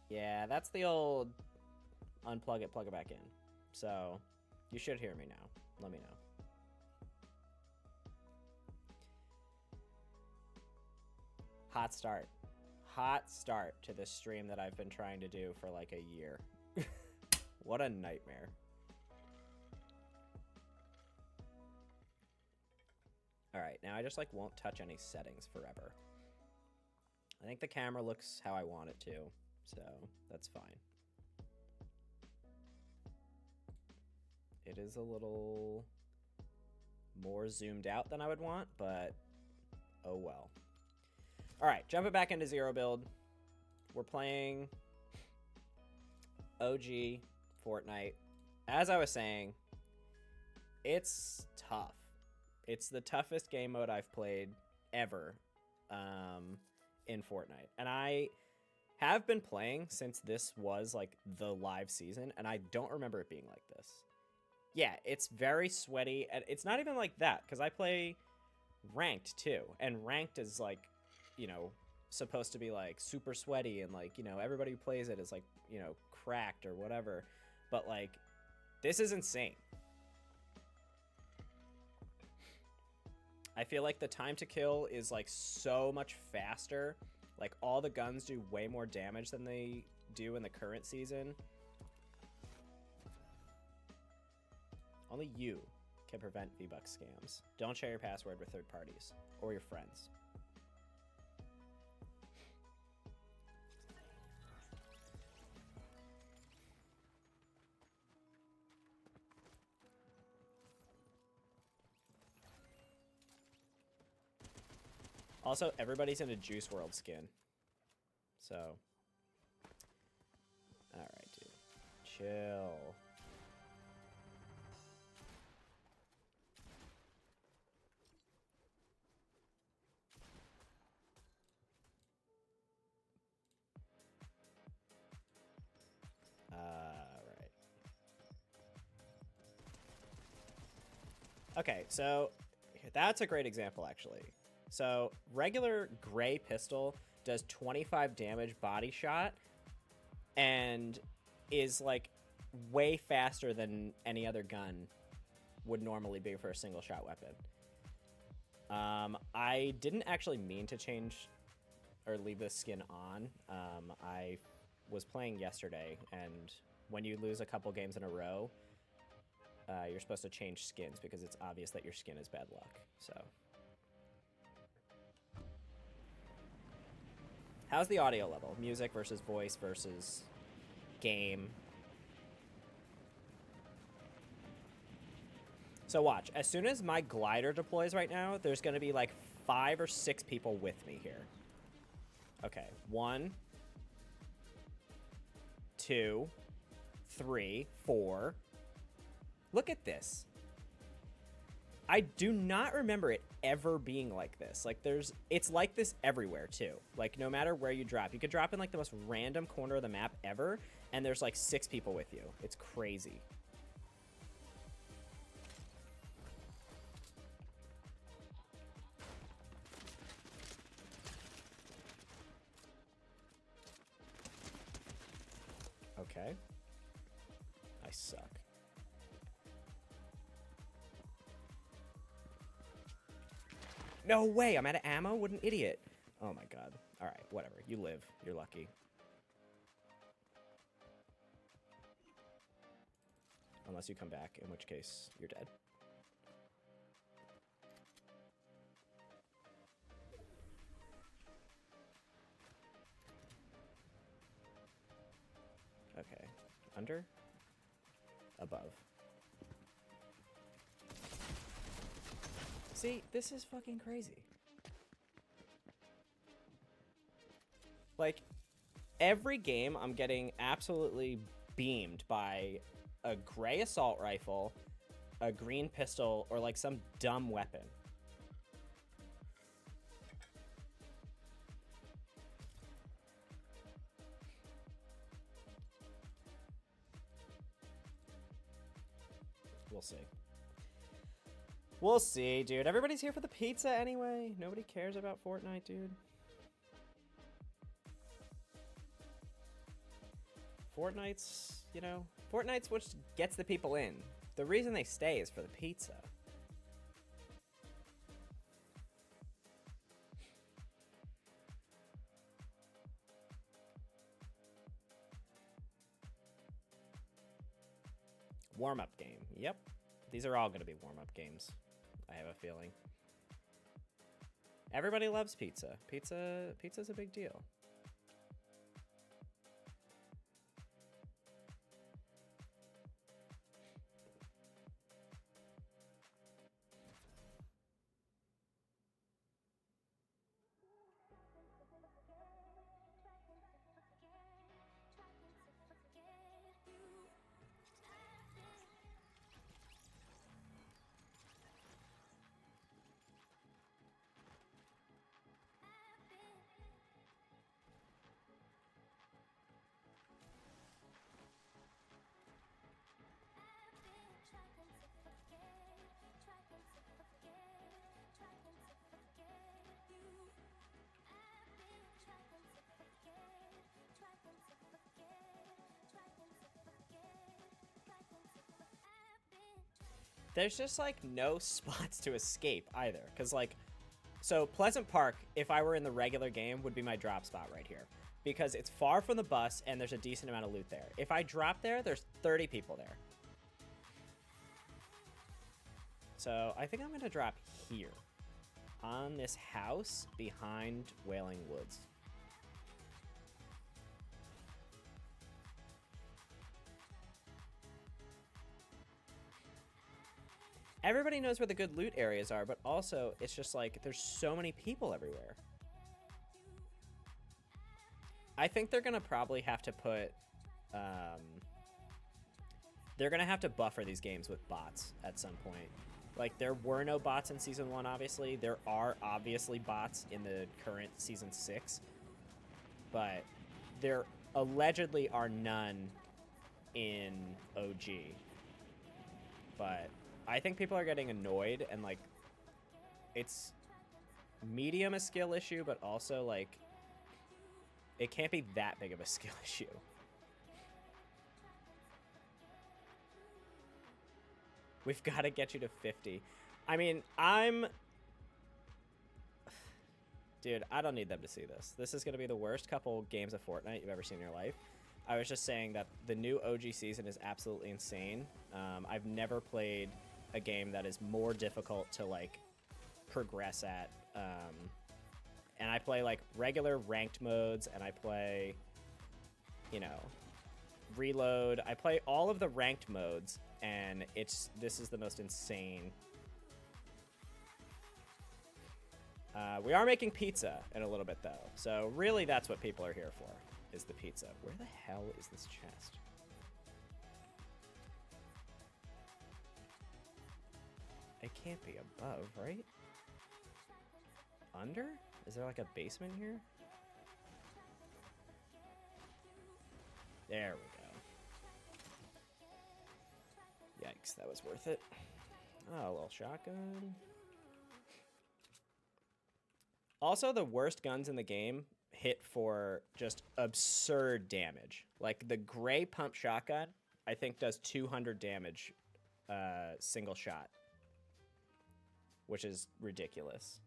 Yeah, that's the old unplug it, plug it back in. So you should hear me now. Let me know. Hot start. Hot start to this stream that I've been trying to do for like a year. What a nightmare. All right, now I just like won't touch any settings forever. I think the camera looks how I want it to, so that's fine. It is a little more zoomed out than I would want, but oh well. All right, jumping back into zero build. We're playing OG Fortnite. As I was saying, it's tough. It's the toughest game mode I've played ever in Fortnite. And I have been playing since this was like the live season, and I don't remember it being like this. Yeah, it's very sweaty, and it's not even like that, because I play ranked too, and ranked is like, you know, supposed to be like super sweaty, and like, you know, everybody who plays it is like, you know, cracked or whatever, but like, this is insane. I feel like the time to kill is like so much faster. Like all the guns do way more damage than they do in the current season. Only you can prevent V-Buck scams. Don't share your password with third parties or your friends. Also, everybody's in a Juice World skin. So. Alright, dude. Chill. Alright. Okay, so that's a great example, actually. So, regular gray pistol does 25 damage body shot and is like way faster than any other gun would normally be for a single shot weapon. I didn't actually mean to change or leave this skin on. I was playing yesterday, and when you lose a couple games in a row, you're supposed to change skins because it's obvious that your skin is bad luck. So. How's the audio level? Music versus voice versus game. So watch. As soon as my glider deploys right now, there's going to be like 5 or 6 people with me here. Okay. 1, 2, 3, 4. Look at this. I do not remember it ever being like this. Like it's like this everywhere too. Like no matter where you drop, you could drop in like the most random corner of the map ever, and there's like 6 people with you. It's crazy. Okay. I suck. No way, I'm out of ammo? What an idiot. Oh my god. Alright, whatever. You live. You're lucky. Unless you come back, in which case, you're dead. Okay. Under? Above. See, this is fucking crazy. Like, every game I'm getting absolutely beamed by a gray assault rifle, a green pistol, or like some dumb weapon. We'll see. We'll see, dude. Everybody's here for the pizza anyway. Nobody cares about Fortnite, dude. Fortnite's, you know, Fortnite's what gets the people in. The reason they stay is for the pizza. Warm-up game. Yep. These are all going to be warm-up games, I have a feeling. Everybody loves pizza. Pizza's a big deal. There's just like no spots to escape either, because like, so Pleasant Park, if I were in the regular game, would be my drop spot right here, because it's far from the bus and there's a decent amount of loot there. If I drop there, there's 30 people there. So I think I'm gonna drop here on this house behind Wailing Woods. Everybody knows where the good loot areas are, but also it's just like there's so many people everywhere. I think they're gonna probably have to put they're gonna have to buffer these games with bots at some point. Like, there were no bots in season 1, obviously. There are obviously bots in the current season 6, but there allegedly are none in OG. But I think people are getting annoyed, and like, it's medium a skill issue, but also like, it can't be that big of a skill issue. We've got to get you to 50. I mean, dude, I don't need them to see this. This is going to be the worst couple games of Fortnite you've ever seen in your life. I was just saying that the new OG season is absolutely insane. I've never played a game that is more difficult to like progress at. And I play like regular ranked modes, and I play, you know, reload. I play all of the ranked modes, and this is the most insane. We are making pizza in a little bit though, so really that's what people are here for, is the pizza. Where the hell is this chest? It can't be above, right? Under? Is there like a basement here? There we go. Yikes, that was worth it. Oh, a little shotgun. Also, the worst guns in the game hit for just absurd damage. Like, the gray pump shotgun, I think, does 200 damage single shot, which is ridiculous.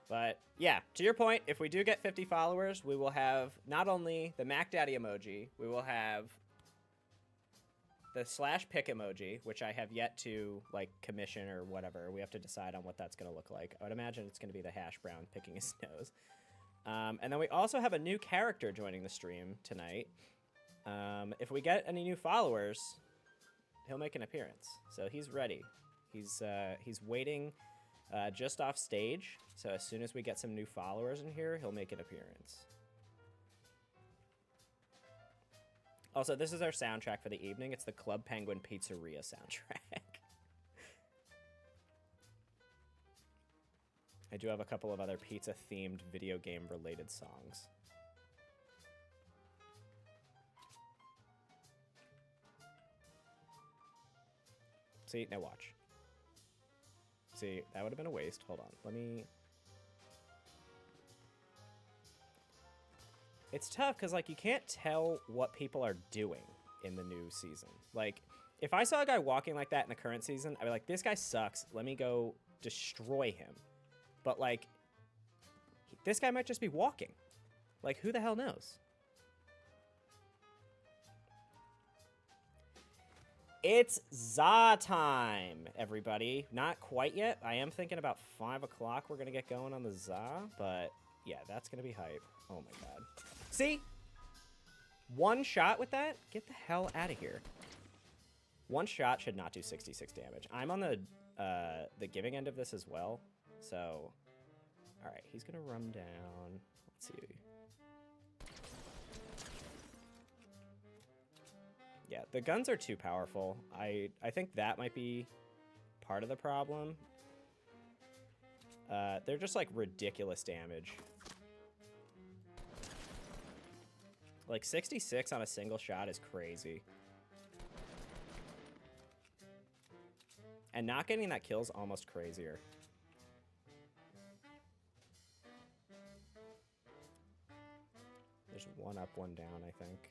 But yeah, to your point, if we do get 50 followers, we will have not only the Mac Daddy emoji, we will have the /pic emoji, which I have yet to like commission or whatever. We have to decide on what that's going to look like. I would imagine it's going to be the hash brown picking his nose. And then we also have a new character joining the stream tonight. If we get any new followers, he'll make an appearance. So he's ready. He's waiting just off stage. So as soon as we get some new followers in here, he'll make an appearance. Also, this is our soundtrack for the evening. It's the Club Penguin Pizzeria soundtrack. I do have a couple of other pizza-themed video game-related songs. See, now watch. See, that would have been a waste. Hold on. Let me... It's tough because, like, you can't tell what people are doing in the new season. Like, if I saw a guy walking like that in the current season, I'd be like, this guy sucks. Let me go destroy him. But, like, this guy might just be walking. Like, who the hell knows? It's za time, everybody. Not quite yet. I am thinking about 5 o'clock we're going to get going on the za, but yeah, that's going to be hype. Oh my god. See? One shot with that? Get the hell out of here. One shot should not do 66 damage. I'm on the giving end of this as well, so... Alright, he's going to run down. Let's see. Yeah, the guns are too powerful. I think that might be part of the problem. They're just, like, ridiculous damage. Like, 66 on a single shot is crazy. And not getting that kill is almost crazier. There's one up, one down, I think.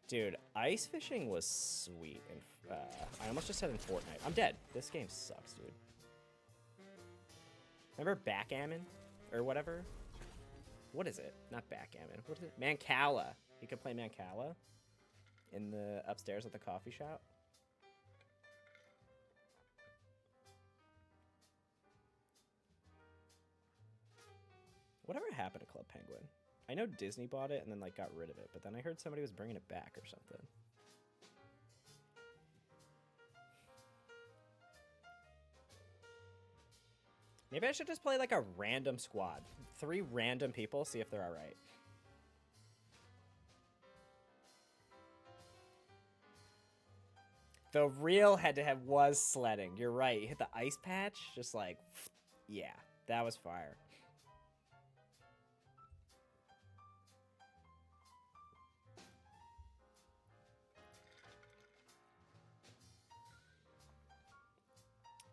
Dude, ice fishing was sweet. And I almost just said in Fortnite. I'm dead. This game sucks, dude. Remember backgammon? Or whatever? What is it? Not backgammon. What is it? Mancala. You could play Mancala in the upstairs at the coffee shop. Whatever happened to Club Penguin? I know Disney bought it and then, like, got rid of it, but then I heard somebody was bringing it back or something. Maybe I should just play, like, a random squad. 3 random people, see if they're alright. The real head-to-head was sledding. You're right. You hit the ice patch, just like, yeah, that was fire.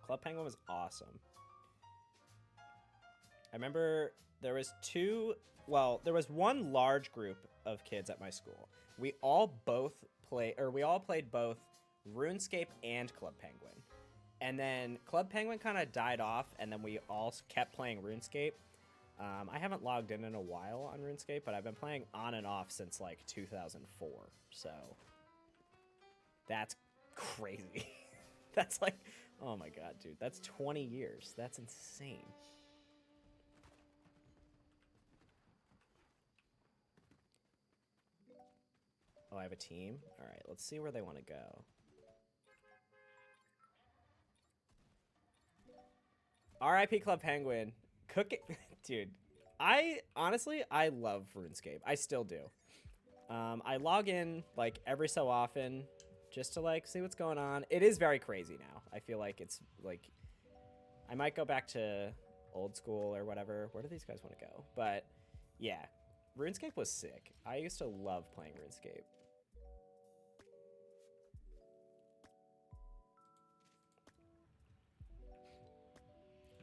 Club Penguin was awesome. I remember there was there was one large group of kids at my school. We all played both RuneScape and Club Penguin. And then Club Penguin kind of died off, and then we all kept playing RuneScape. I haven't logged in a while on RuneScape, but I've been playing on and off since, like, 2004. So that's crazy. That's like... Oh my god, dude. That's 20 years. That's insane. Oh, I have a team? Alright, let's see where they want to go. R.I.P. Club Penguin. Cook it. Dude, honestly, I love RuneScape. I still do. I log in, like, every so often just to, like, see what's going on. It is very crazy now. I feel like it's, like... I might go back to old school or whatever. Where do these guys want to go? But, yeah. RuneScape was sick. I used to love playing RuneScape.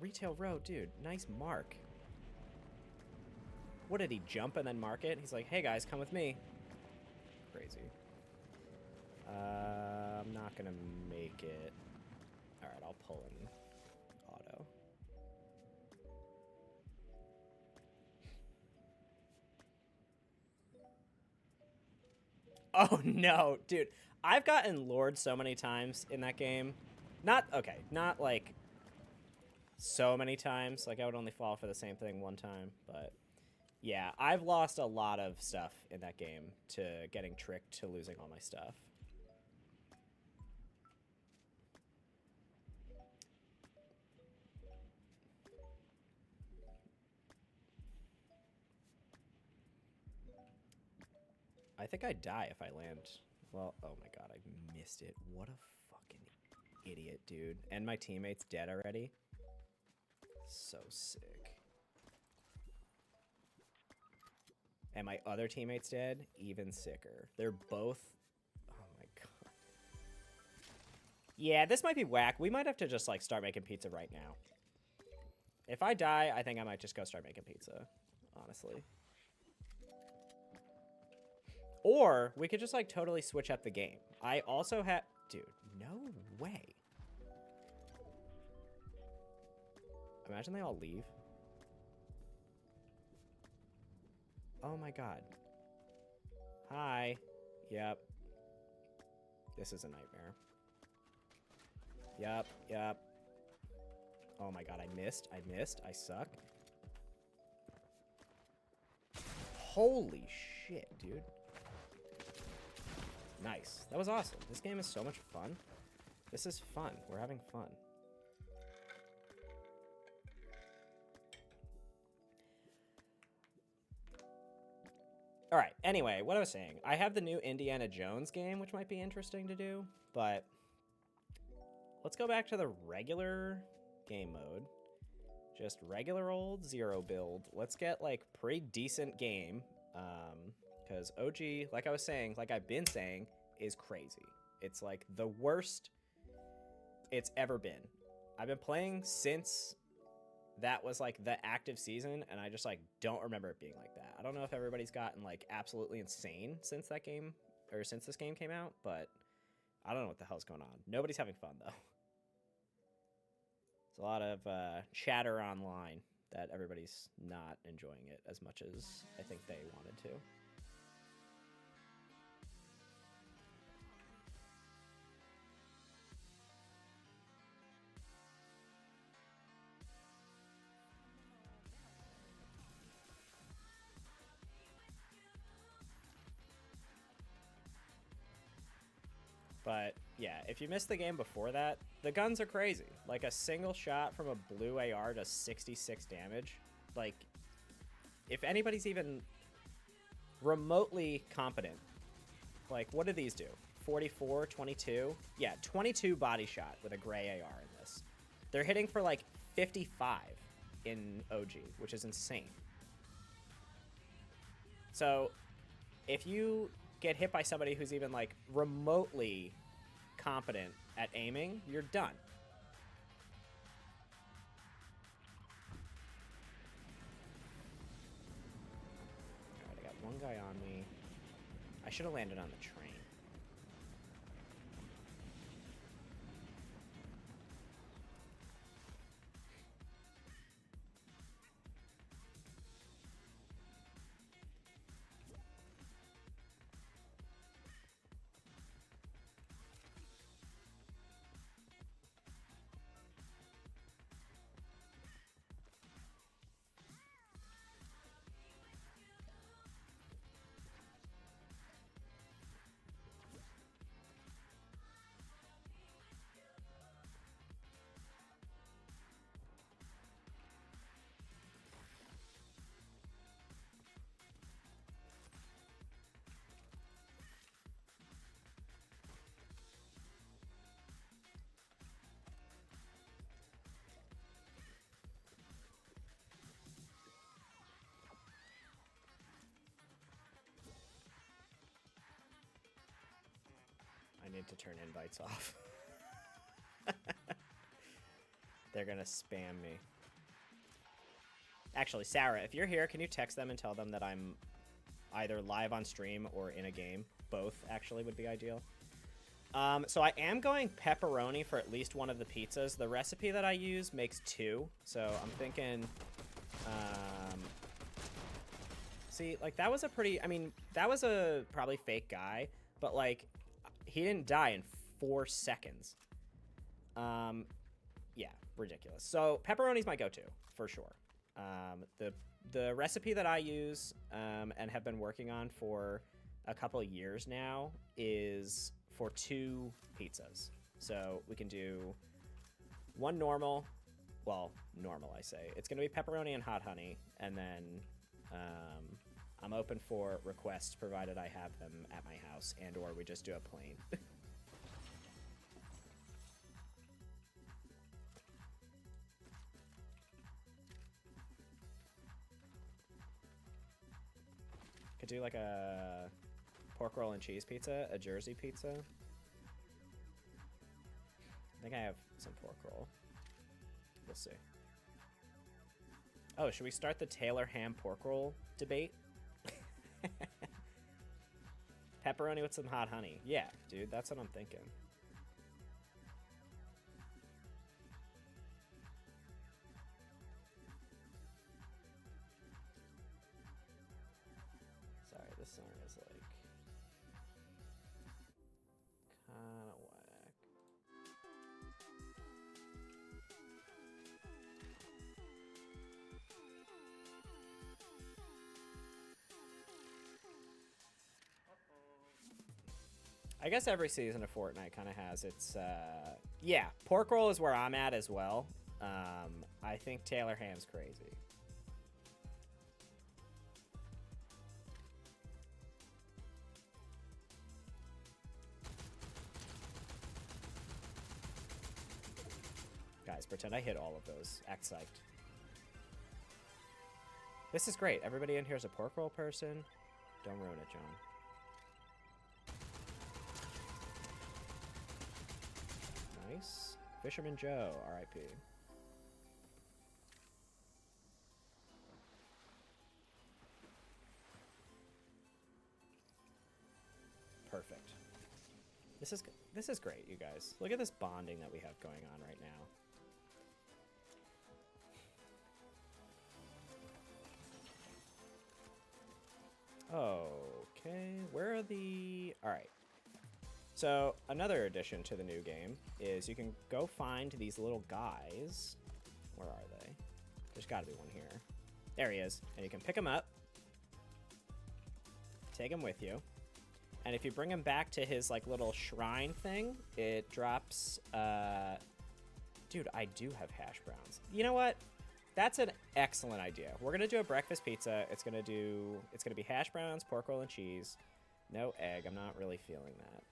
Retail Road, dude. Nice mark. What did he jump and then mark it? He's like, hey guys, come with me. Crazy. I'm not gonna make it. Alright, I'll pull in auto. Oh no, dude. I've gotten lured so many times in that game. Not like so many times. Like, I would only fall for the same thing one time, but yeah, I've lost a lot of stuff in that game to getting tricked to losing all my stuff. I think I die if I land. Well, oh my god, I missed it. What a fucking idiot, dude. And my teammate's dead already. So sick. And my other teammate's dead. Even sicker. They're both... Oh my god. Yeah, this might be whack. We might have to just, like, start making pizza right now. If I die, I think I might just go start making pizza, honestly. Or we could just, like, totally switch up the game. I also have... Dude, no way. Imagine they all leave. Oh my god. Hi. Yep. This is a nightmare. Yep, yep. Oh my god, I missed. I suck. Holy shit, dude. Nice. That was awesome. This game is so much fun. This is fun. We're having fun. All right. Anyway, what I was saying, I have the new Indiana Jones game, which might be interesting to do, but let's go back to the regular game mode. Just regular old zero build. Let's get like pretty decent game, because OG, like I was saying, like I've been saying, is crazy. It's like the worst it's ever been. I've been playing since that was like the active season, and I just like don't remember it being like that. I don't know if everybody's gotten like absolutely insane since that game, or since this game came out, but I don't know what the hell's going on. Nobody's having fun though. It's a lot of chatter online that everybody's not enjoying it as much as I think they wanted to. But yeah, if you missed the game before that, the guns are crazy. Like a single shot from a blue AR does 66 damage. Like, if anybody's even remotely competent, like what do these do? 44, 22? Yeah, 22 body shot with a gray AR in this. They're hitting for like 55 in OG, which is insane. So if you get hit by somebody who's even like remotely competent at aiming, you're done. Alright, I got one guy on me. I should have landed on the train. I need to turn invites off. They're gonna spam me. Actually, Sarah, if you're here, can you text them and tell them that I'm either live on stream or in a game? Both, actually, would be ideal. So I am going pepperoni for at least one of the pizzas. The recipe that I use makes 2, so I'm thinking... see, like, that was a pretty... I mean, that was a probably fake guy, but, like, he didn't die in 4 seconds. Yeah, ridiculous. So pepperoni's my go-to, for sure. The recipe that I use and have been working on for a couple of years now is for 2 pizzas. So we can do one normal, well, normal I say. It's going to be pepperoni and hot honey, and then I'm open for requests provided I have them at my house, and or we just do a plain. Could do like a pork roll and cheese pizza, a Jersey pizza. I think I have some pork roll. We'll see. Oh, should we start the Taylor ham pork roll debate? Pepperoni with some hot honey. Yeah, dude, that's what I'm thinking. Sorry, this song is like kind of whack. I guess every season of Fortnite kind of has its, yeah, pork roll is where I'm at as well. I think Taylor ham's crazy. Guys, pretend I hit all of those. Act psyched. This is great. Everybody in here is a pork roll person. Don't ruin it, John. Nice. Fisherman Joe, R.I.P. Perfect. This is great, you guys. Look at this bonding that we have going on right now. Okay, where are the... All right. So another addition to the new game is you can go find these little guys. Where are they? There's got to be one here. There he is. And you can pick him up. Take him with you. And if you bring him back to his like little shrine thing, it drops... Dude, I do have hash browns. You know what? That's an excellent idea. We're going to do a breakfast pizza. It's going to be hash browns, pork roll, and cheese. No egg. I'm not really feeling that.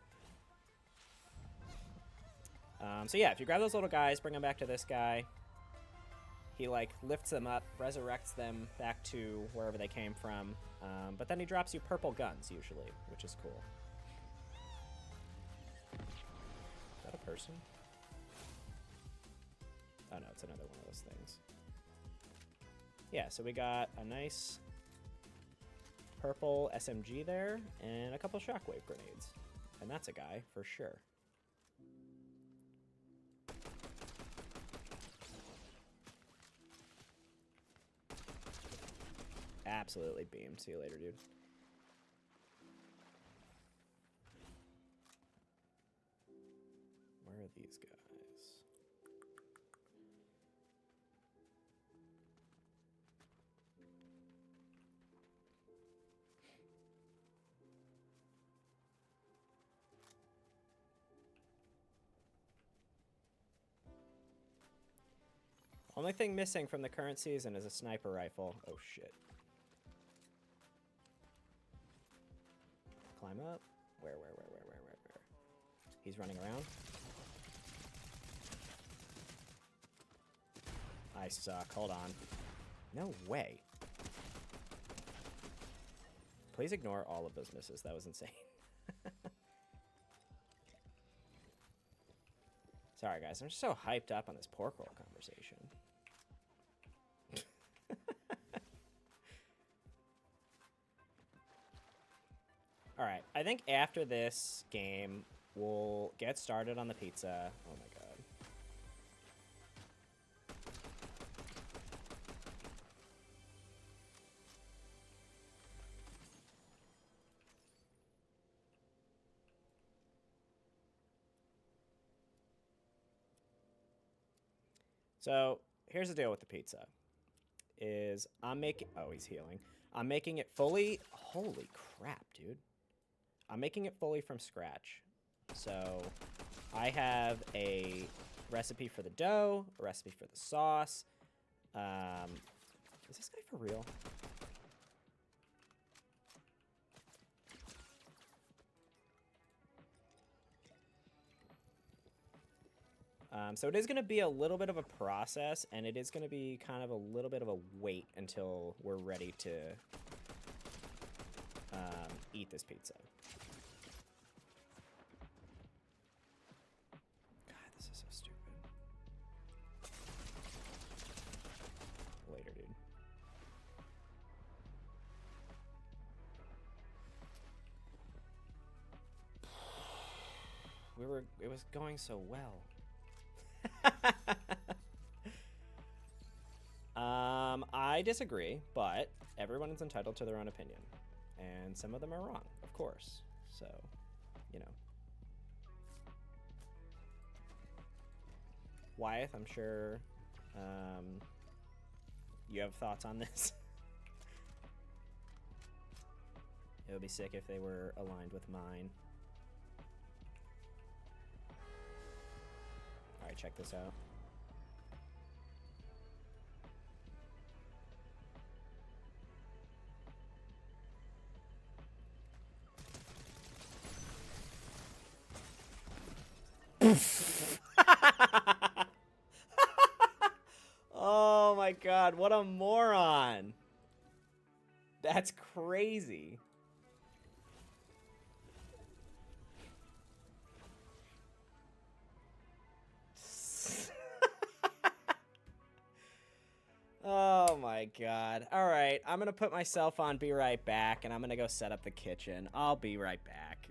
So yeah, if you grab those little guys, bring them back to this guy. He like lifts them up, resurrects them back to wherever they came from. But then he drops you purple guns usually, which is cool. Is that a person? Oh no, it's another one of those things. Yeah, so we got a nice purple SMG there and a couple shockwave grenades. And that's a guy for sure. Absolutely beam. See you later, dude. Where are these guys? Only thing missing from the current season is a sniper rifle. Oh shit. Climb up. Where? He's running around. I suck. Hold on. No way. Please ignore all of those misses. That was insane. Sorry, guys. I'm just so hyped up on this pork roll conversation. Alright, I think after this game, we'll get started on the pizza. Oh my god. So, here's the deal with the pizza. I'm making... Oh, he's healing. I'm making it fully... Holy crap, dude. I'm making it fully from scratch. So I have a recipe for the dough, a recipe for the sauce. Is this guy for real? So it is going to be a little bit of a process, and it is going to be kind of a little bit of a wait until we're ready to eat this pizza. God, this is so stupid. It was going so well. I disagree, but everyone is entitled to their own opinion, and some of them are wrong, of course. So, you know. Wyeth, I'm sure you have thoughts on this. It would be sick if they were aligned with mine. All right, check this out. Oh my god, what a moron. That's crazy. Oh my god. All right, I'm going to put myself on be right back, and I'm going to go set up the kitchen. I'll be right back.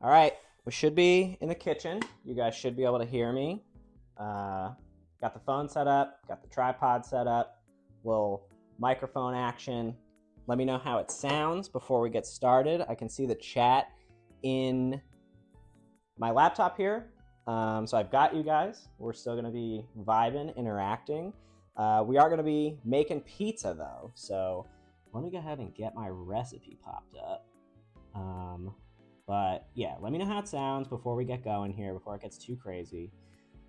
All right, we should be in the kitchen. You guys should be able to hear me. Got the phone set up, got the tripod set up, little microphone action. Let me know how it sounds before we get started. I can see the chat in my laptop here. So I've got you guys. We're still going to be vibing, interacting. We are going to be making pizza, though. So let me go ahead and get my recipe popped up. But yeah, let me know how it sounds before we get going here, before it gets too crazy.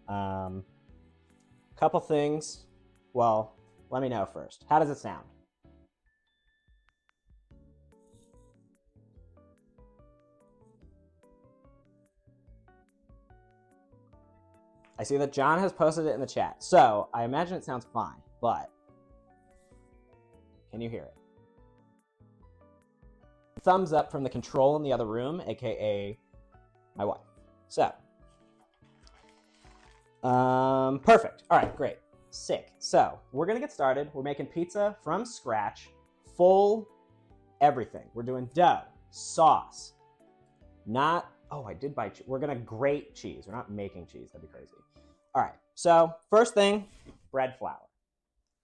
Couple things. Well, let me know first. How does it sound? I see that John has posted it in the chat, so I imagine it sounds fine. but can you hear it? Thumbs up from the control in the other room, aka my wife. So, perfect. All right, great. Sick. So, we're going to get started. We're making pizza from scratch, full everything. We're doing dough, sauce, not, oh, I did buy cheese. We're going to grate cheese. We're not making cheese. That'd be crazy. All right, so first thing, bread flour.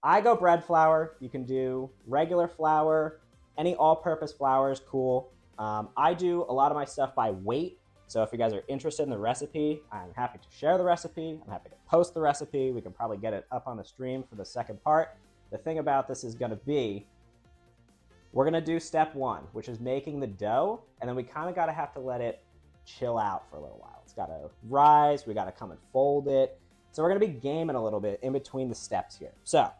I go bread flour. You can do regular flour. Any all-purpose flour is cool. I do a lot of my stuff by weight. So if you guys are interested in the recipe, I'm happy to share the recipe. I'm happy to post the recipe. We can probably get it up on the stream for the second part. The thing about this is going to be, we're going to do step one, which is making the dough. And then we kind of got to have to let it chill out for a little while. It's got to rise. We got to come and fold it. So we're going to be gaming a little bit in between the steps here. So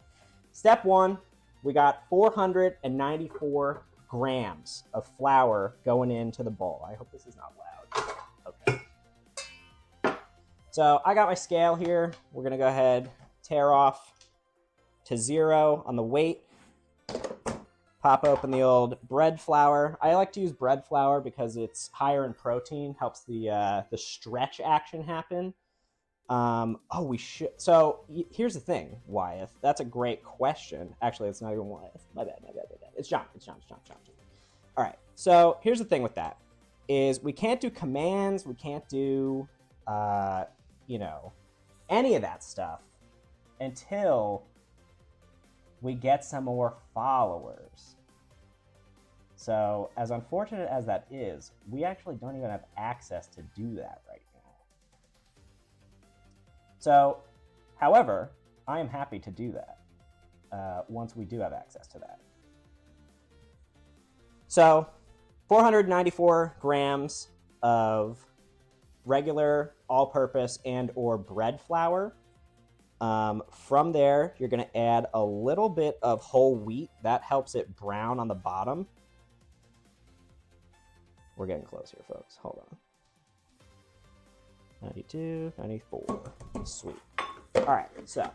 step one, we got 494 grams of flour going into the bowl. I hope this is not loud. Okay. So I got my scale here. We're going to go ahead, tear off to 0 on the weight. Pop open the old bread flour. I like to use bread flour because it's higher in protein, helps the stretch action happen. Oh, we should. So here's the thing, Wyeth. That's a great question. Actually, it's not even Wyeth. My bad. It's John. All right. So here's the thing with that is we can't do commands. We can't do, any of that stuff until we get some more followers. So as unfortunate as that is, we actually don't even have access to do that right now. So, however, I am happy to do that once we do have access to that. So, 494 grams of regular all-purpose and or bread flour. From there, you're going to add a little bit of whole wheat. That helps it brown on the bottom. We're getting close here, folks. Hold on. 92, 94. Sweet. All right, so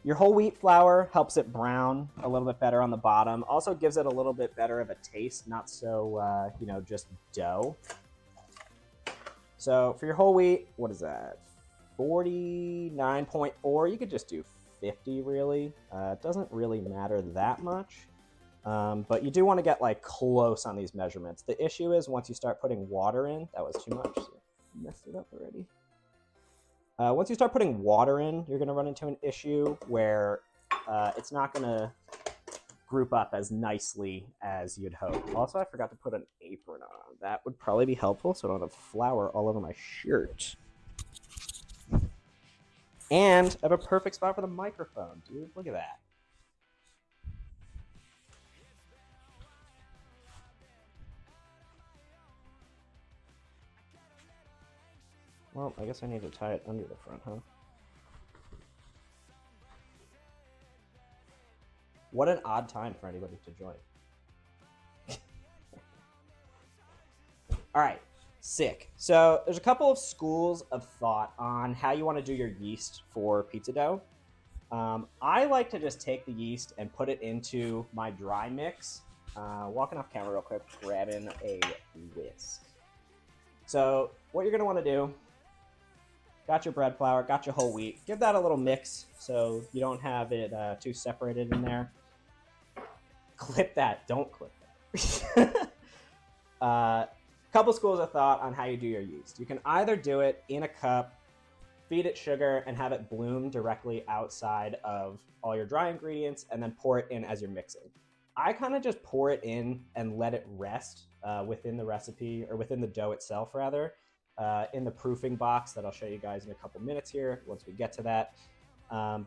your whole wheat flour helps it brown a little bit better on the bottom. Also gives it a little bit better of a taste, not so, just dough. So for your whole wheat, what is that? 49.4. You could just do 50, really. It doesn't really matter that much. But you do want to get like close on these measurements. The issue is once you start putting water in, that was too much. So messed it up already. Once you start putting water in, you're going to run into an issue where it's not going to group up as nicely as you'd hope. Also, I forgot to put an apron on. That would probably be helpful so I don't have flour all over my shirt. And I have a perfect spot for the microphone, dude. Look at that. Well, I guess I need to tie it under the front, huh? What an odd time for anybody to join. All right, sick. So there's a couple of schools of thought on how you want to do your yeast for pizza dough. I like to just take the yeast and put it into my dry mix. Walking off camera real quick, grabbing a whisk. So what you're going to want to do, got your bread flour, got your whole wheat. Give that a little mix so you don't have it too separated in there. Clip that. Don't clip that. Couple schools of thought on how you do your yeast. You can either do it in a cup, feed it sugar, and have it bloom directly outside of all your dry ingredients, and then pour it in as you're mixing. I kind of just pour it in and let it rest within the recipe, or within the dough itself, rather, in the proofing box that I'll show you guys in a couple minutes here once we get to that. So I'm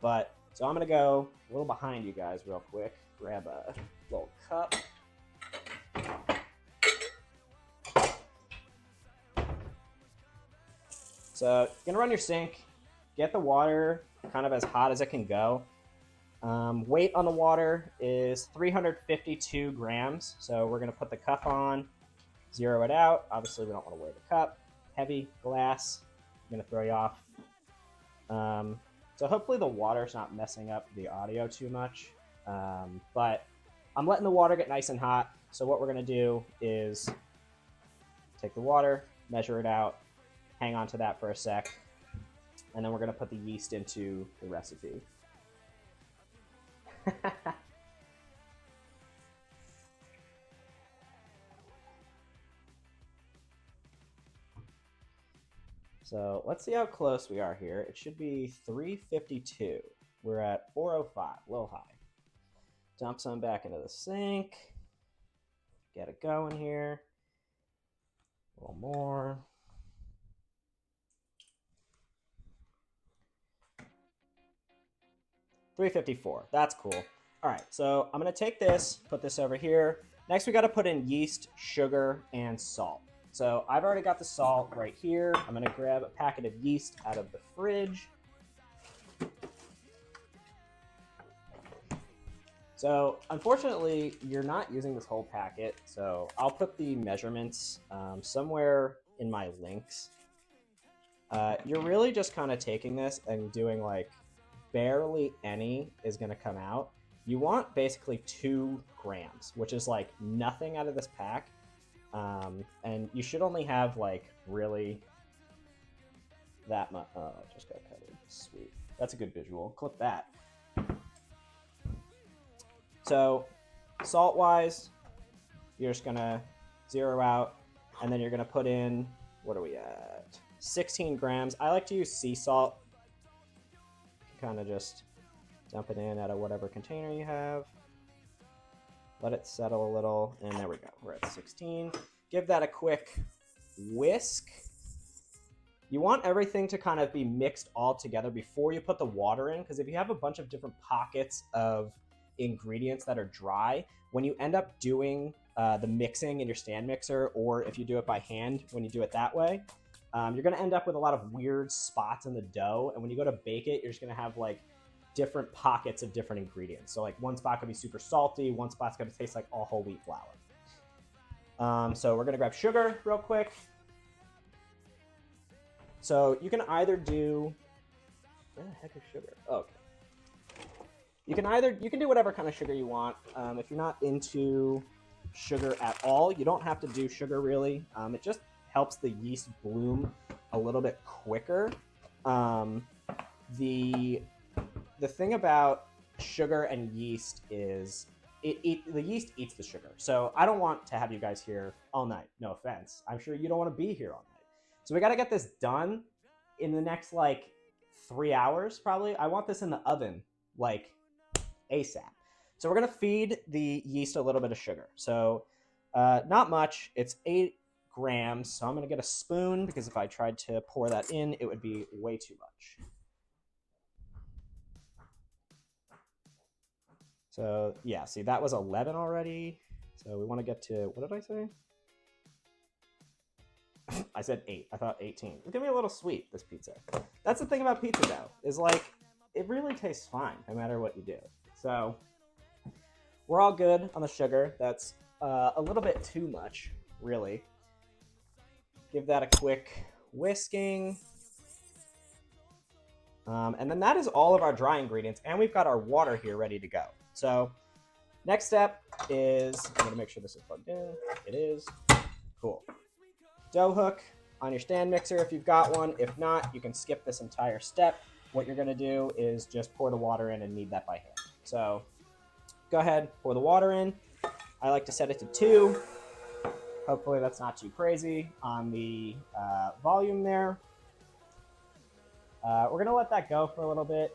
going to go a little behind you guys real quick, grab a little cup. So you're going to run your sink, get the water kind of as hot as it can go. Weight on the water is 352 grams. So we're going to put the cup on, zero it out. Obviously, we don't want to weigh the cup. Heavy glass, I'm going to throw you off. So hopefully the water's not messing up the audio too much. But I'm letting the water get nice and hot. So what we're going to do is take the water, measure it out, hang on to that for a sec, and then we're going to put the yeast into the recipe. So let's see how close we are here. It should be 352. We're at 405, a little high. Dump some back into the sink. Get it going here. A little more. $354. That's cool. All right, so I'm gonna take this, put this over here. Next, we got to put in yeast, sugar, and salt. So I've already got the salt right here. I'm gonna grab a packet of yeast out of the fridge. So unfortunately, you're not using this whole packet. So I'll put the measurements somewhere in my links. You're really just kind of taking this and doing like barely any is going to come out. You want basically 2 grams, which is like nothing out of this pack. And you should only have like really that much. Oh, it just got cut in. Sweet. That's a good visual. Clip that. So salt wise, you're just going to zero out, and then you're going to put in, what are we at? 16 grams. I like to use sea salt. Kind of just dump it in out of whatever container you have. Let it settle a little, and there we go. We're at 16. Give that a quick whisk. You want everything to kind of be mixed all together before you put the water in, because if you have a bunch of different pockets of ingredients that are dry, when you end up doing the mixing in your stand mixer, or if you do it by hand when you do it that way, you're going to end up with a lot of weird spots in the dough, and when you go to bake it, you're just going to have like different pockets of different ingredients. So like one spot could be super salty, one spot's going to taste like all whole wheat flour. So we're going to grab sugar real quick. So you can either do, where the heck is sugar? Oh, okay. You can do whatever kind of sugar you want. If you're not into sugar at all, you don't have to do sugar really. It just helps the yeast bloom a little bit quicker. The thing about sugar and yeast is the yeast eats the sugar. So I don't want to have you guys here all night. No offense. I'm sure you don't want to be here all night. So we got to get this done in the next like 3 hours probably. I want this in the oven like ASAP. So we're going to feed the yeast a little bit of sugar. So not much. It's 8 grams. So I'm going to get a spoon because if I tried to pour that in, it would be way too much. So yeah, see, that was 11 already. So we want to get to, what did I say? I said 8. I thought 18. It's going to be a little sweet, this pizza. That's the thing about pizza dough, is like, it really tastes fine no matter what you do. So we're all good on the sugar. That's a little bit too much, really. Give that a quick whisking. And then that is all of our dry ingredients, and we've got our water here ready to go. So next step is, I'm going to make sure this is plugged in. It is. Cool. Dough hook on your stand mixer if you've got one. If not, you can skip this entire step. What you're going to do is just pour the water in and knead that by hand. So go ahead, pour the water in. I like to set it to 2. Hopefully that's not too crazy on the volume there. We're going to let that go for a little bit.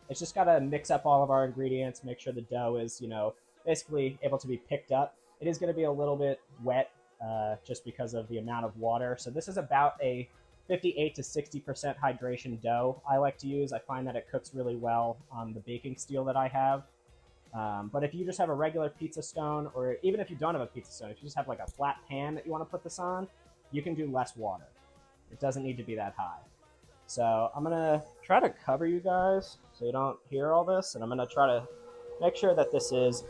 It's just got to mix up all of our ingredients, make sure the dough is, basically able to be picked up. It is going to be a little bit wet just because of the amount of water. So this is about a 58 to 60% hydration dough I like to use. I find that it cooks really well on the baking steel that I have. But if you just have a regular pizza stone, or even if you don't have a pizza stone, if you just have like a flat pan that you want to put this on, you can do less water. It doesn't need to be that high. So I'm going to try to cover you guys so you don't hear all this. And I'm going to try to make sure that this is,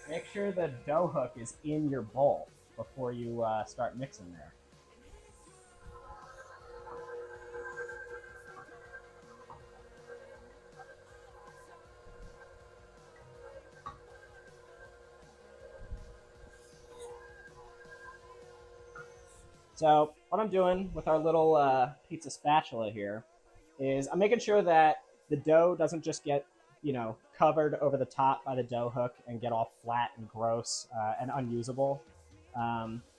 make sure the dough hook is in your bowl before you start mixing there. So what I'm doing with our little pizza spatula here is I'm making sure that the dough doesn't just get, covered over the top by the dough hook and get all flat and gross and unusable.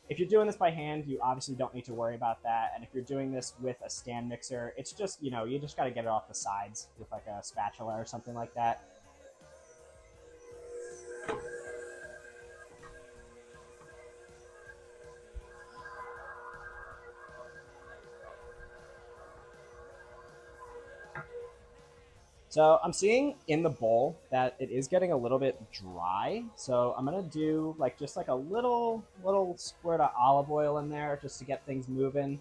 If you're doing this by hand, you obviously don't need to worry about that. And if you're doing this with a stand mixer, it's just, you just got to get it off the sides with like a spatula or something like that. So I'm seeing in the bowl that it is getting a little bit dry. So I'm gonna do like just like a little squirt of olive oil in there just to get things moving.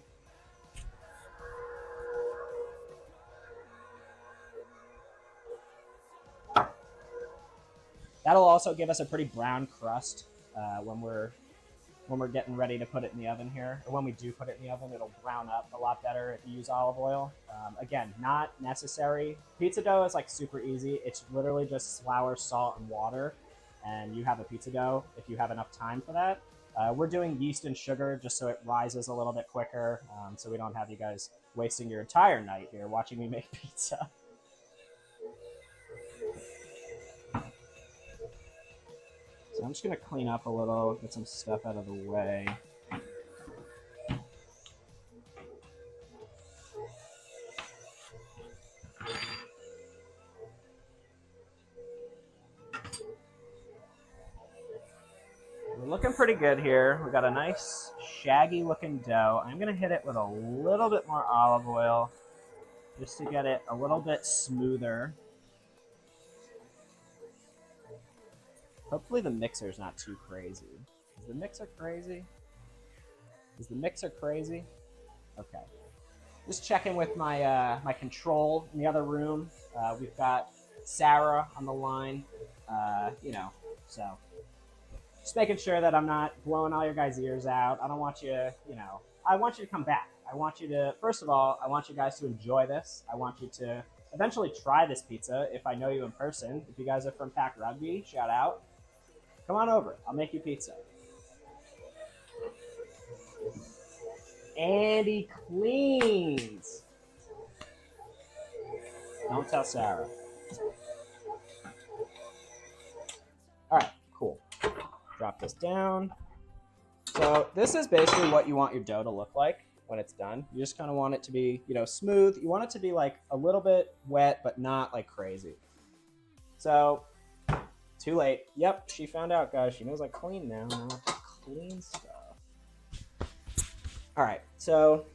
That'll also give us a pretty brown crust when we're getting ready to put it in the oven here. Or when we do put it in the oven, it'll brown up a lot better if you use olive oil. Again, not necessary. Pizza dough is like super easy. It's literally just flour, salt, and water, and you have a pizza dough if you have enough time for that. We're doing yeast and sugar just so it rises a little bit quicker, so we don't have you guys wasting your entire night here watching me make pizza. So I'm just gonna clean up a little, get some stuff out of the way. We're looking pretty good here. We got a nice shaggy looking dough. I'm gonna hit it with a little bit more olive oil just to get it a little bit smoother. Hopefully the mixer's not too crazy. Is the mixer crazy? Is the mixer crazy? Okay. Just checking with my my control in the other room. We've got Sarah on the line. So just making sure that I'm not blowing all your guys' ears out. I don't want you, I want you to come back. I want you to, first of all, I want you guys to enjoy this. I want you to eventually try this pizza if I know you in person. If you guys are from Pack Rugby, shout out. Come on over. I'll make you pizza. And he cleans. Don't tell Sarah. All right, cool. Drop this down. So this is basically what you want your dough to look like when it's done. You just kind of want it to be, smooth. You want it to be like a little bit wet, but not like crazy. So, too late. Yep, she found out, guys. She knows I clean now. I have to clean stuff. All right, so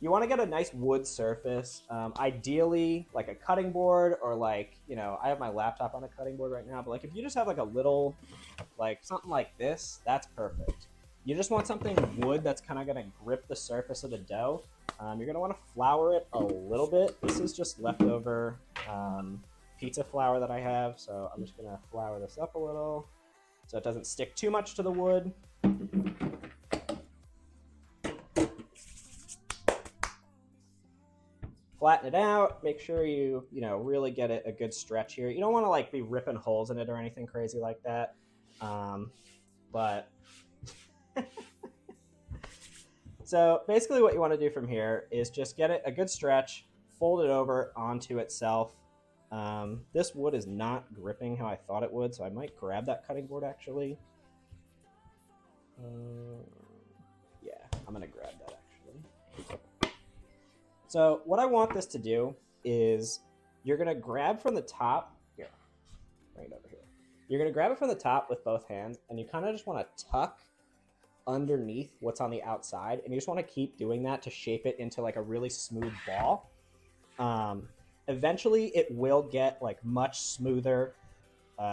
you want to get a nice wood surface. Ideally, like a cutting board or like, I have my laptop on a cutting board right now, but like if you just have like a little, like something like this, that's perfect. You just want something wood that's kind of going to grip the surface of the dough. You're going to want to flour it a little bit. This is just leftover pizza flour that I have, so I'm just going to flour this up a little so it doesn't stick too much to the wood. Flatten it out. Make sure you really get it a good stretch here. You don't want to like be ripping holes in it or anything crazy like that. But so basically what you want to do from here is just get it a good stretch, fold it over onto itself. This wood is not gripping how I thought it would, so I might grab that cutting board actually. Yeah, I'm gonna grab that actually. So what I want this to do is you're going to grab from the top, here, right over here. You're going to grab it from the top with both hands, and you kind of just want to tuck underneath what's on the outside, and you just want to keep doing that to shape it into like a really smooth ball. Eventually, it will get like much smoother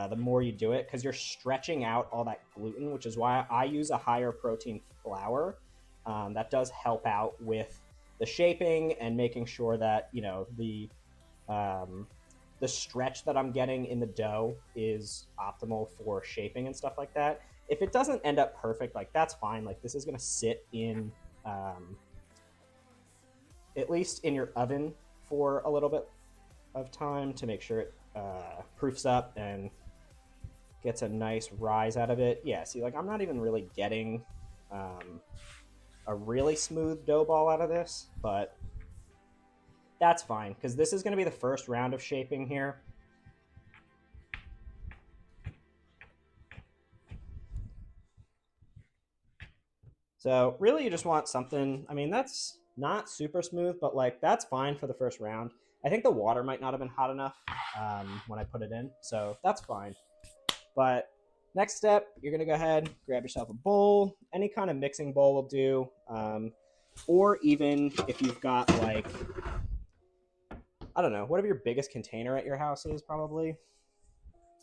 the more you do it because you're stretching out all that gluten, which is why I use a higher protein flour. That does help out with the shaping and making sure that the stretch that I'm getting in the dough is optimal for shaping and stuff like that. If it doesn't end up perfect, like that's fine. Like this is gonna sit in at least in your oven for a little bit of time to make sure it proofs up and gets a nice rise out of it. Yeah, see, like I'm not even really getting a really smooth dough ball out of this, but that's fine because this is going to be the first round of shaping here. So really you just want something, I mean, that's not super smooth, but like that's fine for the first round. I think the water might not have been hot enough when I put it in, so that's fine. But next step, you're gonna go ahead, grab yourself a bowl. Any kind of mixing bowl will do. Or even if you've got like, I don't know, whatever your biggest container at your house is probably.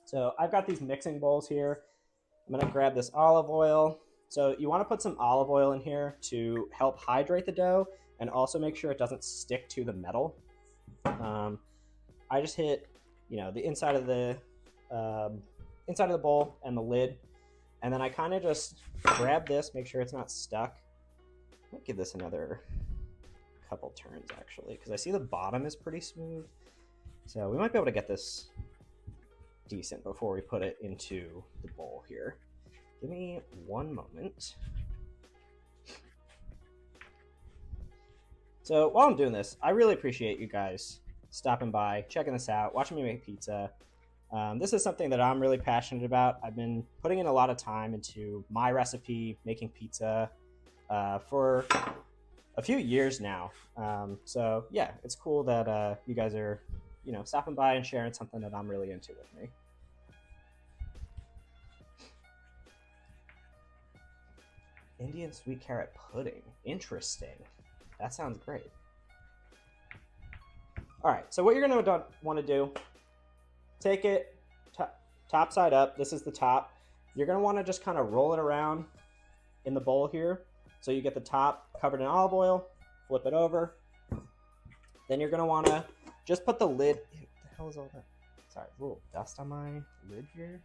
So I've got these mixing bowls here. I'm gonna grab this olive oil. So you wanna put some olive oil in here to help hydrate the dough and also make sure it doesn't stick to the metal. I just hit, the inside of the bowl and the lid, and then I kind of just grab this, make sure it's not stuck. I'll give this another couple turns actually, because I see the bottom is pretty smooth, so we might be able to get this decent before we put it into the bowl here. Give me one moment. So while I'm doing this, I really appreciate you guys stopping by, checking this out, watching me make pizza. This is something that I'm really passionate about. I've been putting in a lot of time into my recipe, making pizza, for a few years now. So yeah, it's cool that you guys are, stopping by and sharing something that I'm really into with me. Indian sweet carrot pudding. Interesting. That sounds great. All right, so what you're going to want to do, take it top side up. This is the top. You're going to want to just kind of roll it around in the bowl here. So you get the top covered in olive oil, flip it over. Then you're going to want to just put the lid. Ew, what the hell is all that? Sorry, a little dust on my lid here.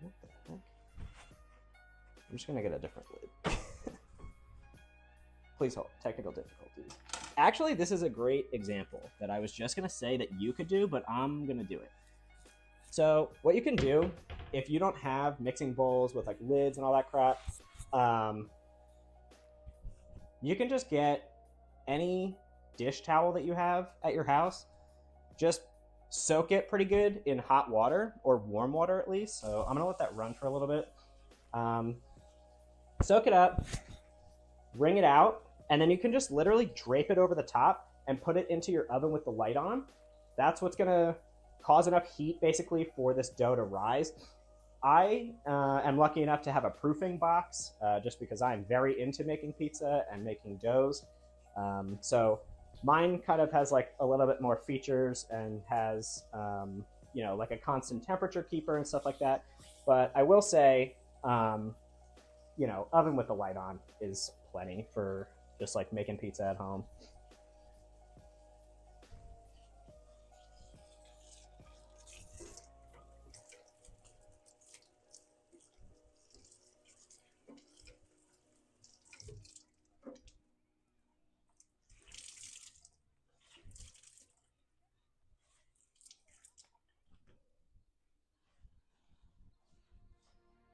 What the heck? I'm just going to get a different lid. Please hold. Technical difficulties. Actually, this is a great example that I was just going to say that you could do, but I'm going to do it. So what you can do, if you don't have mixing bowls with like lids and all that crap, you can just get any dish towel that you have at your house. Just soak it pretty good in hot water, or warm water at least. So I'm going to let that run for a little bit. Soak it up, wring it out, and then you can just literally drape it over the top and put it into your oven with the light on. That's what's going to cause enough heat basically for this dough to rise. I am lucky enough to have a proofing box just because I'm very into making pizza and making doughs. So mine kind of has like a little bit more features and has, like a constant temperature keeper and stuff like that. But I will say, oven with the light on is plenty for just like making pizza at home.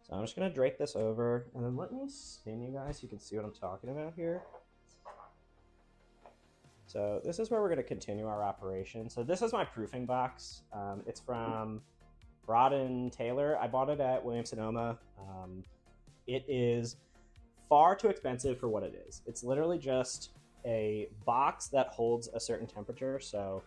So I'm just going to drape this over, and then let me spin you guys so you can see what I'm talking about here. So this is where we're going to continue our operation. So this is my proofing box. It's from Broad & Taylor. I bought it at Williams-Sonoma. It is far too expensive for what it is. It's literally just a box that holds a certain temperature. So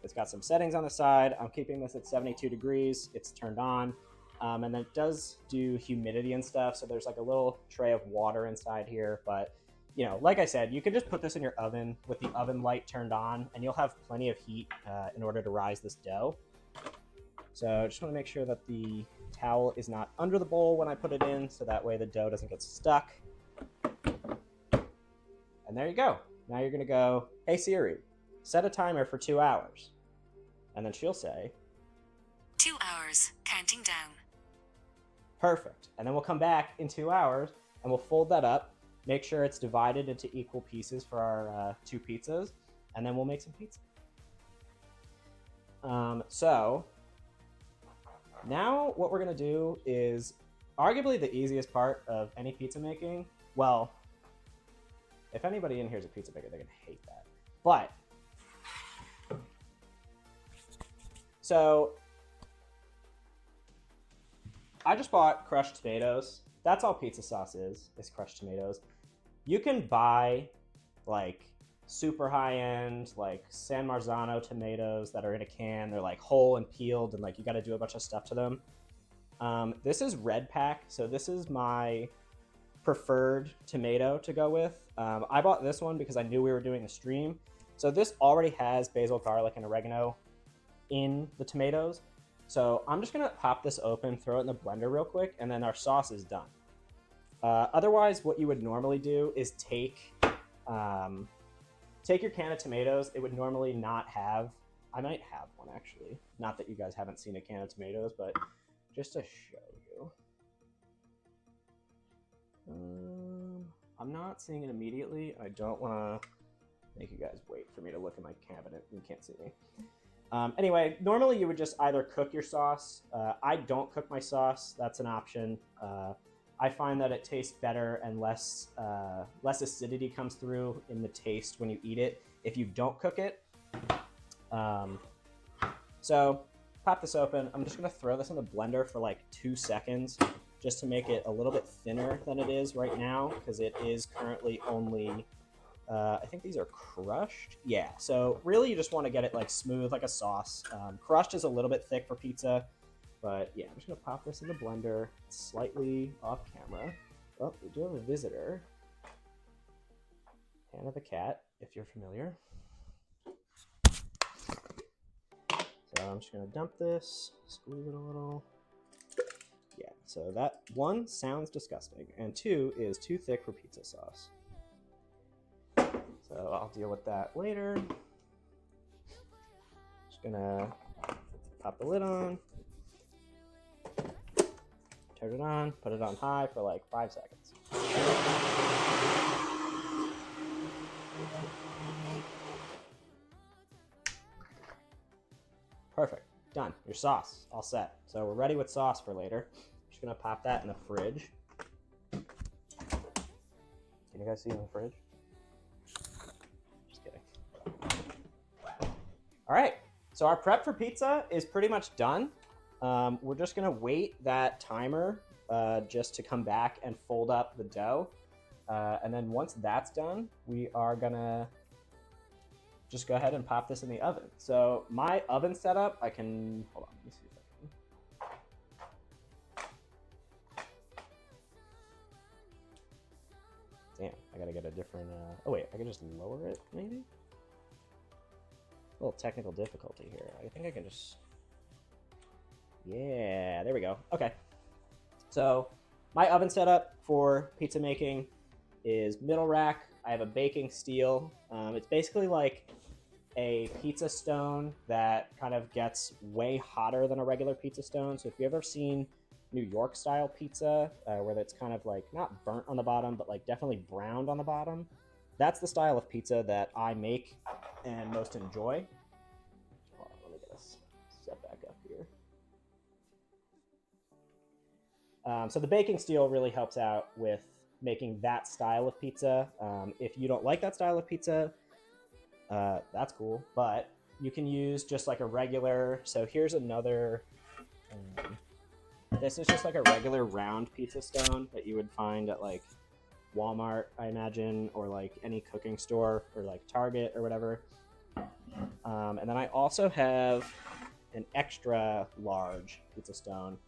it's got some settings on the side. I'm keeping this at 72 degrees. It's turned on. And then it does do humidity and stuff. So there's like a little tray of water inside here. But, like I said, you can just put this in your oven with the oven light turned on, and you'll have plenty of heat in order to rise this dough. So I just want to make sure that the towel is not under the bowl when I put it in, so that way the dough doesn't get stuck. And there you go. Now you're going to go, "Hey Siri, set a timer for 2 hours." And then she'll say, 2 hours, counting down. Perfect. And then we'll come back in 2 hours and we'll fold that up, make sure it's divided into equal pieces for our 2 pizzas, and then we'll make some pizza. So now what we're going to do is arguably the easiest part of any pizza making. Well, if anybody in here is a pizza maker, they're gonna hate that. But so I just bought crushed tomatoes. That's all pizza sauce is crushed tomatoes. You can buy like super high end like San Marzano tomatoes that are in a can. They're like whole and peeled, and like you got to do a bunch of stuff to them. This is Red Pack, so this is my preferred tomato to go with. I bought this one because I knew we were doing a stream. So this already has basil, garlic, and oregano in the tomatoes. So I'm just gonna pop this open, throw it in the blender real quick, and then our sauce is done. Otherwise, what you would normally do is take your can of tomatoes. It would normally not have, I might have one actually. Not that you guys haven't seen a can of tomatoes, but just to show you. I'm not seeing it immediately. I don't want to make you guys wait for me to look in my cabinet. You can't see me. Anyway, normally you would just either cook your sauce. I don't cook my sauce. That's an option. I find that it tastes better and less acidity comes through in the taste when you eat it if you don't cook it. So pop this open. I'm just going to throw this in the blender for like 2 seconds just to make it a little bit thinner than it is right now, because it is currently only, I think these are crushed. Yeah, so really you just want to get it like smooth like a sauce. Crushed is a little bit thick for pizza. But yeah, I'm just gonna pop this in the blender slightly off camera. Oh, we do have a visitor. Hannah the cat, if you're familiar. So I'm just gonna dump this, squeeze it a little. Yeah, so that 1 sounds disgusting, and 2 is too thick for pizza sauce. So I'll deal with that later. Just gonna pop the lid on. Turn it on, put it on high for like 5 seconds. Perfect, done. Your sauce, all set. So we're ready with sauce for later. Just gonna pop that in the fridge. Can you guys see in the fridge? Just kidding. All right, so our prep for pizza is pretty much done. We're just gonna wait that timer just to come back and fold up the dough. And then once that's done, we are gonna just go ahead and pop this in the oven. So my oven setup, I can, hold on, let me see if I can. Damn, I gotta get a different, oh wait, I can just lower it maybe? A little technical difficulty here. I think I can just, yeah, there we go. Okay. So my oven setup for pizza making is middle rack. I have a baking steel. It's basically like a pizza stone that kind of gets way hotter than a regular pizza stone. So if you've ever seen New York style pizza, where it's kind of like not burnt on the bottom, but like definitely browned on the bottom, that's the style of pizza that I make and most enjoy. Hold on, let me get this set back up here. So the baking steel really helps out with making that style of pizza. If you don't like that style of pizza, that's cool, but you can use just like a regular, so here's another, this is just like a regular round pizza stone that you would find at like Walmart, I imagine, or like any cooking store or like Target or whatever. And then I also have an extra large pizza stone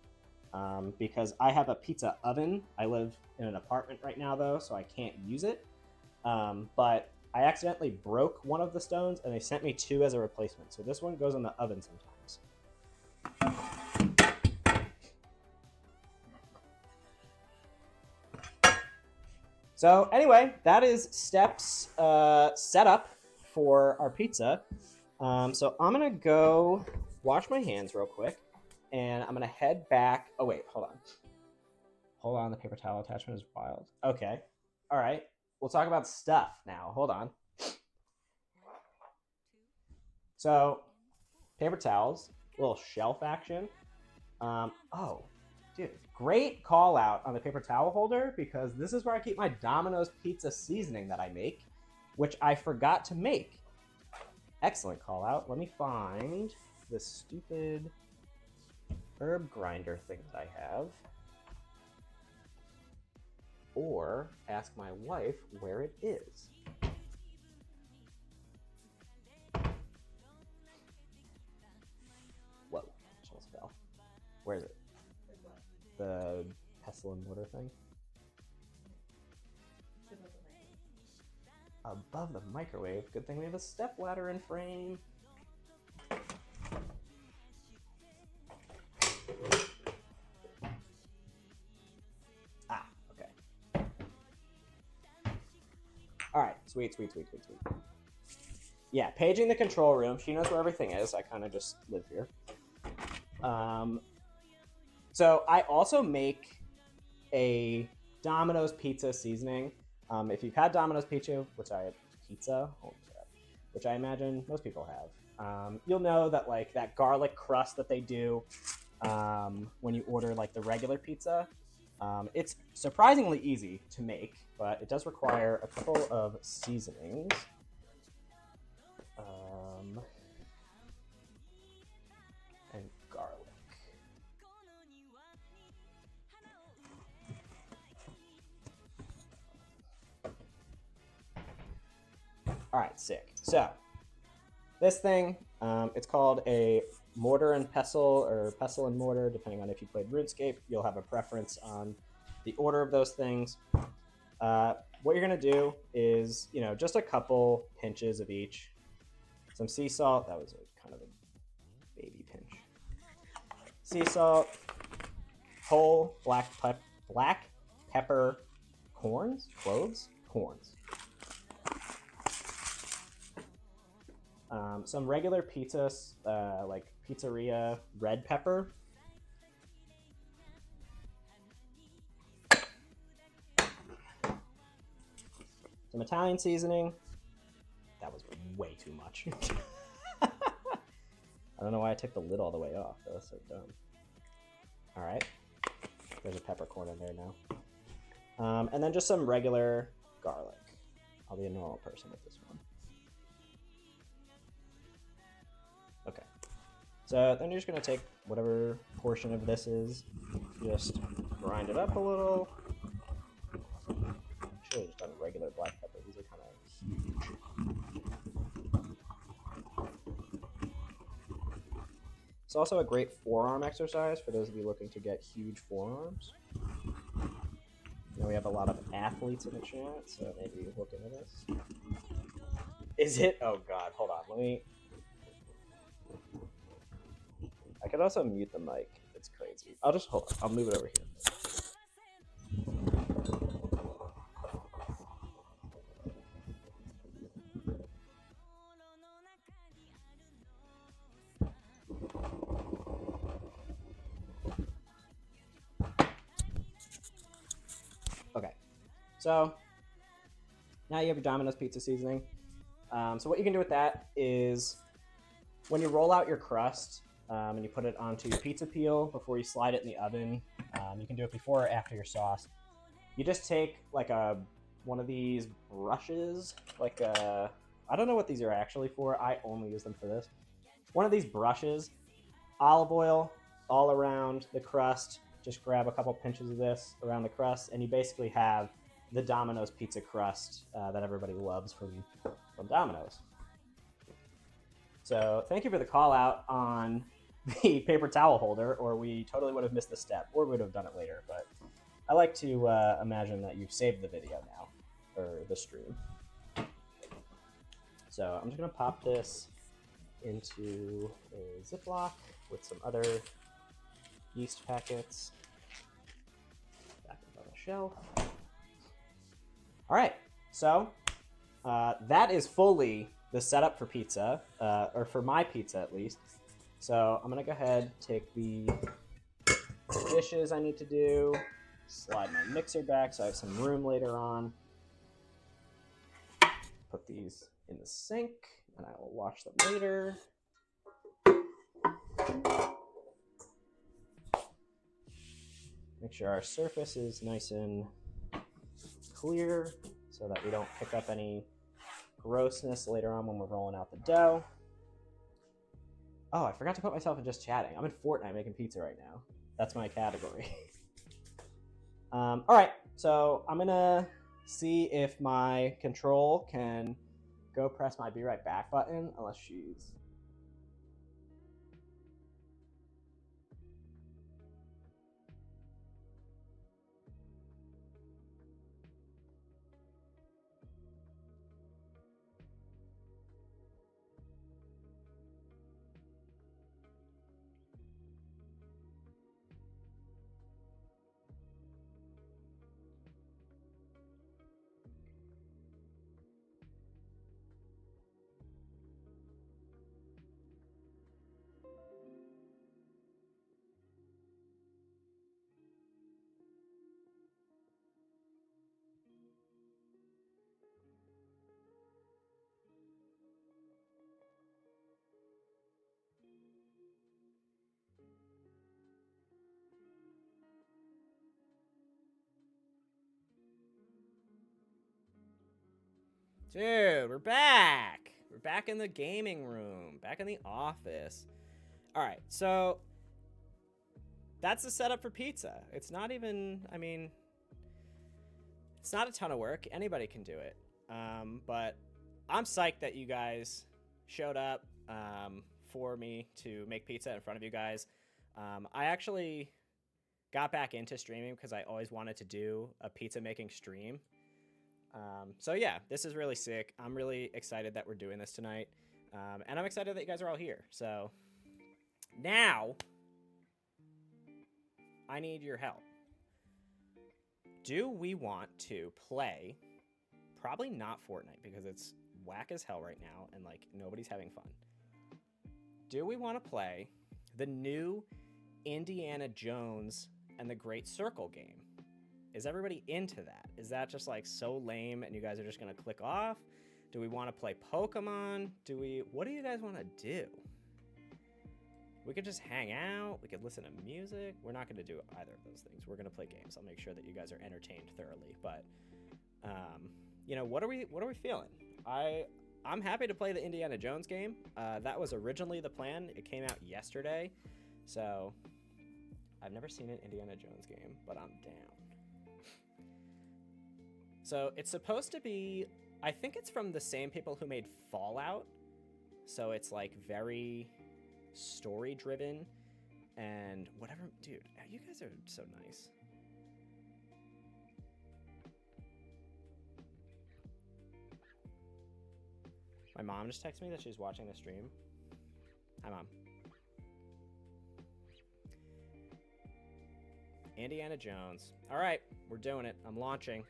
because I have a pizza oven. I live in an apartment right now though, so I can't use it. But I accidentally broke one of the stones and they sent me 2 as a replacement. So this one goes in the oven sometimes. So anyway, that is steps set up for our pizza. So I'm gonna go wash my hands real quick, and I'm gonna head back. Oh wait, hold on. The paper towel attachment is wild. Okay, all right. We'll talk about stuff now. Hold on. So paper towels, little shelf action. Oh, Dude, great call out on the paper towel holder, because this is where I keep my Domino's pizza seasoning that I make, which I forgot to make. Excellent call out. Let me find this stupid herb grinder thing that I have. Or ask my wife where it is. Whoa, I almost fell. Where is it? The pestle and mortar thing? Above the microwave. Good thing we have a step ladder in frame. Ah, okay. All right, sweet. Yeah, paging the control room. She knows where everything is. I kind of just live here. So I also make a Domino's pizza seasoning. If you've had Domino's pizza, which I imagine most people have, you'll know that like that garlic crust that they do when you order like the regular pizza, it's surprisingly easy to make, but it does require a couple of seasonings. And garlic. All right, sick. So this thing, it's called a mortar and pestle, or pestle and mortar, depending on if you played RuneScape. You'll have a preference on the order of those things. What you're gonna do is, just a couple pinches of each. Some sea salt. That was kind of a baby pinch. Sea salt, whole black pepper corns, cloves, corns. Some regular pizza, like pizzeria red pepper. Some Italian seasoning. That was way too much. I don't know why I took the lid all the way off. That was so dumb. All right. There's a peppercorn in there now. And then just some regular garlic. I'll be a normal person with this one. Okay. So then you're just going to take whatever portion of this is, just grind it up a little. Should have just done regular black pepper. These are kind of huge. It's also a great forearm exercise for those of you looking to get huge forearms. We have a lot of athletes in the chat, so maybe look into this. Is it? Oh god, hold on. Let me... I could also mute the mic. It's crazy. I'll just hold on. I'll move it over here. Okay, so now you have your Domino's pizza seasoning. So what you can do with that is when you roll out your crust and you put it onto your pizza peel before you slide it in the oven, you can do it before or after your sauce. You just take like one of these brushes, I don't know what these are actually for. I only use them for this. One of these brushes, olive oil all around the crust. Just grab a couple pinches of this around the crust, and you basically have the Domino's pizza crust that everybody loves from Domino's. So thank you for the call out on the paper towel holder, or we totally would have missed the step, or would have done it later. But I like to imagine that you've saved the video now, or the stream. So I'm just gonna pop this into a Ziploc with some other yeast packets back up on the shelf. All right, so that is fully the setup for pizza, or for my pizza at least. So I'm gonna go ahead, take the dishes I need to do, slide my mixer back so I have some room later on. Put these in the sink, and I will wash them later. Make sure our surface is nice and clear so that we don't pick up any grossness later on when we're rolling out the dough. Oh, I forgot to put myself in just chatting. I'm in Fortnite making pizza right now. That's my category. All right, so I'm gonna see if my control can go press my be right back button, unless she's... Dude, we're back. We're back in the gaming room, back in the office. All right, so that's the setup for pizza. It's not even, I mean, it's not a ton of work. Anybody can do it. But I'm psyched that you guys showed up for me to make pizza in front of you guys. I actually got back into streaming because I always wanted to do a pizza making stream. So yeah, this is really sick. I'm really excited that we're doing this tonight. And I'm excited that you guys are all here. So now I need your help. Do we want to play, probably not Fortnite because it's whack as hell right now and like nobody's having fun. Do we want to play the new Indiana Jones and the Great Circle game? Is everybody into that? Is that just like so lame and you guys are just gonna click off? Do we want to play Pokemon? What do you guys want to do? We could just hang out. We could listen to music. We're not going to do either of those things. We're going to play games. I'll make sure that you guys are entertained thoroughly. But, you know, what are we feeling? I'm happy to play the Indiana Jones game. That was originally the plan. It came out yesterday. So I've never seen an Indiana Jones game, but I'm down. So it's supposed to be, I think it's from the same people who made Fallout. So it's like very story driven and whatever. Dude, you guys are so nice. My mom just texted me that she's watching the stream. Hi, Mom. Indiana Jones. All right, we're doing it. I'm launching.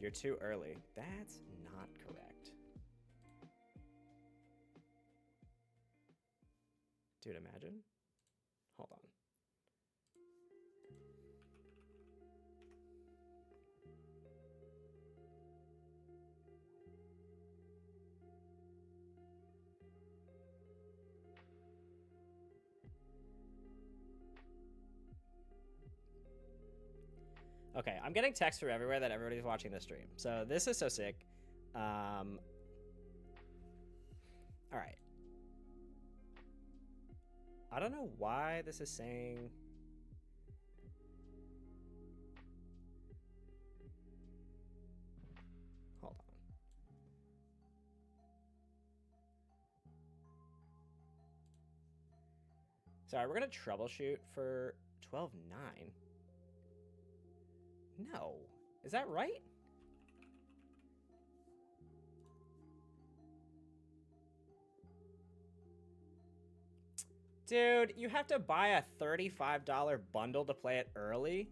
You're too early. That's not correct. Dude, imagine. Hold on. Okay, I'm getting texts from everywhere that everybody's watching this stream. So this is so sick. All right. I don't know why this is saying... Hold on. Sorry, we're going to troubleshoot for 12.9. No. Is that right? Dude, you have to buy a $35 bundle to play it early?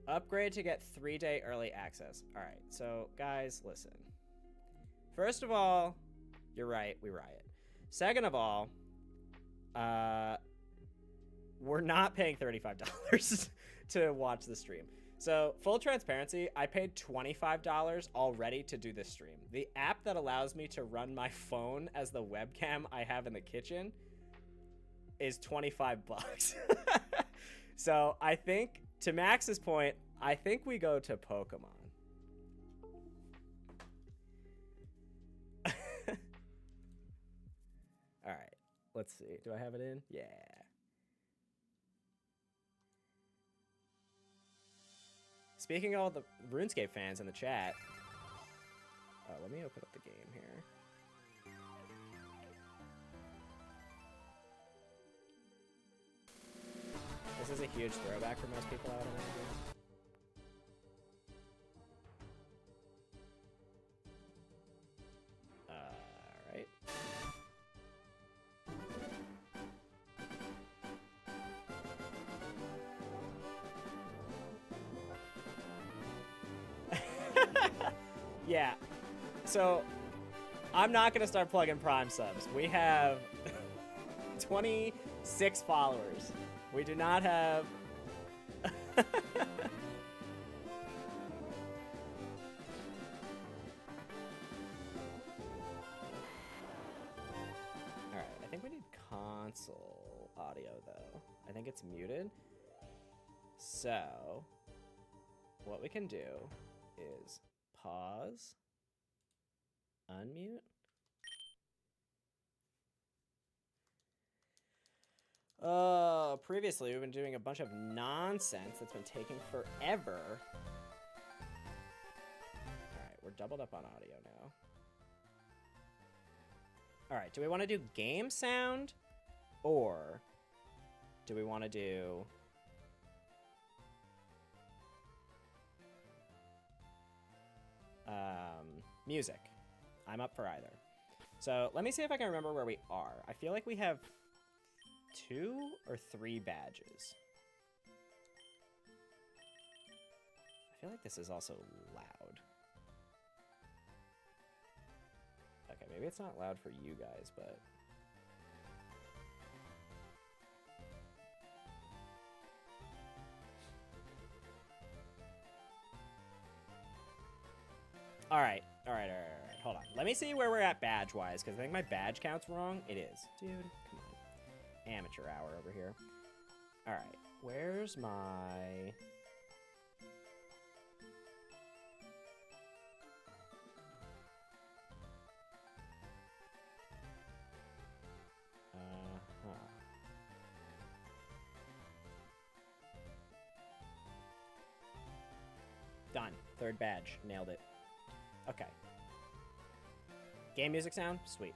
Upgrade to get 3-day early access. All right, so guys, listen. First of all, you're right, we riot. Second of all, we're not paying $35 to watch the stream. So, full transparency, I paid $25 already to do this stream. The app that allows me to run my phone as the webcam I have in the kitchen is 25 bucks. So, I think, to Max's point, I think we go to Pokemon. All right, let's see. Do I have it in? Yeah. Speaking of all the RuneScape fans in the chat, let me open up the game here. This is a huge throwback for most people, I would imagine. Yeah, so I'm not gonna start plugging Prime subs. We have 26 followers. We do not have. All right, I think we need console audio though. I think it's muted. So what we can do is pause, unmute. Previously we've been doing a bunch of nonsense that's been taking forever. Alright, we're doubled up on audio now. Alright, do we want to do game sound? Or do we want to do... music? I'm up for either. So let me see if I can remember where we are. I feel like we have 2 or 3 badges. I feel like this is also loud. Okay, maybe it's not loud for you guys, but... All right. Hold on. Let me see where we're at badge-wise, because I think my badge count's wrong. It is. Dude, come on. Amateur hour over here. All right. Where's my... Done. 3rd badge. Nailed it. Okay. Game music sound? Sweet.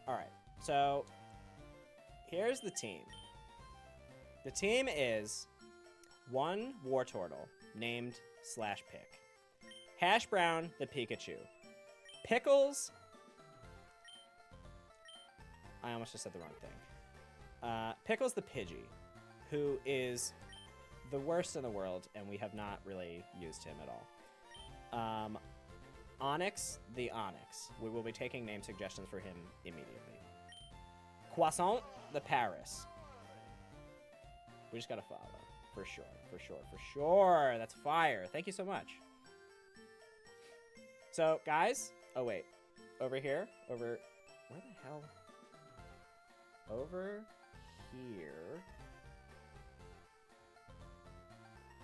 Alright, so here's the team. The team is 1 Wartortle, named /Pick. Hash Brown, the Pikachu. Pickles... I almost just said the wrong thing. Pickles the Pidgey, who is the worst in the world, and we have not really used him at all. Onyx the Onyx. We will be taking name suggestions for him immediately. Croissant the Paris. We just gotta follow. For sure. That's fire. Thank you so much. So, guys. Oh, wait. Over here. Where the hell? Over here.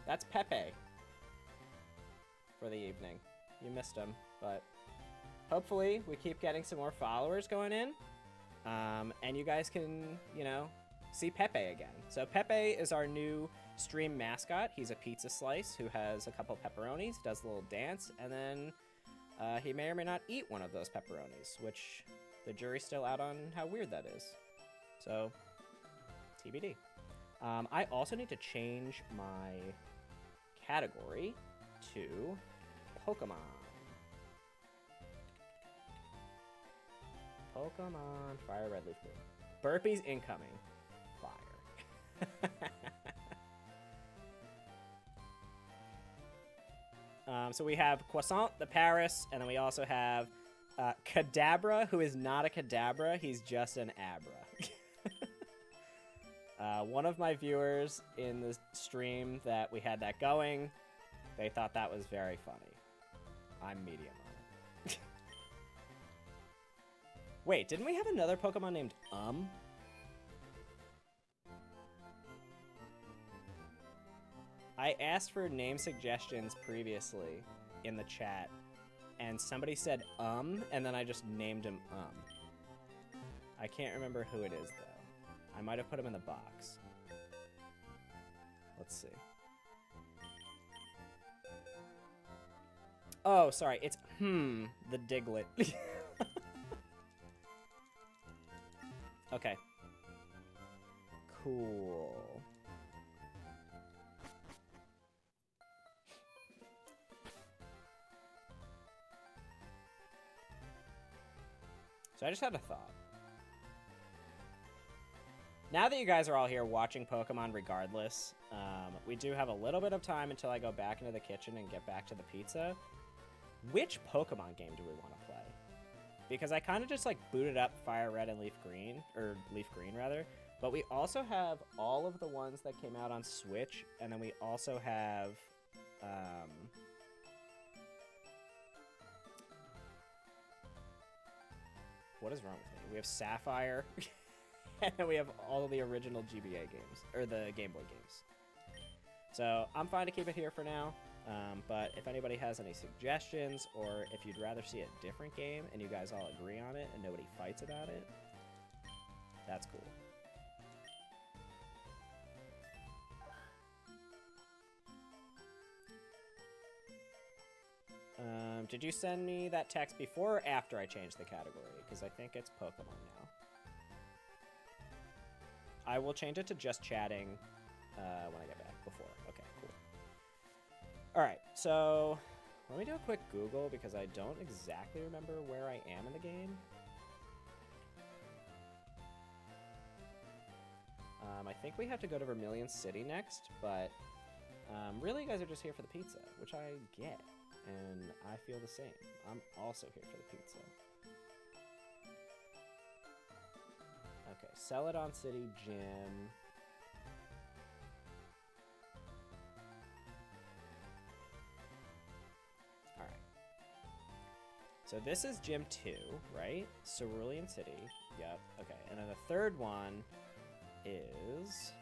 That's Pepe. For the evening. You missed him, but hopefully we keep getting some more followers going in, and you guys can, you know, see Pepe again. So Pepe is our new stream mascot. He's a pizza slice who has a couple pepperonis, does a little dance, and then he may or may not eat one of those pepperonis, which the jury's still out on how weird that is. So, TBD. I also need to change my category to Pokemon. Fire, red leaf, blue. Burpees incoming. Fire. So we have Croissant the Paris, and then we also have Kadabra, who is not a Kadabra. He's just an Abra. One of my viewers in the stream that we had that going They thought that was very funny. I'm medium on it. Wait, didn't we have another Pokemon named I asked for name suggestions previously in the chat, and somebody said and then I just named him I can't remember who it is, though. I might have put him in the box. Let's see. Oh, sorry, it's the Diglett. Okay. Cool. So I just had a thought. Now that you guys are all here watching Pokemon regardless, we do have a little bit of time until I go back into the kitchen and get back to the pizza. Which Pokemon game do we want to play? Because I kind of just like booted up Fire Red and Leaf Green, or Leaf Green rather, but we also have all of the ones that came out on Switch, and then we also have what is wrong with me? We have Sapphire, and then we have all of the original GBA games, or the Game Boy games. So I'm fine to keep it here for now. But if anybody has any suggestions, or if you'd rather see a different game and you guys all agree on it and nobody fights about it, that's cool. Did you send me that text before or after I changed the category? Because I think it's Pokemon now. I will change it to just chatting when I get back. Before. Okay, cool. Alright, so let me do a quick Google because I don't exactly remember where I am in the game. I think we have to go to Vermilion City next, but really you guys are just here for the pizza, which I get, and I feel the same. I'm also here for the pizza. Okay, Celadon City Gym. So this is Gym 2, right? Cerulean City. Yep. Okay. And then the third one is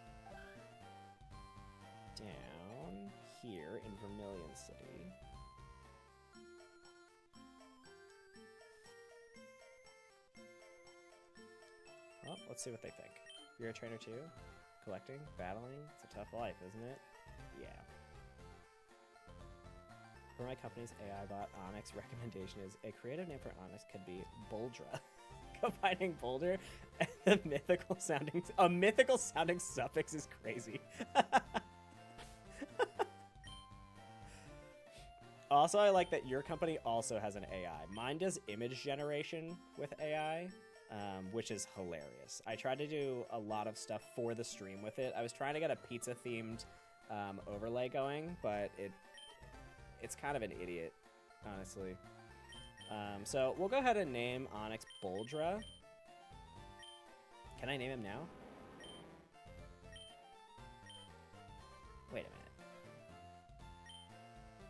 down here in Vermilion City. Well, let's see what they think. You're a trainer too? Collecting? Battling? It's a tough life, isn't it? Yeah. For my company's AI bot, Onyx recommendation is a creative name for Onyx could be Boldra. Combining Boulder and a mythical sounding suffix is crazy. Also, I like that your company also has an AI. Mine does image generation with AI, which is hilarious. I tried to do a lot of stuff for the stream with it. I was trying to get a pizza themed overlay going, but it's kind of an idiot, honestly. So we'll go ahead and name Onyx Boldra. Can I name him now? Wait a minute.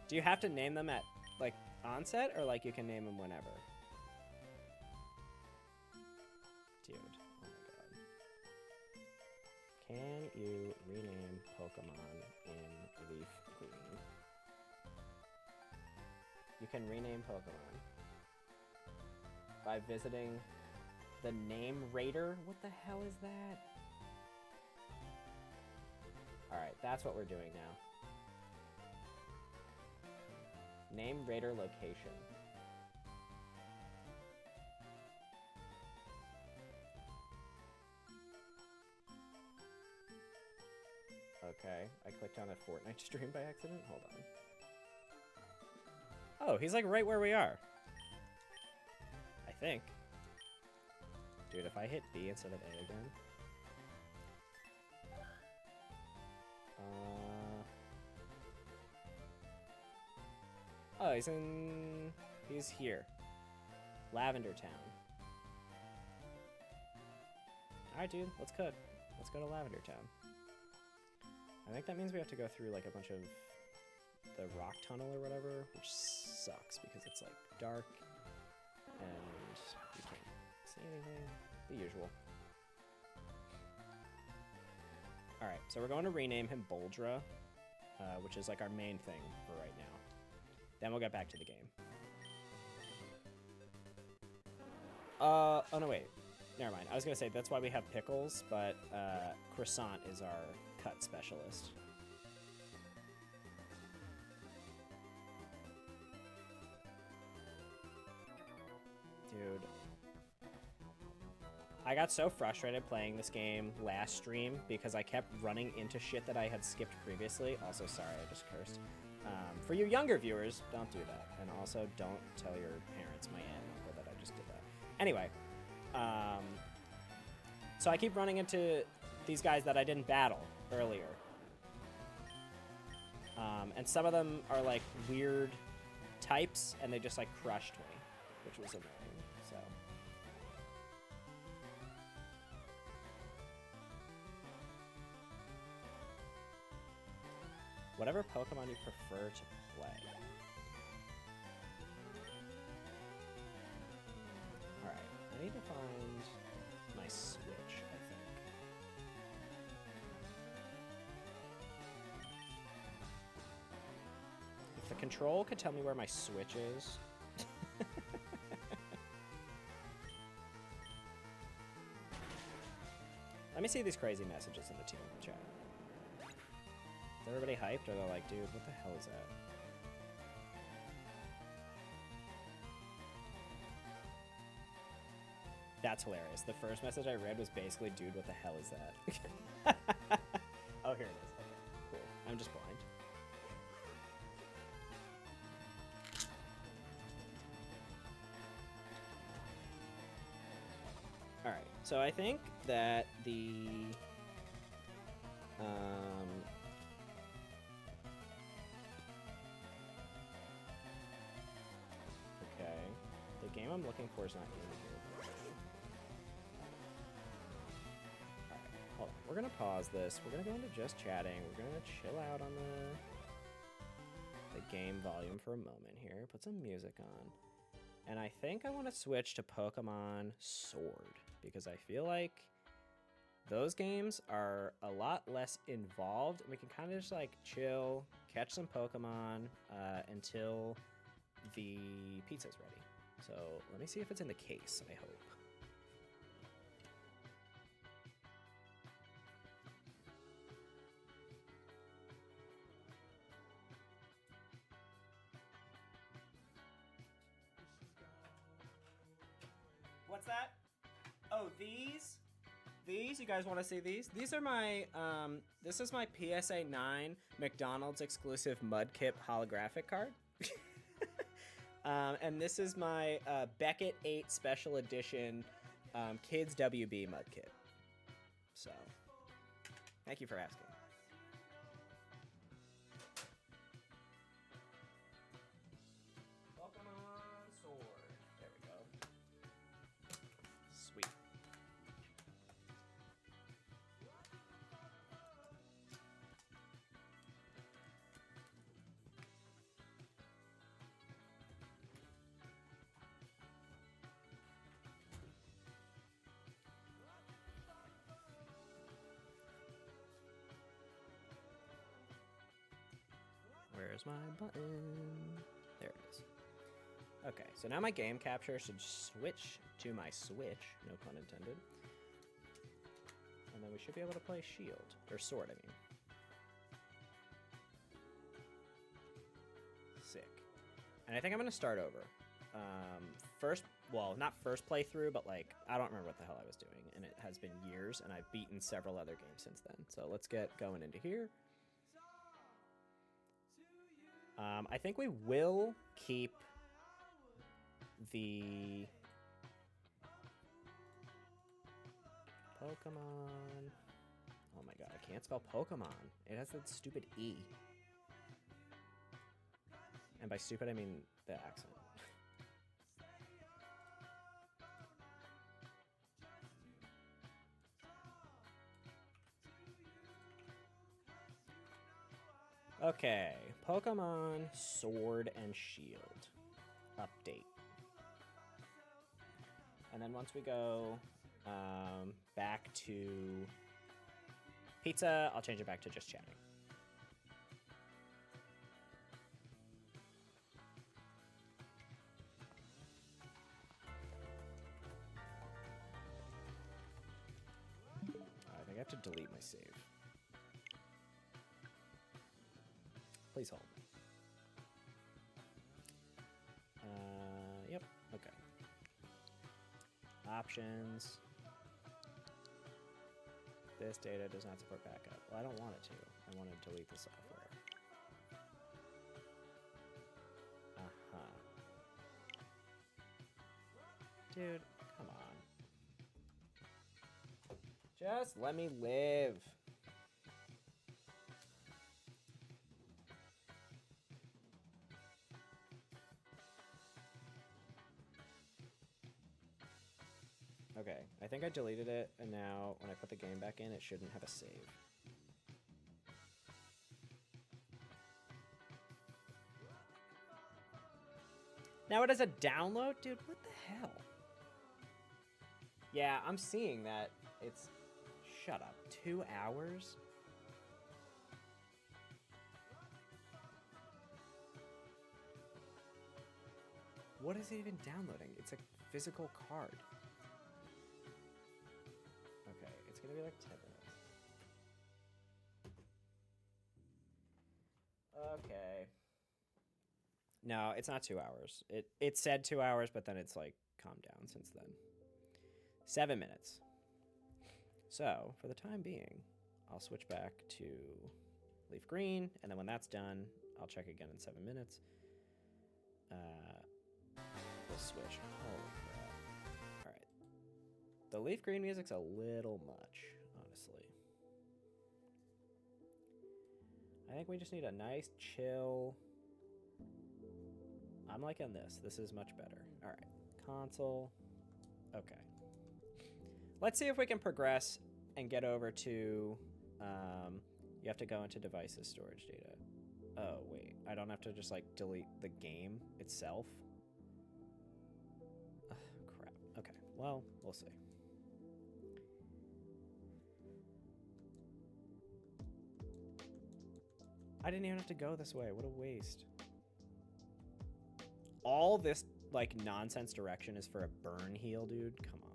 Do you have to name them at, like, onset, or, like, you can name them whenever? Dude, oh my god. Can you rename Pokemon in Leaf Green? You can rename Pokemon by visiting the Name Raider. What the hell is that? Alright, that's what we're doing now. Name Raider location. Okay, I clicked on a Fortnite stream by accident. Hold on. Oh, he's like right where we are. I think. Dude, if I hit B instead of A again. Oh, he's here. Lavender Town. Alright, dude, let's cook. Let's go to Lavender Town. I think that means we have to go through like a bunch of the rock tunnel or whatever, which sucks because it's like dark and you can't see anything. The usual. Alright, so we're going to rename him Boldra, which is like our main thing for right now. Then we'll get back to the game. Oh no, wait. Never mind. I was going to say that's why we have Pickles, but Croissant is our cut specialist. Dude. I got so frustrated playing this game last stream because I kept running into shit that I had skipped previously. Also, sorry, I just cursed. For you younger viewers, don't do that. And also, don't tell your parents, my aunt and uncle, that I just did that. Anyway, so I keep running into these guys that I didn't battle earlier. And some of them are like weird types, and they just like crushed me, which was annoying. So. Whatever Pokemon you prefer to play. Alright, I need to find my Switch, I think. If the control could tell me where my Switch is. Let me see these crazy messages in the team chat. Is everybody hyped? Or they're like, dude, what the hell is that? That's hilarious. The first message I read was basically, dude, what the hell is that? Oh, here it is. Okay, cool. I'm just blind. Alright, so I think that the... Okay. The game I'm looking for is not in here. Alright, hold on. We're gonna pause this. We're gonna go into just chatting. We're gonna chill out on the game volume for a moment here. Put some music on. And I think I want to switch to Pokemon Sword, because I feel like those games are a lot less involved. We can kind of just like chill, catch some Pokemon until the pizza's ready. So let me see if it's in the case, I hope. What's that? Oh, these? These? You guys want to see these? These are my, this is my PSA 9 McDonald's exclusive Mudkip holographic card. And this is my Beckett 8 Special Edition Kids WB Mudkip. So, thank you for asking. Pokemon Sword. There we go. Sweet. Where's my button? There it is. Okay, so now my game capture should switch to my Switch, no pun intended. And then we should be able to play Shield, or Sword, I mean. Sick. And I think I'm gonna start over. First, well, not first playthrough, but like, I don't remember what the hell I was doing, and it has been years, and I've beaten several other games since then. So let's get going into here. I think we will keep the Pokemon. Oh my god, I can't spell Pokemon. It has that stupid E. And by stupid, I mean the accent. Okay, Pokemon Sword and Shield update. And then once we go back to pizza, I'll change it back to just chatting. I think I have to delete my save. Please hold. Yep, okay. Options. This data does not support backup. Well, I don't want it to. I want to delete the software. Uh-huh. Dude, come on. Just let me live. Okay, I think I deleted it, and now when I put the game back in, it shouldn't have a save. Now it has a download? Dude, what the hell? Yeah, I'm seeing that it's... Shut up. 2 hours? What is it even downloading? It's a physical card. Okay, it's gonna be like 10 minutes. Okay. No, it's not 2 hours. It said 2 hours, but then it's like calmed down since then. 7 minutes. So, for the time being, I'll switch back to leaf green, and then when that's done, I'll check again in 7 minutes. We'll switch. Holy crap. Alright. The leaf green music's a little much, honestly. I think we just need a nice, chill... I'm liking this. This is much better. Alright. Console. Okay. Let's see if we can progress and get over to... you have to go into devices storage data. Oh, wait. I don't have to just, like, delete the game itself? Ugh, crap. Okay. Well, we'll see. I didn't even have to go this way. What a waste. All this, like, nonsense direction is for a burn heal, dude? Come on.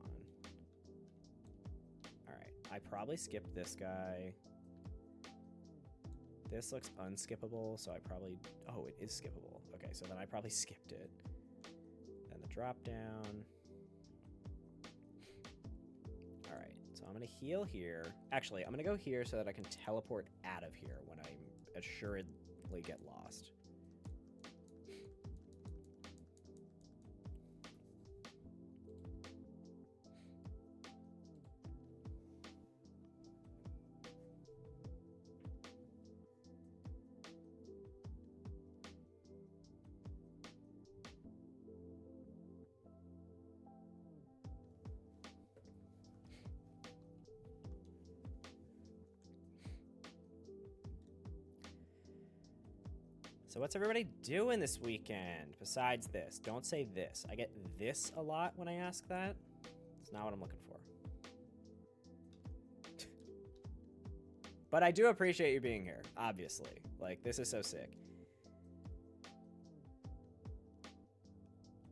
Alright. I probably skipped this guy. This looks unskippable, so I probably... Oh, it is skippable. Okay, so then I probably skipped it. Then the drop down. Alright, so I'm going to heal here. Actually, I'm going to go here so that I can teleport out of here when I assuredly get lost. So what's everybody doing this weekend besides this? Don't say this. I get this a lot when I ask that. It's not what I'm looking for. But I do appreciate you being here, obviously. Like, this is so sick.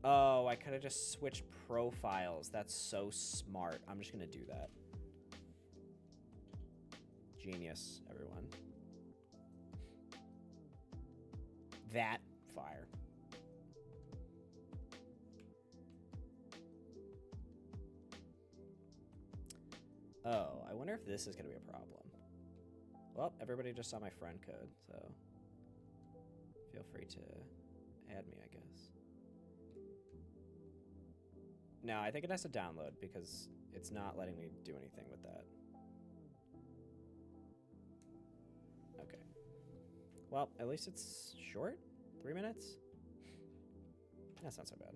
Oh, I could have just switched profiles. That's so smart. I'm just going to do that. Genius, everyone. That fire. Oh, I wonder if this is going to be a problem. Well, everybody just saw my friend code, so feel free to add me, I guess. No, I think it has to download because it's not letting me do anything with that. Okay. Well, at least it's short. 3 minutes? That's not so bad.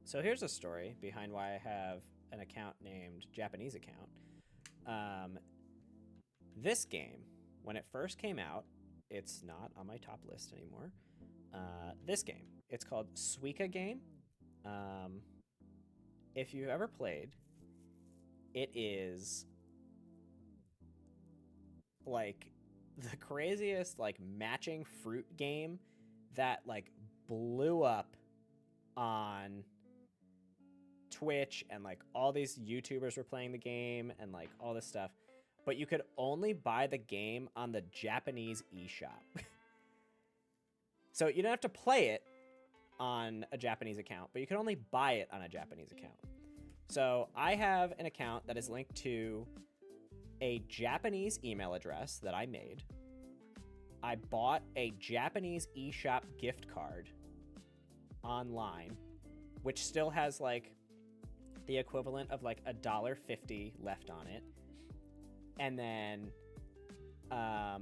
So here's a story behind why I have an account named Japanese account. This game when it first came out, it's not on my top list anymore. This game, it's called Suika Game. If you've ever played, it is like the craziest like matching fruit game that like blew up on Twitch, and like all these YouTubers were playing the game and like all this stuff, but you could only buy the game on the Japanese eShop. So you don't have to play it on a Japanese account, but you can only buy it on a Japanese account. So I have an account that is linked to a Japanese email address that I made. I bought a Japanese eShop gift card online, which still has like the equivalent of like $1.50 left on it. And then I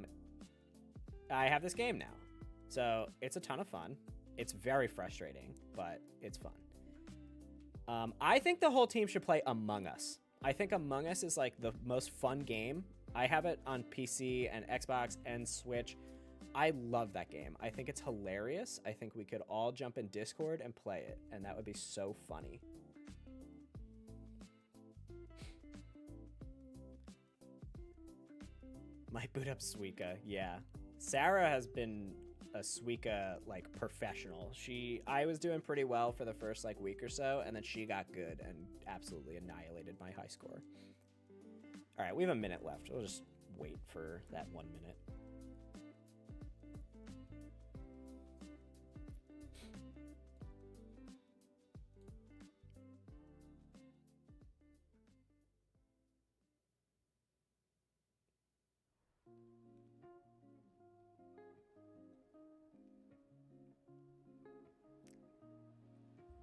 have this game now. So it's a ton of fun. It's very frustrating, but it's fun. I think the whole team should play Among Us. I think Among Us is like the most fun game. I have it on PC and Xbox and Switch. I love that game. I think it's hilarious. I think we could all jump in Discord and play it, and that would be so funny. Might boot up Suika, yeah. Sarah has been a Suika like professional. I was doing pretty well for the first like week or so, and then she got good and absolutely annihilated my high score. All right, we have a minute left. We'll just wait for that 1 minute.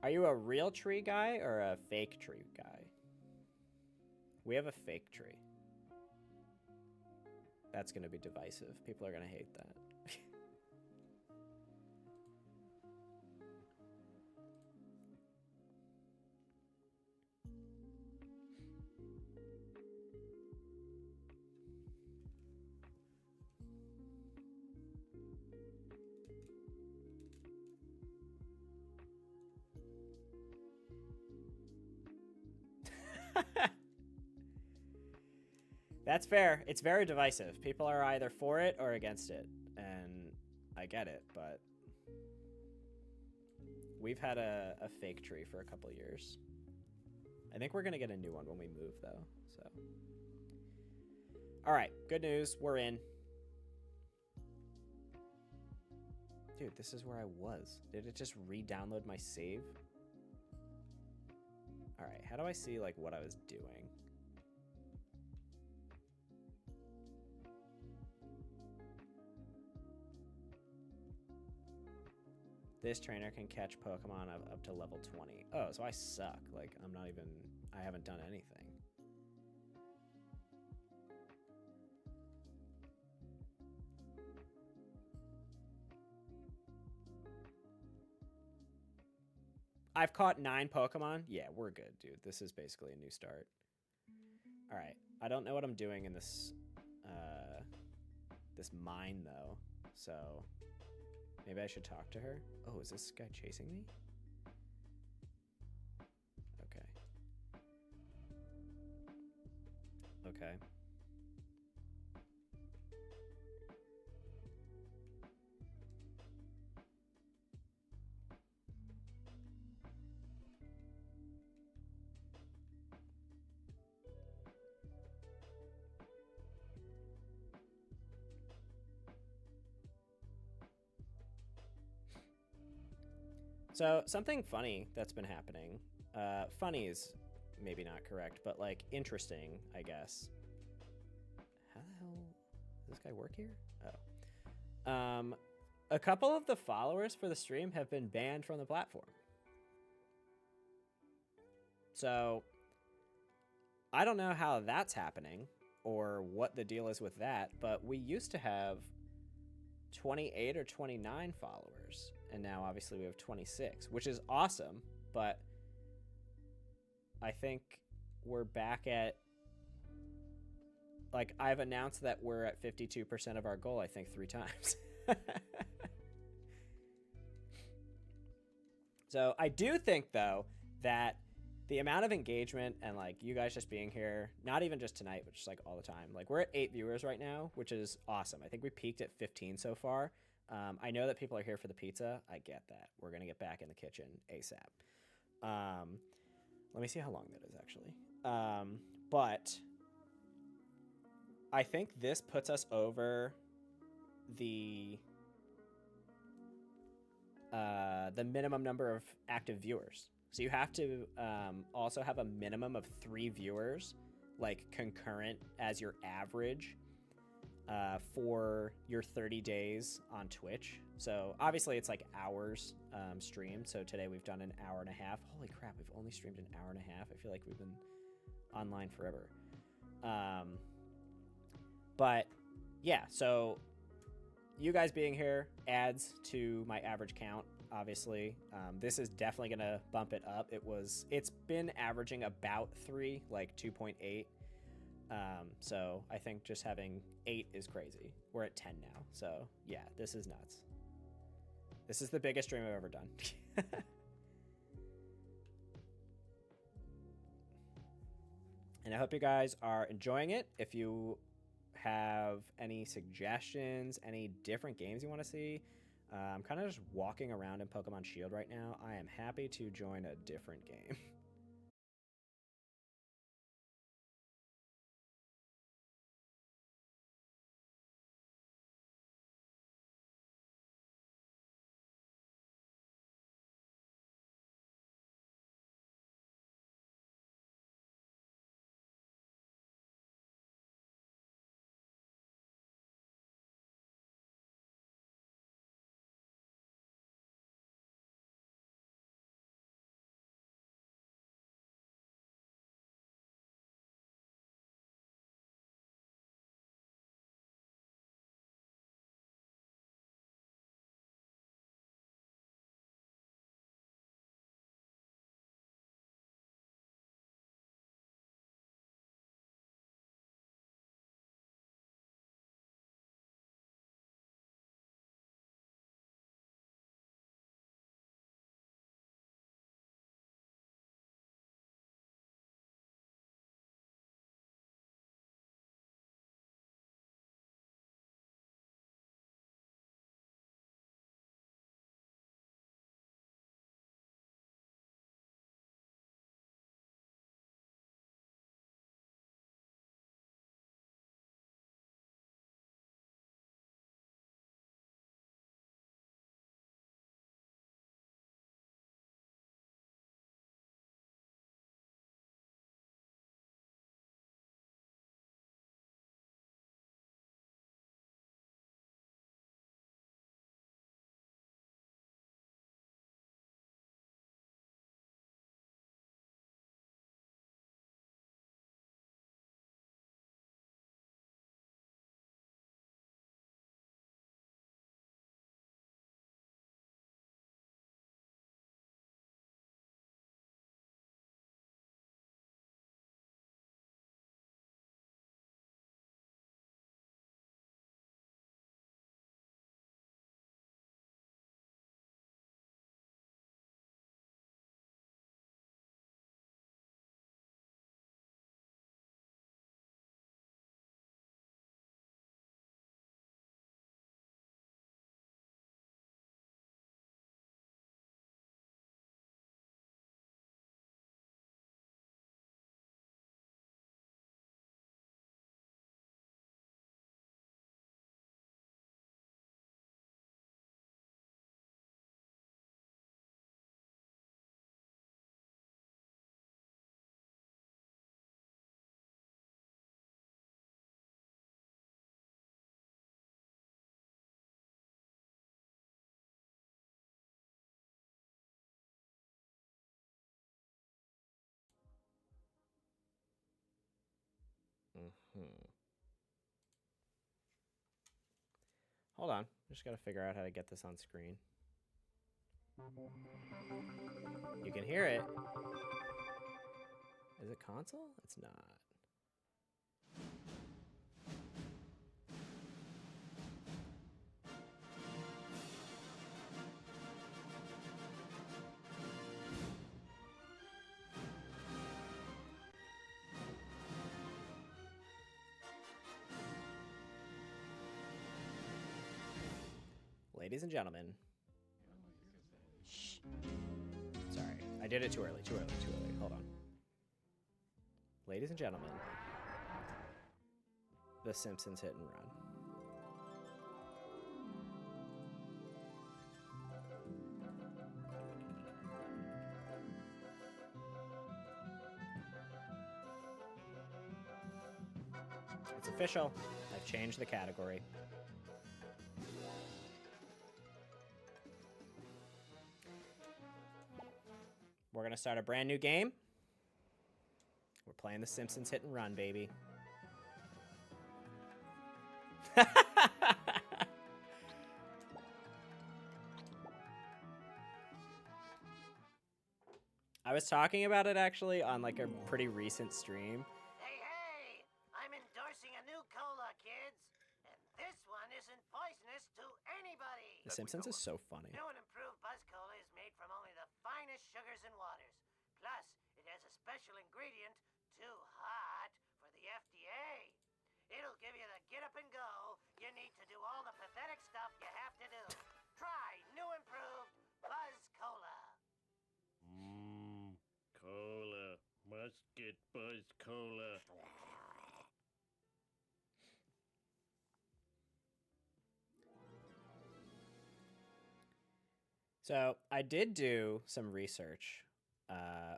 Are you a real tree guy or a fake tree guy? We have a fake tree. That's going to be divisive. People are going to hate that. That's fair. It's very divisive. People are either for it or against it, and I get it, but we've had a fake tree for a couple years. I think we're going to get a new one when we move, though, so. All right, good news. We're in. Dude, this is where I was. Did it just re-download my save? All right, how do I see, like, what I was doing? This trainer can catch Pokemon up to level 20. Oh, so I suck. Like, I haven't done anything. I've caught 9 Pokemon. Yeah, we're good, dude. This is basically a new start. All right. I don't know what I'm doing in this, this mine, though. So maybe I should talk to her. Oh, is this guy chasing me? Okay. Okay. So something funny that's been happening. Funny is maybe not correct, but like interesting, I guess. How the hell does this guy work here? Oh. A couple of the followers for the stream have been banned from the platform. So I don't know how that's happening or what the deal is with that, but we used to have 28 or 29 followers, and now obviously we have 26, which is awesome, but I think we're back at like I've announced that we're at 52% of our goal, I think 3 times. So I do think though that the amount of engagement and like you guys just being here, not even just tonight, but just like all the time, like we're at 8 viewers right now, which is awesome. I think we peaked at 15 so far. I know that people are here for the pizza. I get that. We're gonna get back in the kitchen ASAP. Let me see how long that is actually. But I think this puts us over the minimum number of active viewers. So you have to also have a minimum of 3 viewers, like concurrent as your average for your 30 days on Twitch. So obviously it's like hours streamed. So today we've done an hour and a half. Holy crap, we've only streamed an hour and a half. I feel like we've been online forever. But yeah, so you guys being here adds to my average count, obviously. This is definitely gonna bump it up. It's been averaging about 3, like 2.8. So I think just having 8 is crazy. We're at 10 now. So yeah, this is nuts. This is the biggest stream I've ever done. And I hope you guys are enjoying it. If you have any suggestions, any different games you want to see, I'm kind of just walking around in Pokemon Shield right now. I am happy to join a different game. Hold on. Just got to figure out how to get this on screen. You can hear it. Is it console? It's not. Ladies and gentlemen. Shh. Sorry, I did it too early. Hold on. Ladies and gentlemen, The Simpsons Hit and Run. It's official. I've changed the category. We're going to start a brand new game. We're playing The Simpsons Hit and Run, baby. I was talking about it actually on like a pretty recent stream. Hey, I'm endorsing a new cola, kids. And this one isn't poisonous to anybody. The Simpsons is so funny. New and improved Buzz Cola is made from only the finest sugars and waters. Plus, it has a special ingredient, too hot for the FDA. It'll give you the get up and go you need to do all the pathetic stuff you have to do. Try new improved Buzz Cola. Cola. Must get Buzz Cola. So I did do some research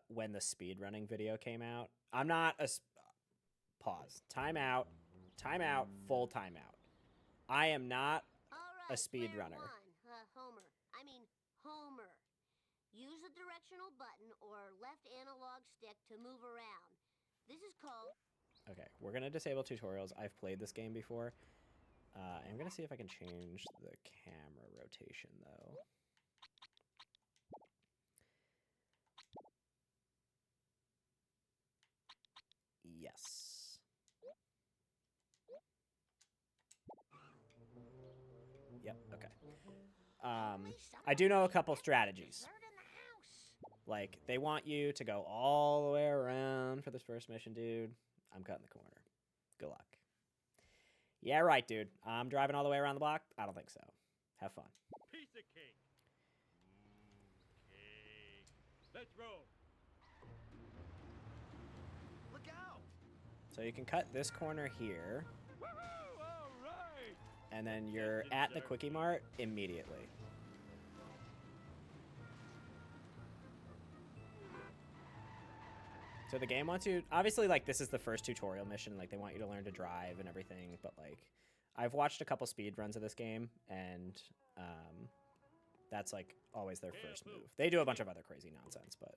when the speedrunning video came out. I'm not a pause. Time out. Full timeout. I am not a speedrunner. Homer. Use the directional button or left analog stick to move around. This is called... Okay, we're going to disable tutorials. I've played this game before. I'm going to see if I can change the camera rotation, though. Yes. Yep, okay. I do know a couple strategies. Like, they want you to go all the way around for this first mission, dude. I'm cutting the corner. Good luck. Yeah, right, dude. I'm driving all the way around the block? I don't think so. Have fun. Piece of cake. Cake. Let's roll. Look out! So you can cut this corner here, Woohoo! All right. and then you're at the Quickie Mart immediately. So the game wants you, obviously, like, this is the first tutorial mission, like, they want you to learn to drive and everything, but, like, I've watched a couple speed runs of this game, and that's, like, always their first move. They do a bunch of other crazy nonsense, but...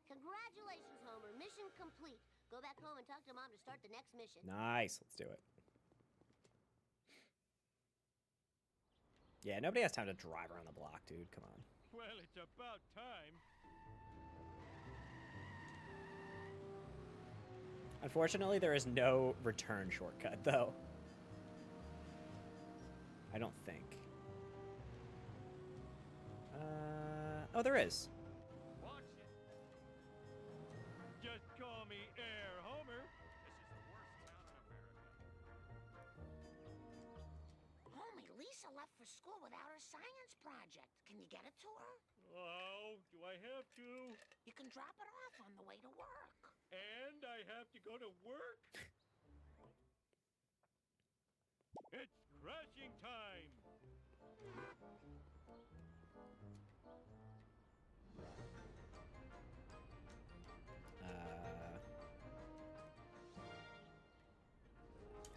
Congratulations, Homer. Mission complete. Go back home and talk to Mom to start the next mission. Nice, let's do it. Yeah, nobody has time to drive around the block, dude, come on. Well, it's about time. Unfortunately, there is no return shortcut, though. I don't think. Oh, there is. Watch it. Just call me Air Homer. This is the worst town in America. Homie, Lisa left for school without her science project. Can you get it to her? Oh, do I have to? You can drop it off on the way to work. And I have to go to work? It's crashing time!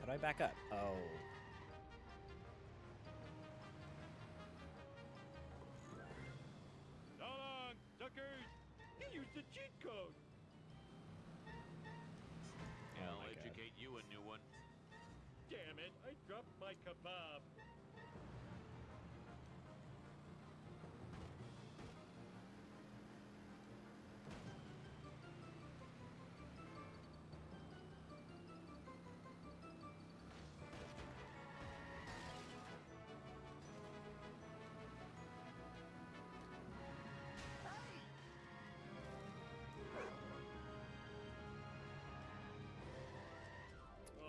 How do I back up? Oh. So long, suckers! He used a cheat code! I'll educate you a new one. Damn it, I dropped my kebab.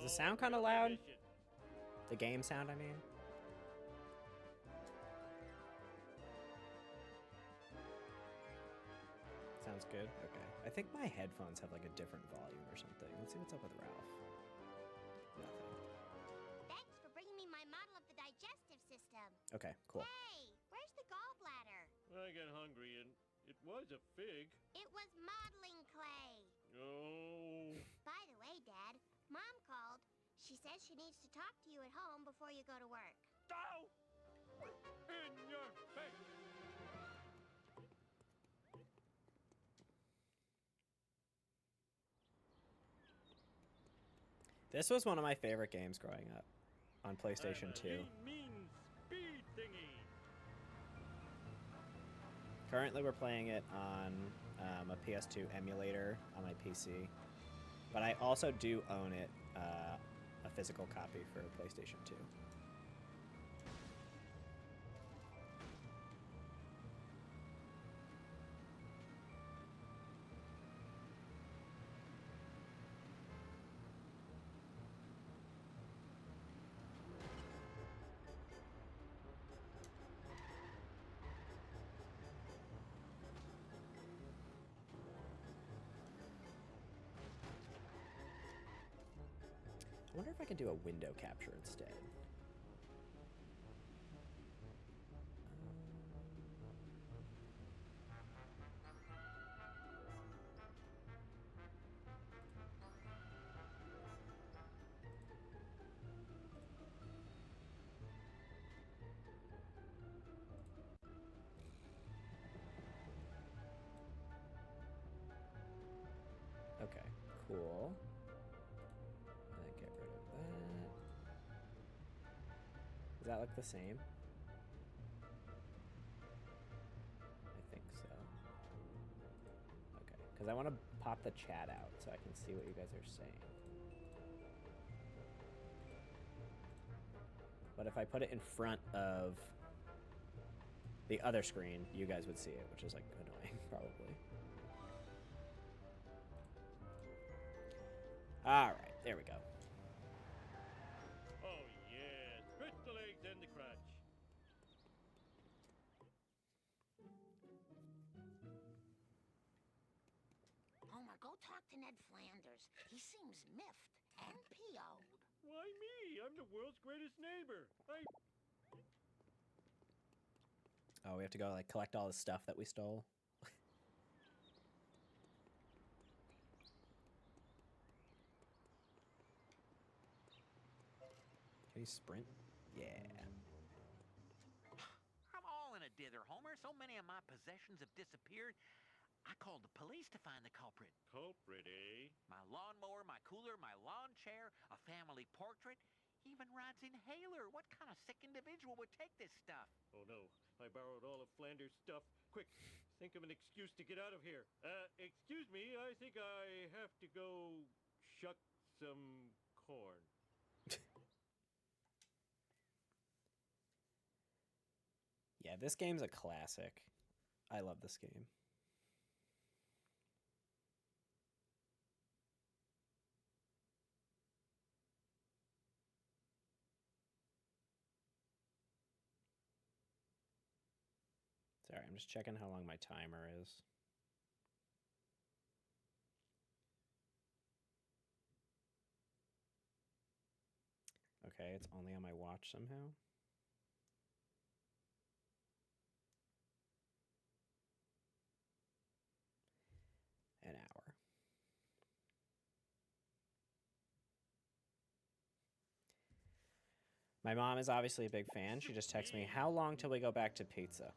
Does it sound kind of loud? The game sound, I mean. Sounds good. Okay. I think my headphones have like a different volume or something. Let's see what's up with Ralph. Nothing. Thanks for bringing me my model of the digestive system. Okay, cool. Hey, where's the gallbladder? I got hungry and it was a fig. It was modeling clay. Oh. By the way, Dad, Mom called. She says she needs to talk to you at home before you go to work. Ow! In your face! This was one of my favorite games growing up on PlayStation I'm a 2. mean speed thingy. Currently, we're playing it on a PS2 emulator on my PC, but I also do own it, a physical copy for PlayStation 2. I wonder if I can do a window capture instead. Okay, cool. And then get rid of that. Does that look the same? I think so. Okay, because I want to pop the chat out so I can see what you guys are saying. But if I put it in front of the other screen, you guys would see it, which is like annoying, probably. All right, there we go. Oh yeah, stretch the legs and the crotch. Homer, go talk to Ned Flanders. He seems miffed and PO'd. Why me? I'm the world's greatest neighbor. Oh, we have to go like collect all the stuff that we stole. Can you sprint? Yeah. I'm all in a dither, Homer. So many of my possessions have disappeared. I called the police to find the culprit. Culprit, eh? My lawnmower, my cooler, my lawn chair, a family portrait, even Rod's inhaler. What kind of sick individual would take this stuff? Oh no, I borrowed all of Flanders' stuff. Quick, think of an excuse to get out of here. Excuse me, I think I have to go shuck some corn. Yeah, this game's a classic. I love this game. Sorry, I'm just checking how long my timer is. Okay, it's only on my watch somehow. An hour. My mom is obviously a big fan. She just texted me, how long till we go back to pizza?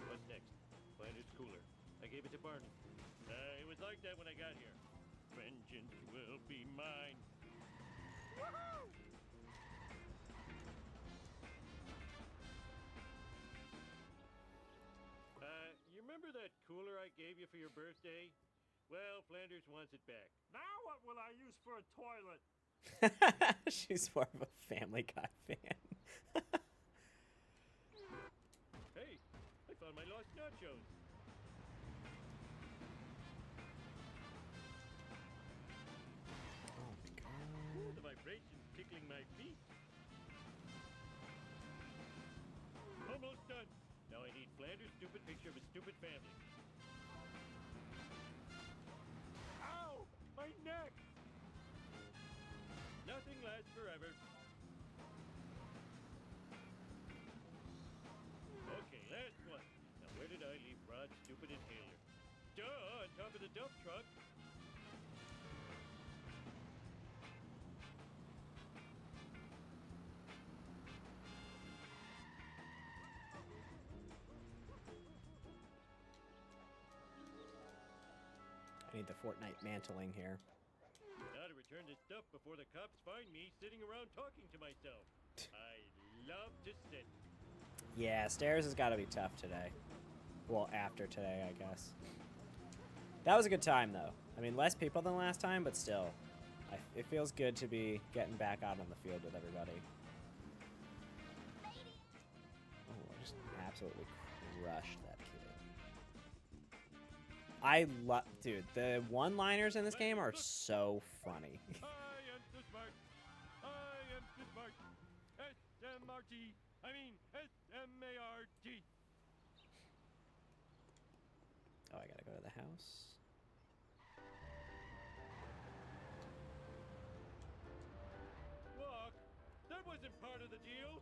What's next? Flanders' cooler. I gave it to Barney. It was like that when I got here. Vengeance will be mine. Woohoo! You remember that cooler I gave you for your birthday? Well, Flanders wants it back. Now What will I use for a toilet? She's more of a Family Guy fan. Hey, I found my lost nachos. Oh my god. Ooh, the vibrations tickling my feet. Almost done. Now I need Flanders' stupid picture of a stupid family. Ow! My neck! Nothing lasts forever. Okay, last one. Now where did I leave Rod's stupid inhaler? Duh, on top of the dump truck. I need the Fortnite mantling here. Now to return this stuff before the cops find me sitting around talking to myself. I love to sit. Yeah, stairs has got to be tough today. Well, after today, I guess. That was a good time, though. I mean, less people than last time, but still. It feels good to be getting back out on the field with everybody. Oh, I just absolutely crushed that kid. I love... Dude, the one-liners in this game are so funny. I am so smart. I am so smart. S-M-R-T. I mean, S-M-A-R-T. Oh, I gotta go to the house. Look, that wasn't part of the deal.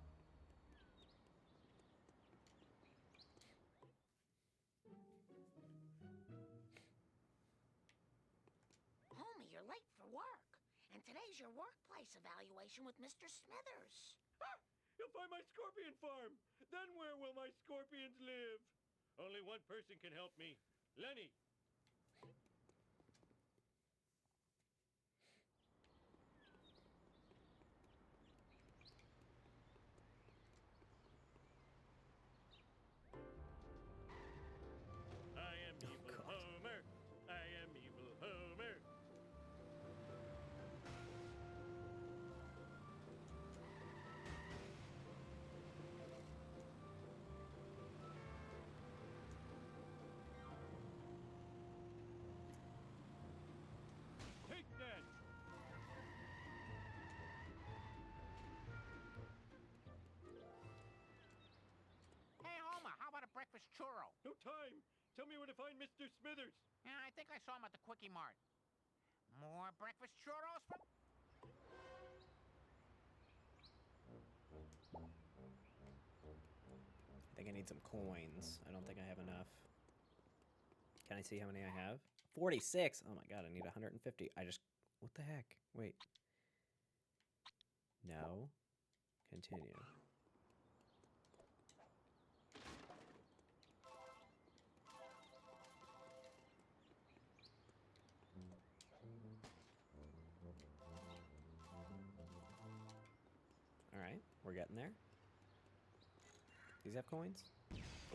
Homie, you're late for work. And today's your workplace evaluation with Mr. Smithers. Ah, you'll find my scorpion farm. Then where will my scorpions live? Only one person can help me. Lenny. I am evil God. Homer. I am evil Homer. Take that. Hey, Homer, how about a breakfast churro? No time. Tell me where to find Mr. Smithers. Yeah, I think I saw him at the Quickie Mart. More breakfast churros for... I think I need some coins. I don't think I have enough. Can I see how many I have? 46! Oh my god, I need 150. I just... What the heck? Wait. No. Continue. Alright, we're getting there. These have coins?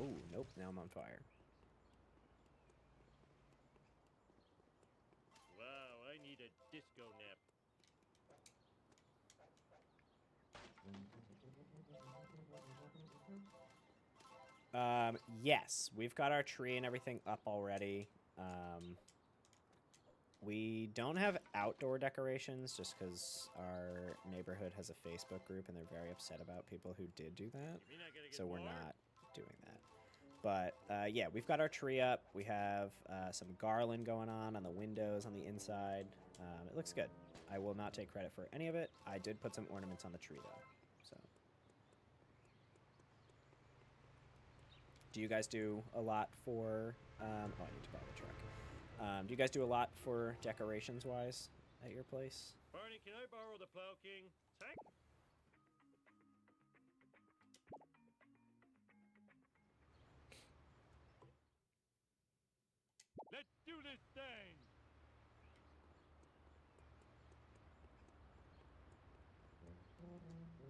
Oh, nope, now I'm on fire. Wow, I need a disco nap. Yes, we've got our tree and everything up already. We don't have outdoor decorations just because our neighborhood has a Facebook group and they're very upset about people who did do that. You mean I gotta get So we're more? not doing that. But yeah, we've got our tree up. We have some garland going on the windows on the inside. It looks good. I will not take credit for any of it. I did put some ornaments on the tree though. So, do you guys do a lot for? Oh, I need to borrow the truck. Do you guys do a lot for decorations wise at your place? Barney, can I borrow the Plow King? Thank. Let's do this thing.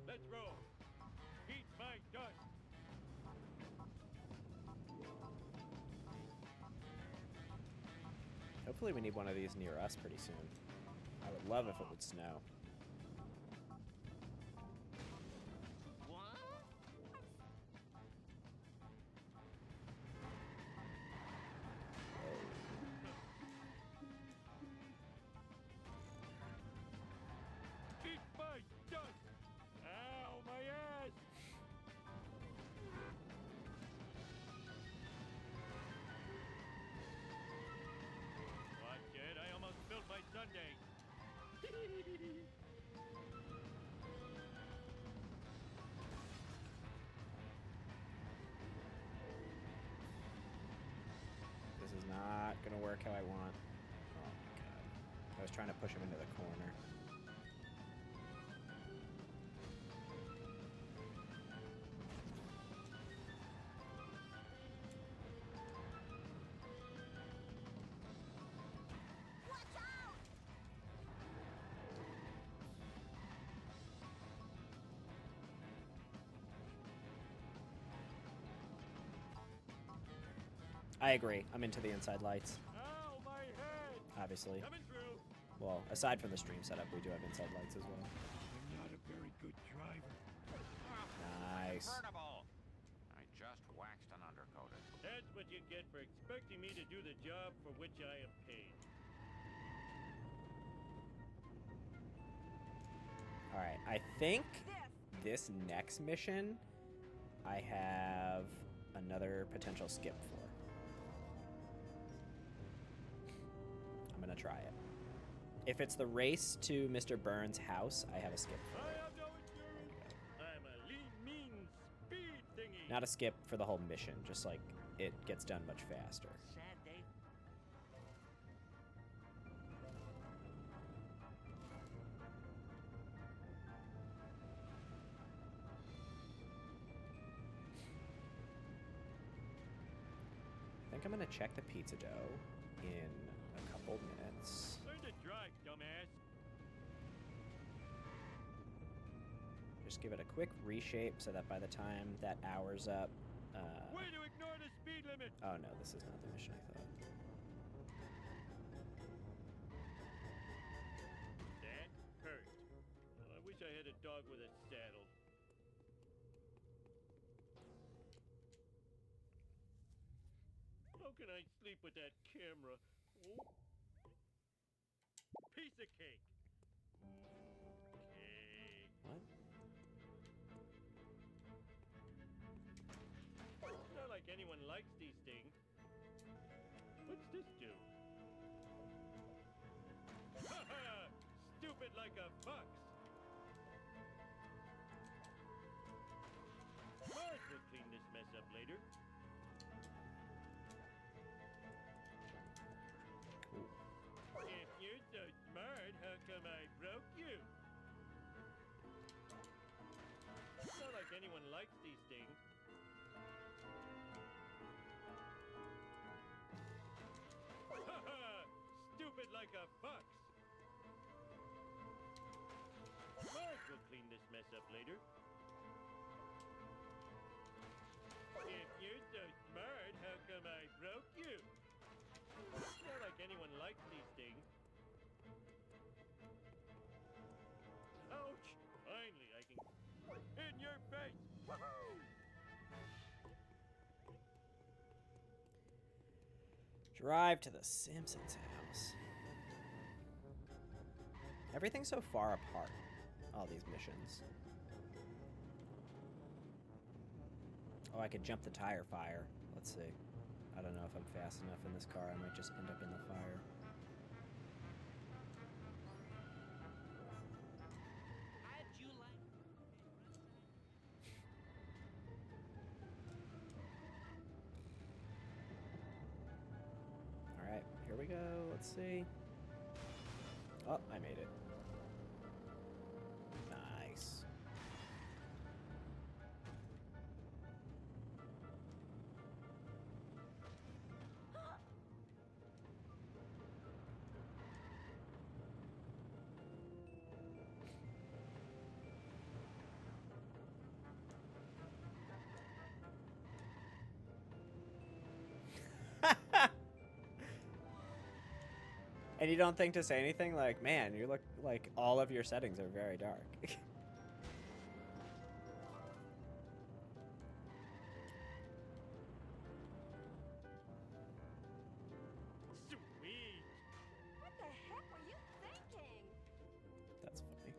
Let's roll. Eat my dust. Hopefully we need one of these near us pretty soon. love if it would snow. Eat my dust! Ow, my ass! Watch it, I almost spilled my sundae. This is not gonna work how I want. Oh my god. I was trying to push him into the corner. Watch out! I agree. I'm into the inside lights, Ow, my head! obviously. Coming through! Well, aside from the stream setup, we do have inside lights as well. I'm not a very good driver. Nice. Convertible. I just waxed and undercoated. That's what you get for expecting me to do the job for which I am paid. Alright, I think this next mission I have another potential skip for. I'm gonna try it. If it's the race to Mr. Burns' house, I have a skip for I it. have no insurance. I'm a lean, mean speed thingy. Not a skip for the whole mission, just like it gets done much faster. Sad day. I think I'm gonna check the pizza dough in a couple minutes. Learn to drive, dumbass. Just give it a quick reshape so that by the time that hour's up, Way to ignore the speed limit. oh no, this is not the mission I thought. That hurt. Well, I wish I had a dog with a saddle. How can I sleep with that camera? Oh. Piece of cake. Cake. What? It's not like anyone likes these things. What's this do? Ha ha! Stupid like a fox. Mars will clean this mess up later. If you're so smart, how come I broke you? It's not like anyone likes these things. Ha ha! Stupid like a fox. Mars will clean this mess up later. If you're so smart, how come I broke you? It's not like anyone likes these things. Ouch! Finally, I can... In your face! Woohoo! Drive to the Simpsons house. Everything's so far apart, all these missions. Oh, I could jump the tire fire. Let's see. I don't know if I'm fast enough in this car. I might just end up in the fire. How'd you like? Alright, here we go. Let's see. Oh, I made it. Nice. And you don't think to say anything like, man, you look like all of your settings are very dark. Sweet. What the heck were you thinking? That's funny.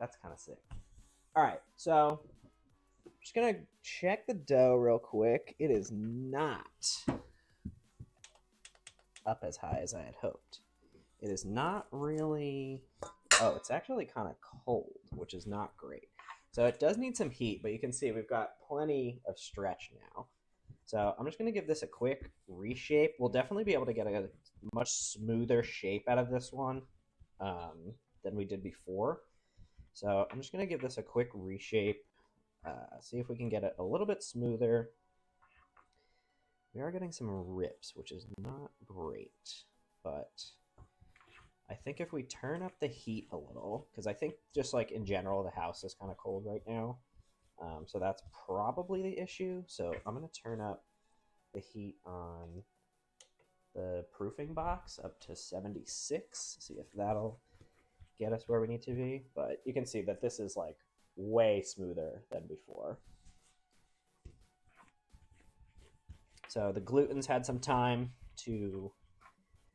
That's kind of sick. All right, so I'm just gonna check the dough real quick. It is not up as high as I had hoped. It is not really. Oh, it's actually kind of cold, which is not great. So it does need some heat, but you can see we've got plenty of stretch now. So I'm just going to give this a quick reshape. We'll definitely be able to get a much smoother shape out of this one than we did before. So I'm just going to give this a quick reshape. See if we can get it a little bit smoother. We are getting some rips, which is not great, but I think if we turn up the heat a little, because I think just like in general, the house is kind of cold right now. So that's probably the issue. So I'm going to turn up the heat on the proofing box up to 76. See if that'll get us where we need to be. But you can see that this is like way smoother than before. So the gluten's had some time to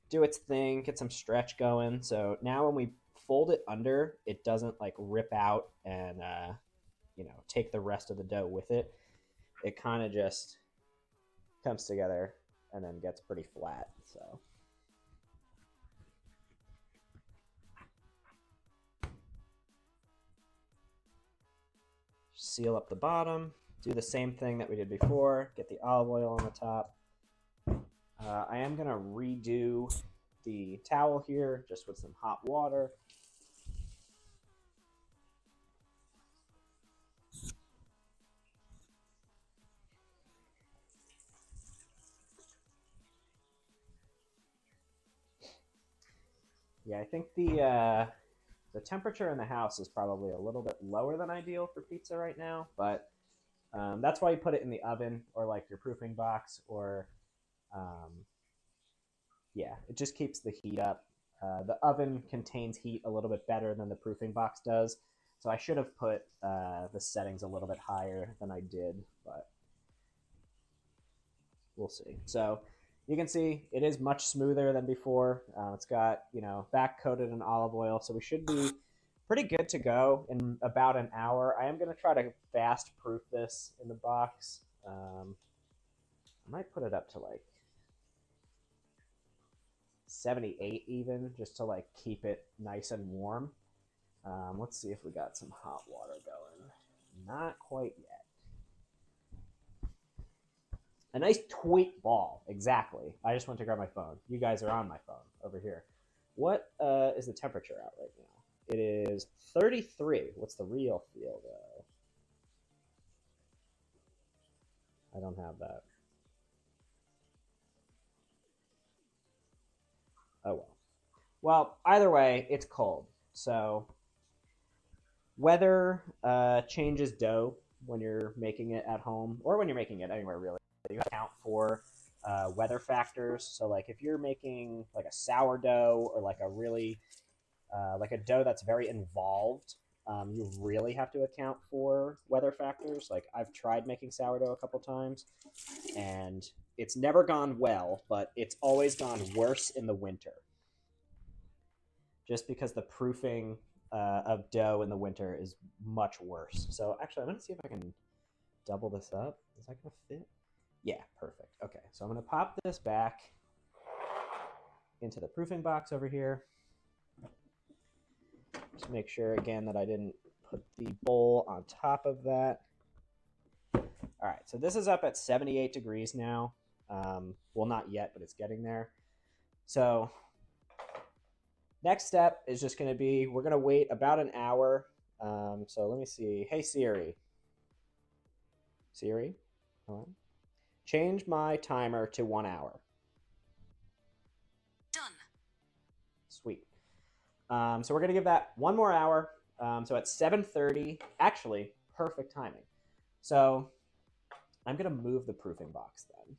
do its thing, get some stretch going. So now when we fold it under, it doesn't like rip out and take the rest of the dough with it. It kind of just comes together and then gets pretty flat. So seal up the bottom, do the same thing that we did before, get the olive oil on the top. I am going to redo the towel here just with some hot water. Yeah, I think the temperature in the house is probably a little bit lower than ideal for pizza right now, but that's why you put it in the oven or like your proofing box, or yeah, it just keeps the heat up. The oven contains heat a little bit better than the proofing box does, so I should have put the settings a little bit higher than I did, but we'll see. So you can see it is much smoother than before. It's got, back coated in olive oil, so we should be pretty good to go in about an hour. I am going to try to fast proof this in the box. I might put it up to like 78 even, just to like keep it nice and warm. Let's see if we got some hot water going. Not quite yet. A nice tweet ball, exactly. I just went to grab my phone. You guys are on my phone over here. What is the temperature out right now? It is 33. What's the real feel, though? I don't have that. Oh, well. Well, either way, it's cold. So weather changes dough when you're making it at home, or when you're making it anywhere, really. You account for weather factors. So like if you're making like a sourdough or like a really like a dough that's very involved, you really have to account for weather factors. Like I've tried making sourdough a couple times and it's never gone well, but it's always gone worse in the winter, just because the proofing of dough in the winter is much worse. So actually I'm going to see if I can double this up. Is that going to fit? Yeah, perfect. Okay, so I'm going to pop this back into the proofing box over here. Just make sure, again, that I didn't put the bowl on top of that. All right, so this is up at 78 degrees now. Well, not yet, but it's getting there. So next step is just going to be, we're going to wait about an hour. So let me see. Hey, Siri. Siri? Hello? Change my timer to 1 hour. Done. Sweet. So we're going to give that one more hour. So at 7:30, actually, perfect timing. So I'm going to move the proofing box then.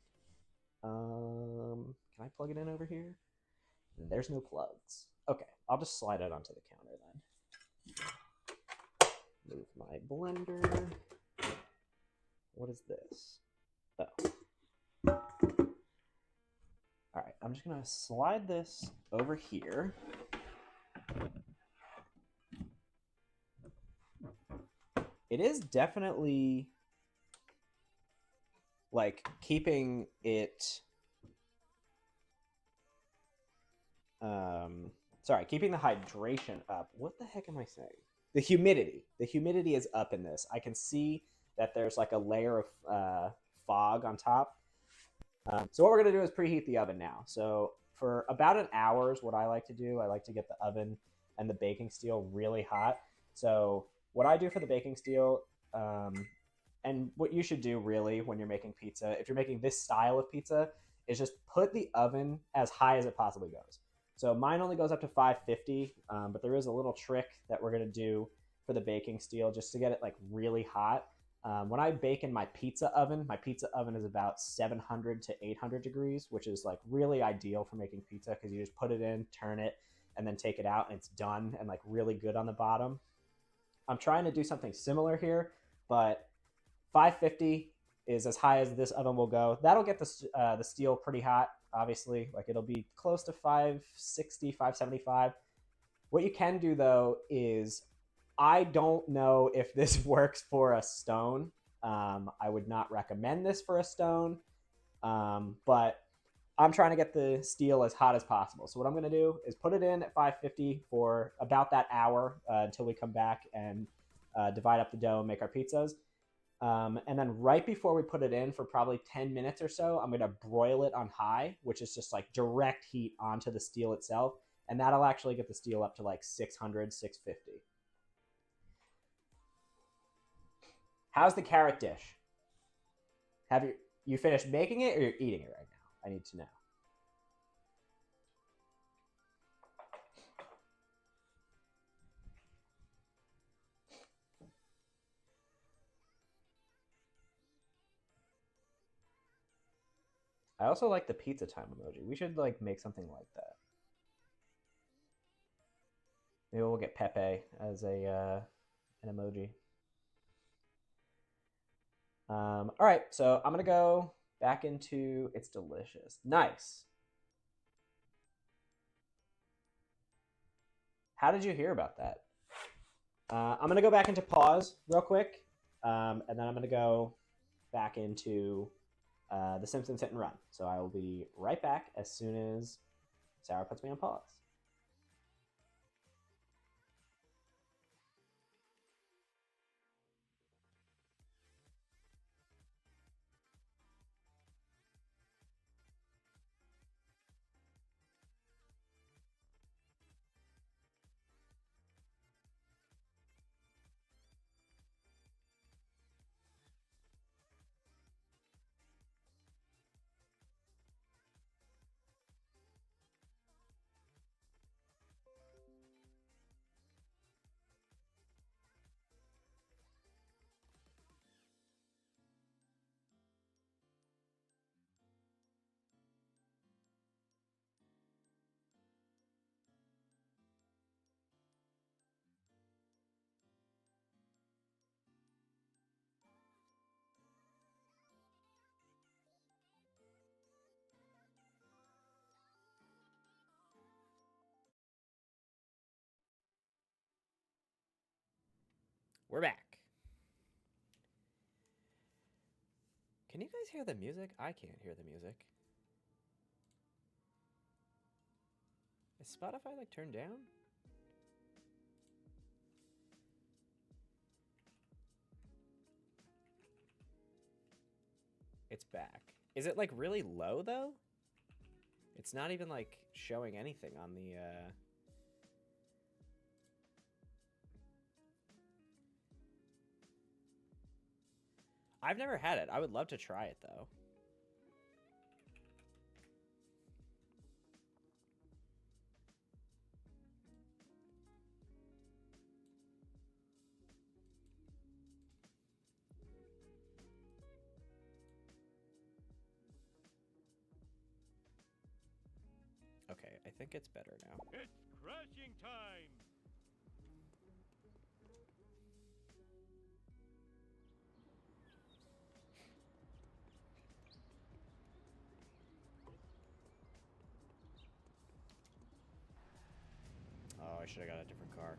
Can I plug it in over here? There's no plugs. Okay, I'll just slide it onto the counter then. Move my blender. What is this? Oh. All right, I'm just going to slide this over here. It is definitely like keeping it keeping the hydration up. What the heck am I saying? The humidity is up in this. I can see that there's like a layer of fog on top. So what we're going to do is preheat the oven now. So for about an hour is what I like to do. I like to get the oven and the baking steel really hot. So what I do for the baking steel, and what you should do really when you're making pizza, if you're making this style of pizza, is just put the oven as high as it possibly goes. So mine only goes up to 550, but there is a little trick that we're going to do for the baking steel just to get it like really hot. When I bake in my pizza oven is about 700 to 800 degrees, which is like really ideal for making pizza because you just put it in, turn it, and then take it out and it's done and like really good on the bottom. I'm trying to do something similar here, but 550 is as high as this oven will go. That'll get the steel pretty hot, obviously. Like it'll be close to 560, 575. What you can do though is, I don't know if this works for a stone. I would not recommend this for a stone, but I'm trying to get the steel as hot as possible. So what I'm going to do is put it in at 550 for about that hour until we come back and divide up the dough and make our pizzas. And then right before we put it in for probably 10 minutes or so, I'm going to broil it on high, which is just like direct heat onto the steel itself. And that'll actually get the steel up to like 600, 650. How's the carrot dish? Have you finished making it or you're eating it right now? I need to know. I also like the pizza time emoji. We should like make something like that. Maybe we'll get Pepe as a an emoji. All right, so I'm gonna go back into It's Delicious. Nice. How did you hear about that? I'm gonna go back into pause real quick, and then I'm gonna go back into The Simpsons Hit and Run. So I will be right back as soon as Sarah puts me on pause. We're back. Can you guys hear the music? I can't hear the music. Is Spotify like turned down? It's back. Is it like really low though? It's not even like showing anything on the I've never had it. I would love to try it though. Okay, I think it's better now. It's crashing time! Oh, I should have got a different car.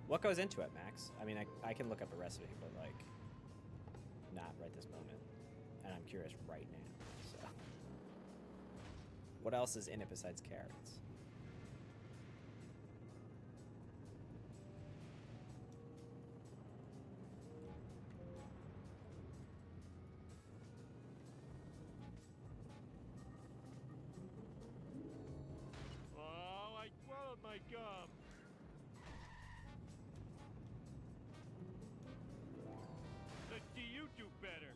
What goes into it, Max? I mean, I can look up a recipe, but like, not right this moment. And I'm curious right now. So, what else is in it besides carrots? Oh, I swallowed my gum! Let's see you do better!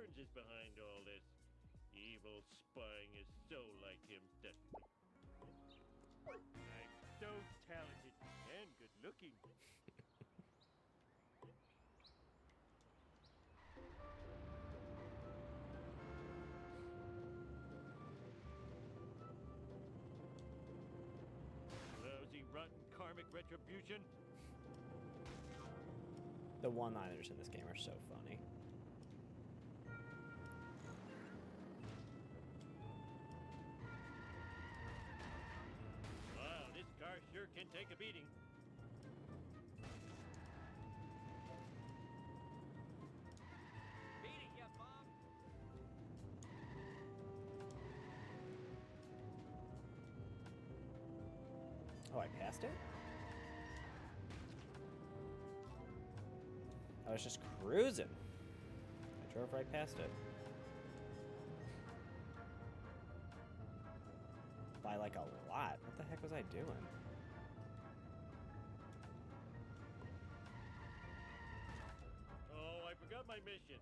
Burns is behind all this. Evil spying is so like him that I'm so talented and good looking. Lousy, rotten karmic retribution. The one-liners in this game are so funny. Wow, this car sure can take a beating. Beating ya, Mom. Oh, I passed it? I was just cruising. I drove right past it. By like a lot. What the heck was I doing? Oh, I forgot my mission.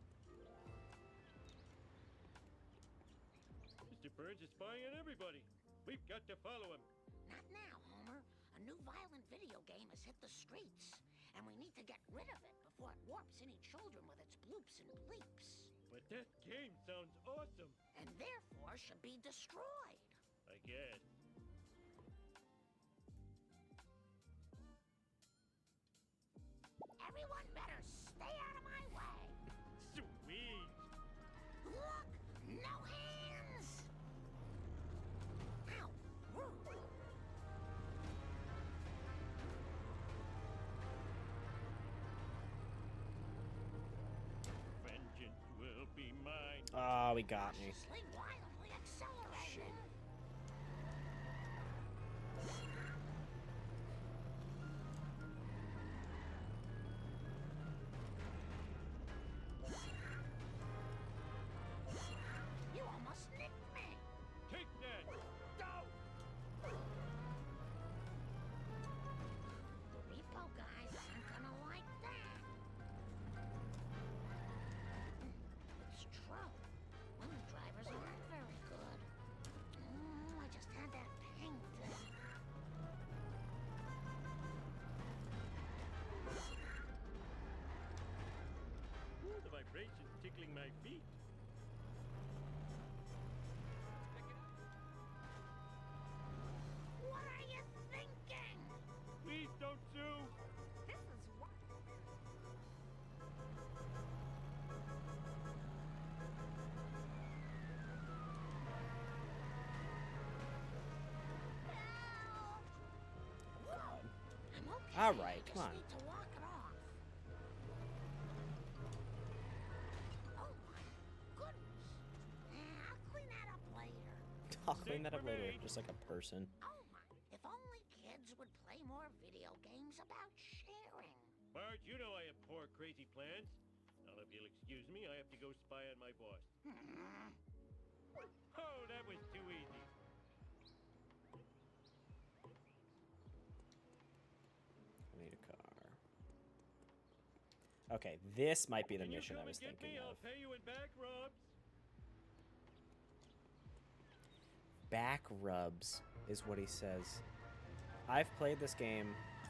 Mr. Burns is spying on everybody. We've got to follow him. Not now, Homer. A new violent video game has hit the streets, and we need to get rid of it before it warps any children with its bloops and bleeps. But that game sounds awesome. And therefore should be destroyed. I guess. Everyone better stay out of my way. Sweet. Look! No hands! Ow! Rude! Vengeance will be mine. Oh, he got me. Cautiously, wildly accelerating. Shit. You almost nicked me. Take that. Go! The repo guys aren't gonna like that. It's true. Women drivers aren't very good. I just had that painted. Ooh, the vibrations tickling my feet. What are you thinking? Please don't sue. This is what. God. I'm okay. All right, I come on. just need to walk it off. Oh my goodness. I'll clean that up later. I'll clean that up for later, me. just like a person. Oh my. If only kids would play more video games about sharing. Marge, you know I have poor, crazy plans. Now, if you'll excuse me, I have to go spy on my boss. Oh, that was too easy. I need a car. Okay, this might be the Can you mission come I was and get thinking me? I'll of. pay you in back rubs. Back rubs is what he says. I've played this game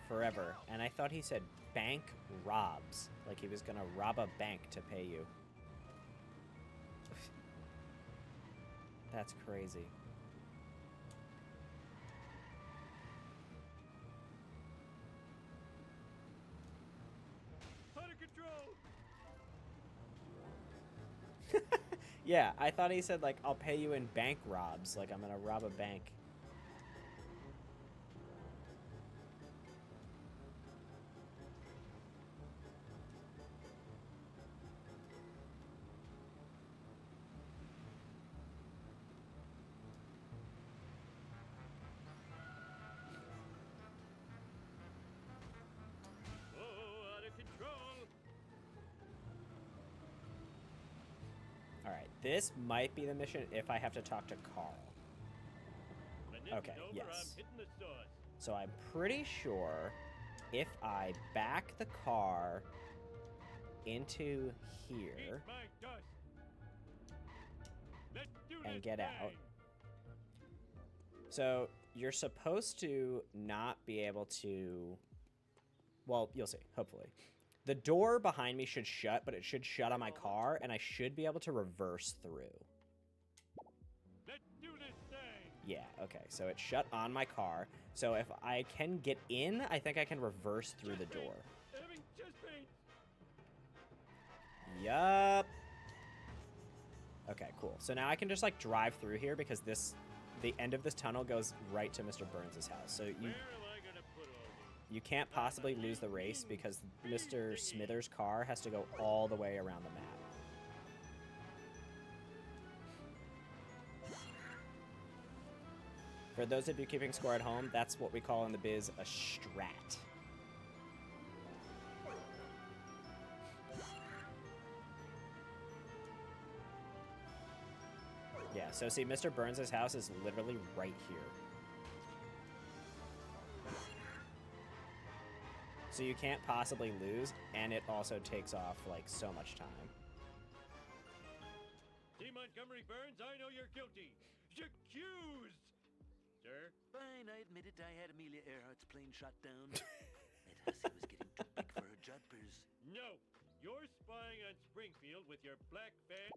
forever, and I thought he said bank robs, like he was gonna rob a bank to pay you. That's crazy. Out of control. Yeah, I thought he said like I'll pay you in bank robs, like I'm gonna rob a bank. Oh, out of control. All right, this might be the mission if I have to talk to Carl. When this Okay, is over, yes. I'm hitting the sauce. So I'm pretty sure if I back the car into Eat here. my dust. and get out. So you're supposed to not be able to... Well, you'll see, hopefully. The door behind me should shut, but it should shut on my car, and I should be able to reverse through. Let's do this thing. Yeah, okay, so it shut on my car. So if I can get in, I think I can reverse through the door. Having chest pain. Yup. Okay, cool. So now I can just like drive through here because the end of this tunnel goes right to Mr. Burns' house. So Where am I gonna put all these? you can't possibly lose the race because Mr. Smithers' car has to go all the way around the map. For those of you keeping score at home, that's what we call in the biz a strat. Yeah, so see, Mr. Burns' house is literally right here. So you can't possibly lose, and it also takes off, like, so much time. See, Montgomery Burns, I know you're guilty. Accused! Sir? Fine, I admit it. I had Amelia Earhart's plane shot down. That hussy was getting too big for her jumpers. No! You're spying on Springfield with your black fan.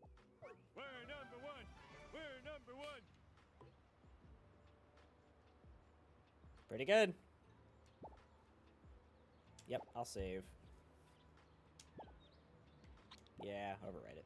We're number one! We're number one! Pretty good. Yep, I'll save. Yeah, overwrite it.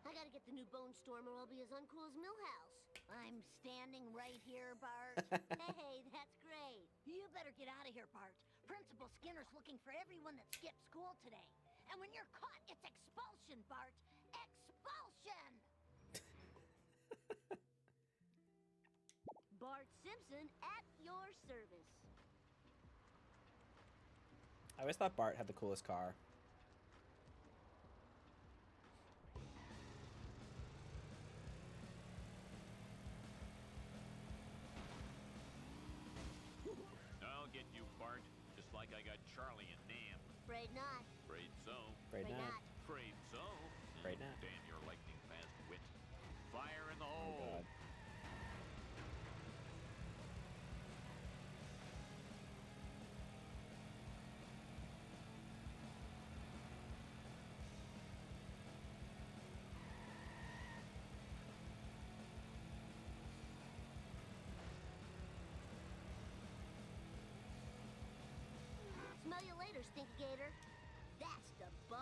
I gotta get the new Bone Stormer. I'll be as uncool as Millhouse. I'm standing right here, Bart. Hey, that's great. You better get out of here, Bart. Principal Skinner's looking for everyone that skipped school today. And when you're caught, it's expulsion, Bart. Expulsion! Bart Simpson at your service. I always thought Bart had the coolest car. I'll get you, Bart, just like I got Charlie and Nam. Afraid not. Afraid so. Afraid not. Afraid so. Afraid not. Damn your lightning-fast wit. Fire in the Oh, hole. God. Smell you later, Stinky-Gator. That's the bomb.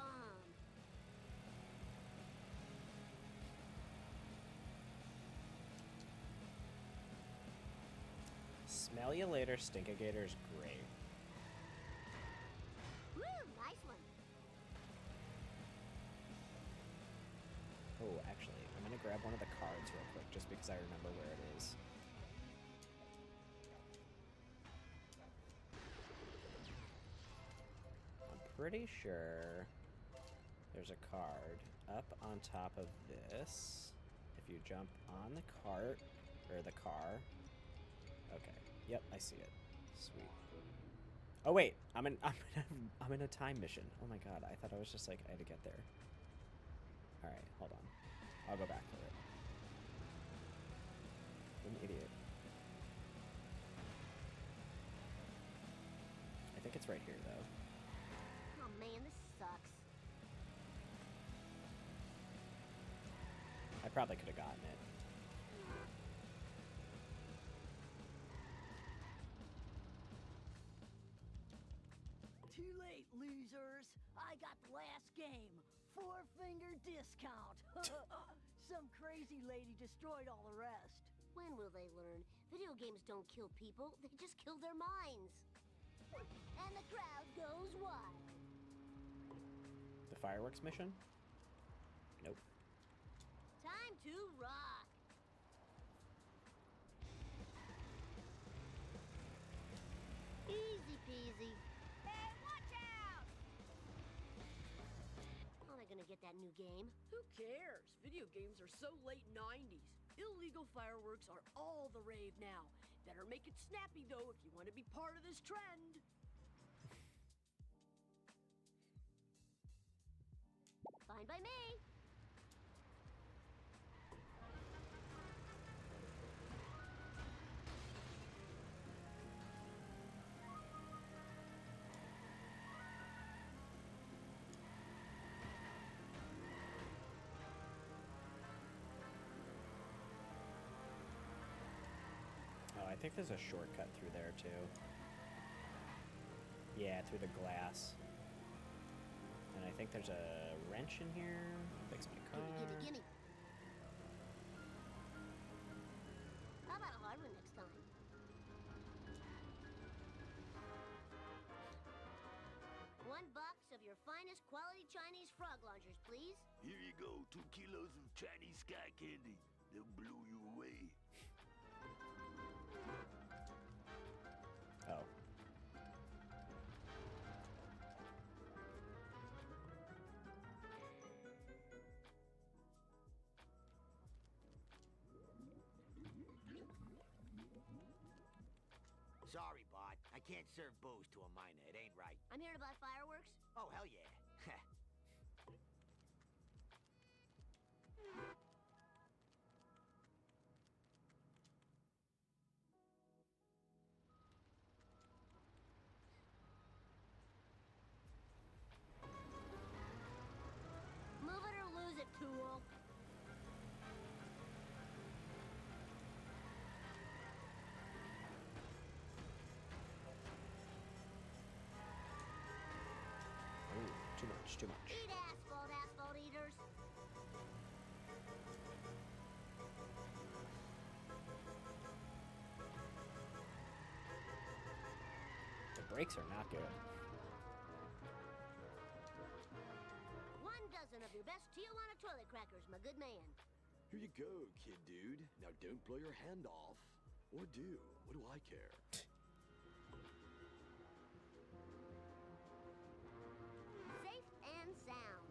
Smell you later, Stinkigator's great. Woo, nice one. Oh, actually, I'm gonna grab one of the cards real quick just because I remember where it is. I'm pretty sure there's a card up on top of this. If you jump on the cart, or the car. Okay, yep, I see it. Sweet. Oh wait, I'm in a time mission. Oh my god, I thought I was just like, I had to get there. Alright, hold on. I'll go back for it. I'm an idiot. I think it's right here, though. Oh man, this sucks. I probably could have gotten it. Too late, losers. I got the last game. 4-finger discount. Some crazy lady destroyed all the rest. When will they learn? Video games don't kill people, they just kill their minds. And the crowd goes wild. The fireworks mission? Nope. Time to rock. Easy peasy. Hey, watch out! get that new game. Who cares? Video games are so late 90s. Illegal fireworks are all the rave now. Better make it snappy, though, if you want to be part of this trend. Fine by me. Oh, I think there's a shortcut through there too. Yeah, through the glass. And I think there's a wrench in here. Fix my car. Gimme. How about a hard one next time? $1 of your finest quality Chinese frog launchers, please. Here you go, 2 kilos of Chinese sky candy. They'll blow you away. Oh. Sorry, bot. I can't serve booze to a minor. It ain't right. I'm here to buy fireworks. Oh, hell yeah. Move it or lose it, tool. Ooh, too much, too much. Eat asphalt, asphalt eaters. The brakes are not good. 1 dozen of your best Tijuana toilet crackers, my good man. Here you go, kid dude. Now don't blow your hand off. Or do. What do I care? Safe and sound.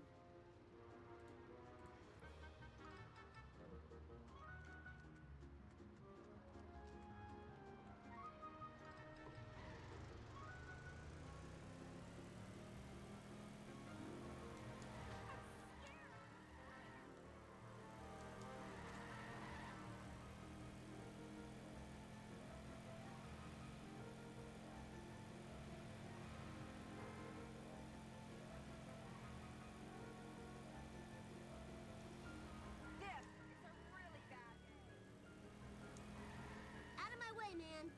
Out of my way, man.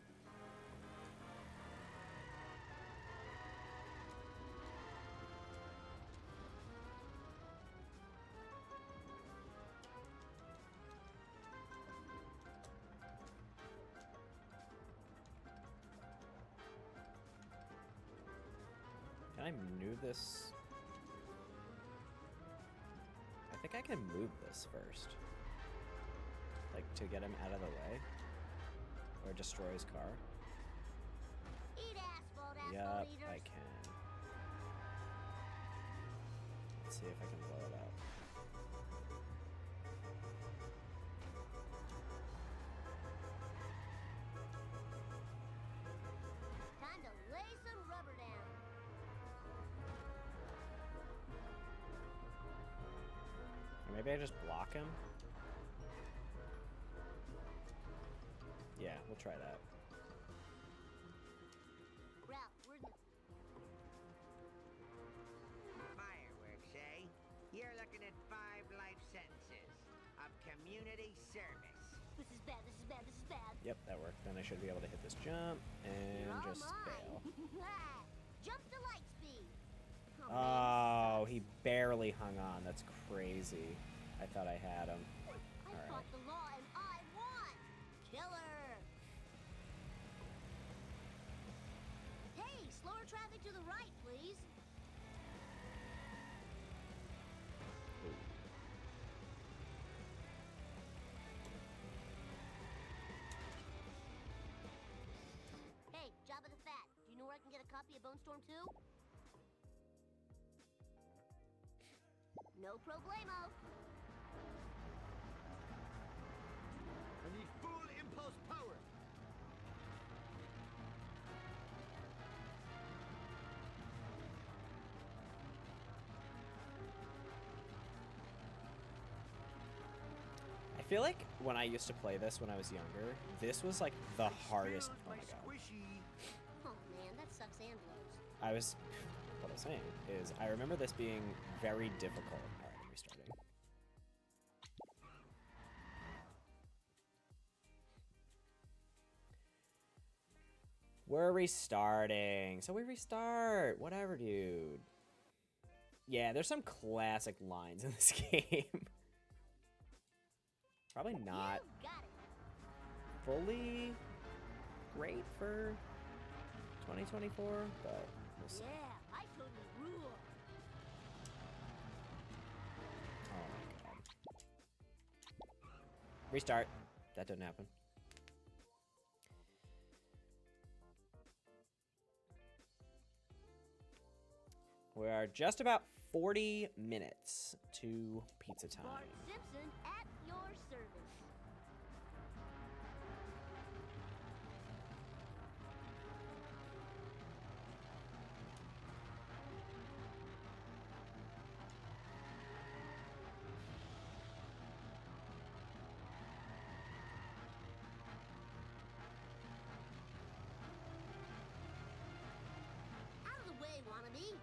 Can I move this? I think I can move this first. Like, to get him out of the way? Or destroy his car? Eat asphalt, asphalt Yup, eaters. I can. Let's see if I can blow it up. Time to lay some rubber down. Or maybe I just block him? Yeah, we'll try that. Ralph, we're in the... Fireworks, eh? You're looking at 5 life sentences of community service. This is bad, this is bad, this is bad. Yep, that worked. Then I should be able to hit this jump and You're all just fail. mine. Jump to light speed. Oh, man, Oh, this he barely hung on. That's crazy. I thought I had him. sucks. I Alright. fought the law and I won. Killer. Hey, slower traffic to the right, please. Hey, Jabba the Fat, do you know where I can get a copy of Bone Storm 2? No No problemo. I need full impulse power. I feel like when I used to play this when I was younger, this was like the hardest. Spilled Oh my my god. squishy. Oh man, that sucks and blows. I was. What I was saying is, I remember this being very difficult. Alright, I'm restarting. We're restarting. So we restart. Whatever, dude. Yeah, there's some classic lines in this game. Probably not You got it. fully great for 2024, but we'll see. Yeah, I totally rule. Oh my god. Restart. That didn't happen. We are just about 40 minutes to pizza time. Bart Simpson at your service. Out of the way, wannabe.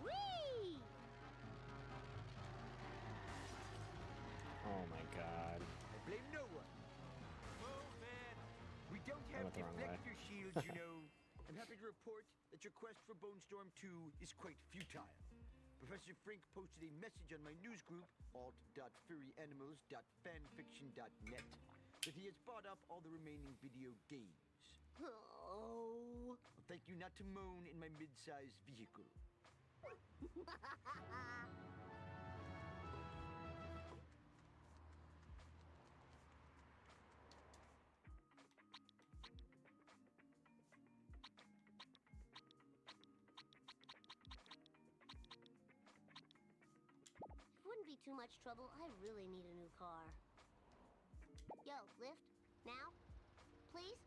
Whee! Oh my god. I blame no one. Oh man, we don't I have went the wrong way. deflector shields, you know. I'm happy to report that your quest for Bone Storm 2 is quite futile. Professor Frink posted a message on my news group, alt.furryanimals.fanfiction.net, that he has bought up all the remaining video games. Oh. I'll thank you not to moan in my mid-sized vehicle. Wouldn't be too much trouble. I really need a new car. Yo, lift? Now? Please?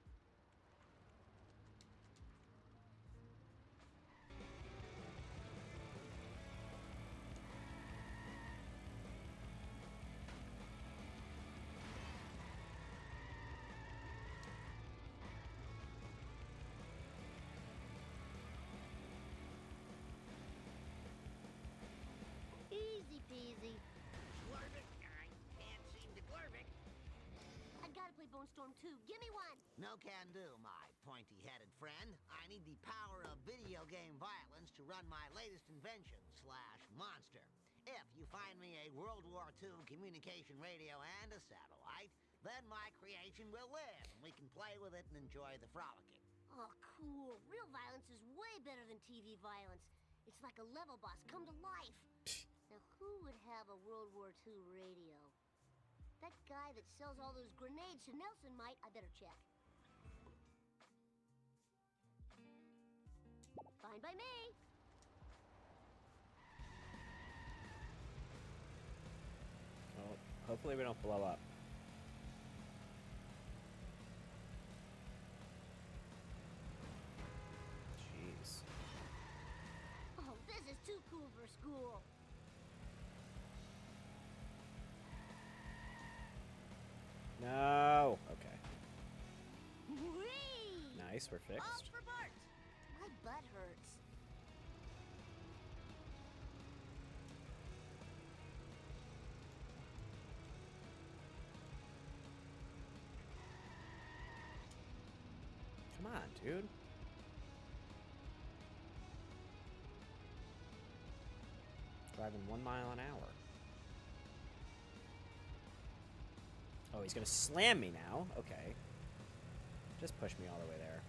Easy peasy. Glurbic, I can't seem to glurbic. I gotta play Bone Storm 2. Give me one! No can do, my pointy-headed friend. I need the power of video game violence to run my latest invention, /monster. If you find me a World War II communication radio and a satellite, then my creation will live, and we can play with it and enjoy the frolicking. Oh, cool. Real violence is way better than TV violence. It's like a level boss come to life. Now, who would have a World War II radio? That guy that sells all those grenades to Nelson might. I better check. Fine by me. Well, hopefully we don't blow up. Jeez. Oh, this is too cool for school. No. Okay. Whee! Nice, we're All fixed. for Bart. My butt hurts. Come on, dude. Driving 1 mile an hour. Oh, he's gonna slam me now? Okay. Just push me all the way there.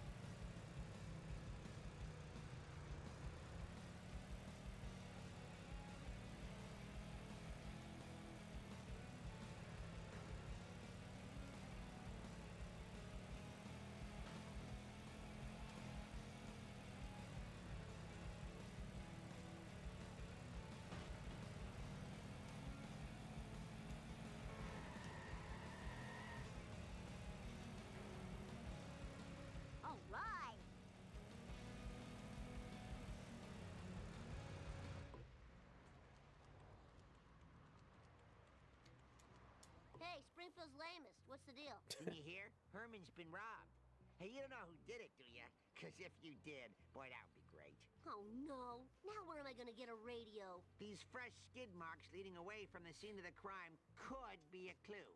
Didn't you hear? Herman's been robbed. Hey, you don't know who did it, do you? Because if you did, boy, that would be great. Oh no! Now where am I gonna get a radio? These fresh skid marks leading away from the scene of the crime could be a clue.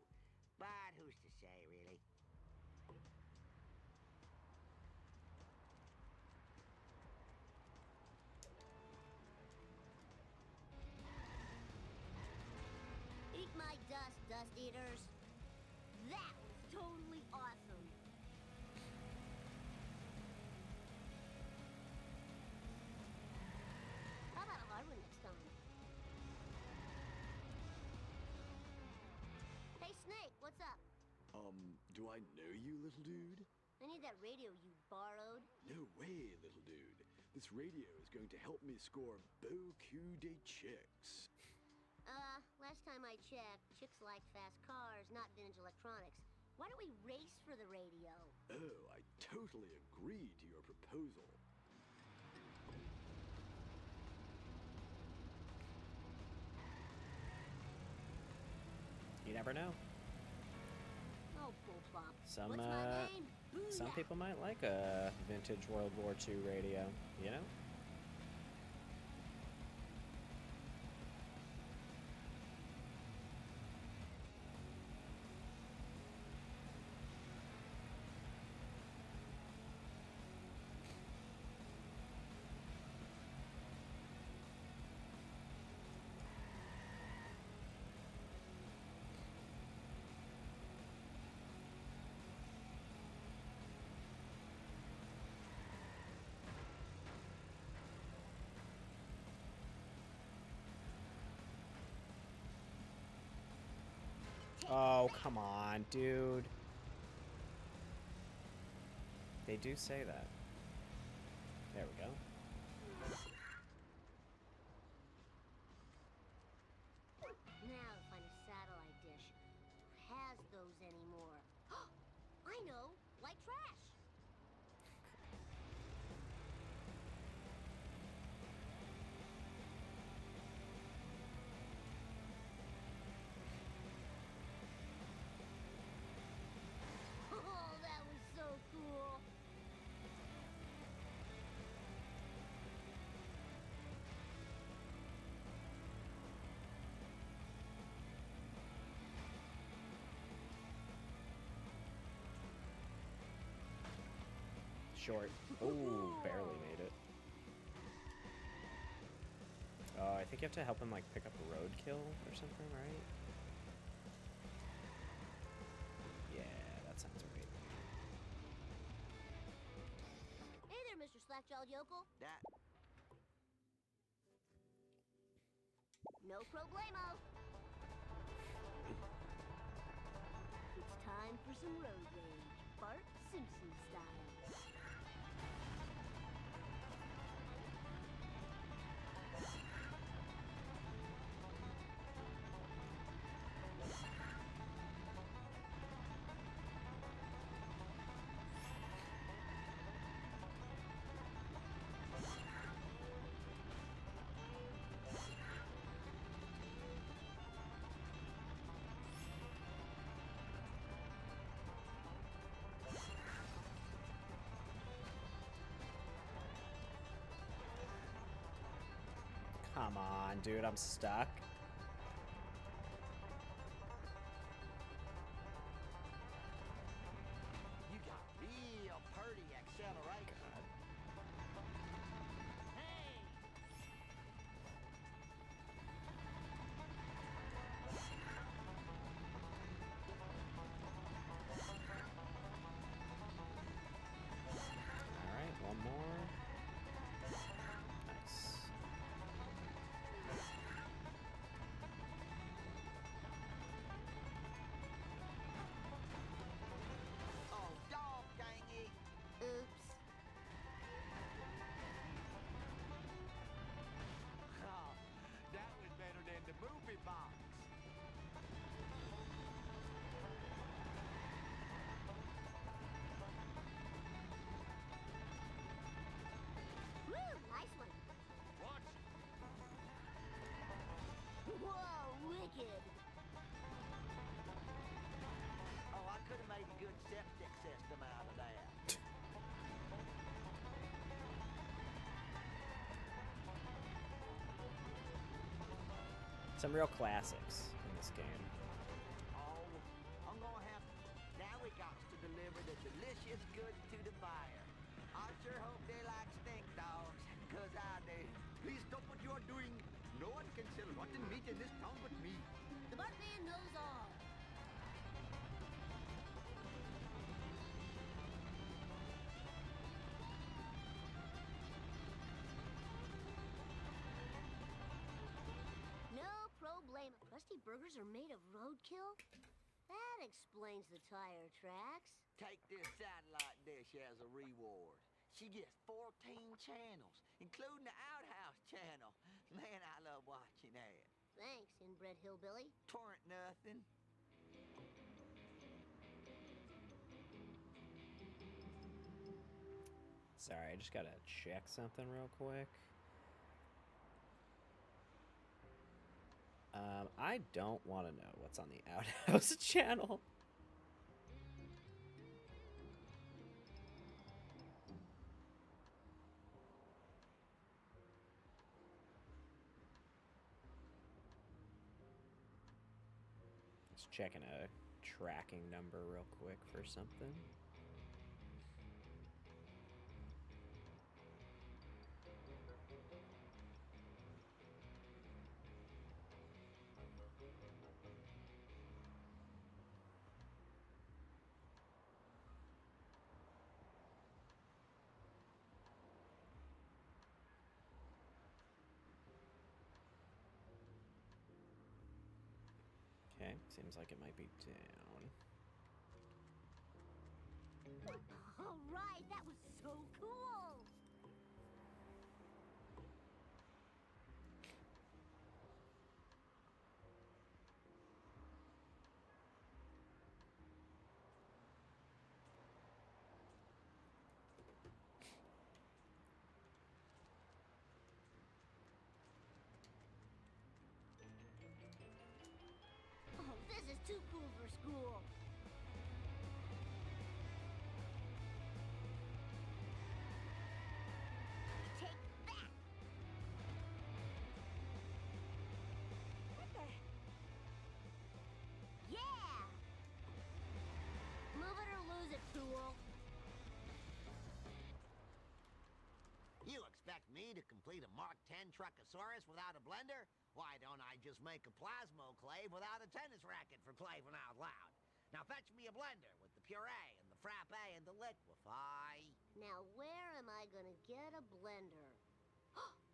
But who's to say, really? Eat my dust, dust eaters. That was totally awesome. How about a hard one next time? Hey, Snake, what's up? Do I know you, little dude? I need that radio you borrowed. No way, little dude. This radio is going to help me score beaucoup de chicks. Last time I checked, chicks like fast cars, not vintage electronics. Why don't we race for the radio? Oh, I totally agree to your proposal. You never know. Oh, bullbop. Some What's my name? some Booyah. people might like a vintage World War II radio, you know? Oh, come on, dude. They do say that. There we go. Now to find a satellite dish. Who has those anymore? I know! White trash! Oh, that was so cool! Short. Ooh, barely made it. I think you have to help him, like, pick up a roadkill or something, right? Yeah, that sounds right. Hey there, Mr. Slack-jawed yokel. That. No problemo. It's time for some road rage, Bart Simpson style. Come on, dude, I'm stuck. You got real party acceleration. Hey! Alright, one more. Nice. Some real classics in this game. Oh, I'm gonna have. Now we got to deliver the delicious goods to the buyer. I sure hope they like stink dogs, 'cause I do. Please stop what you are doing. No one can sell rotten meat in this town but me. The Bartman knows all. No problema. Crusty burgers are made of roadkill? That explains the tire tracks. Take this satellite dish as a reward. She gets 14 channels, including the Outhouse channel. Man, I love watching that. Thanks, inbred hillbilly. Torrent nothing. Sorry, I just gotta check something real quick. I don't want to know what's on the Outhouse channel. Just checking a tracking number real quick for something. Okay, seems like it might be down. All right, that was so cool. Oh, this is too cool for school. Take that! What the? Yeah! Move it or lose it, tool. You expect me to complete a Mark 10 Truckosaurus without a blender? Why don't I just make a Plasmoclave without a tennis racket for claving out loud? Now fetch me a blender with the puree and the frappe and the liquefy. Now where am I gonna get a blender?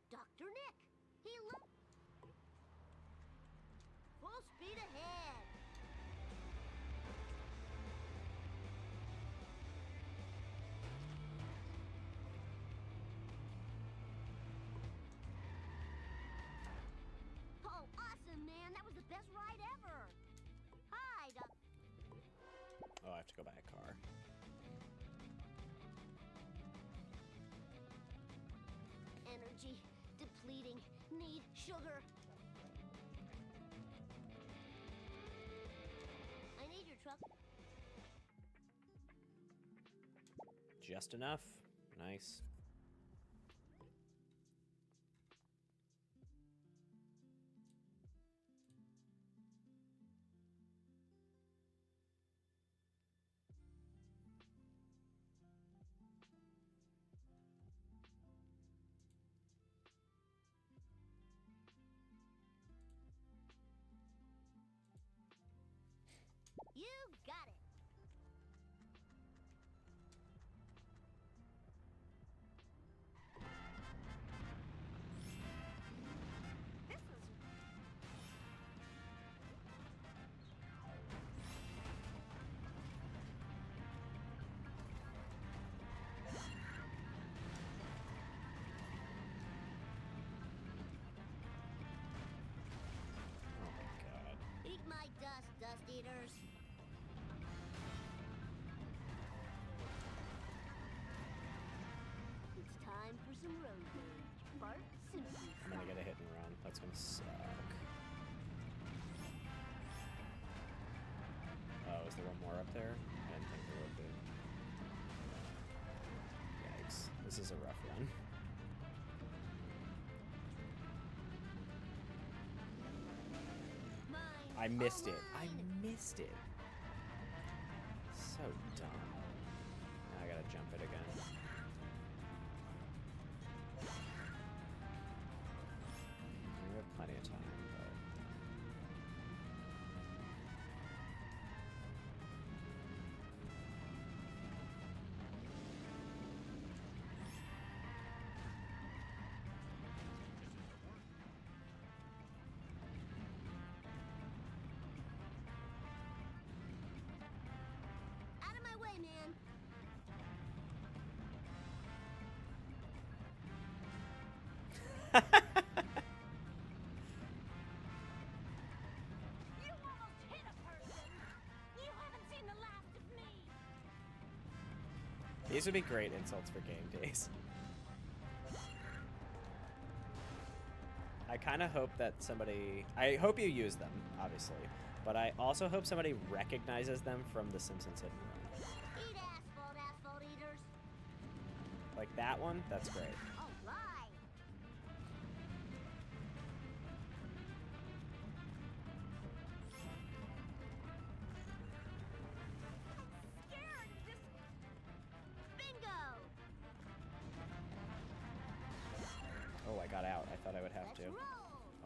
Dr. Nick! He full speed ahead! Oh, awesome, man! That was the best ride ever! Hi, Doc. Oh, I have to go buy a car. Energy depleting. Need sugar. I need your truck. Just enough. Nice. You got it. This is Oh my god. eat my dust, dust eaters. It's time for some road rage. Bart Simpson I'm gonna get a style. hit and run. That's gonna suck. Oh, is there one more up there? I didn't think there would be. Yikes. This is a rough run. I missed it. I missed it. So dumb. Now I gotta jump it again. We have plenty of time, but... Out of my way, man. You almost hit a person. You haven't seen the last of me. These would be great insults for game days. I kind of hope that somebody... I hope you use them, obviously. But I also hope somebody recognizes them from The Simpsons Hit and Run. Eat asphalt, asphalt eaters. Like that one? That's great. All right. Scared of this. Bingo. Oh, I got out. I thought I would have Let's to. roll.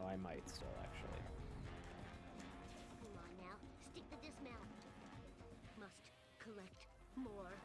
Oh, I might still, actually. Come on now. Stick the dismount. Must collect more.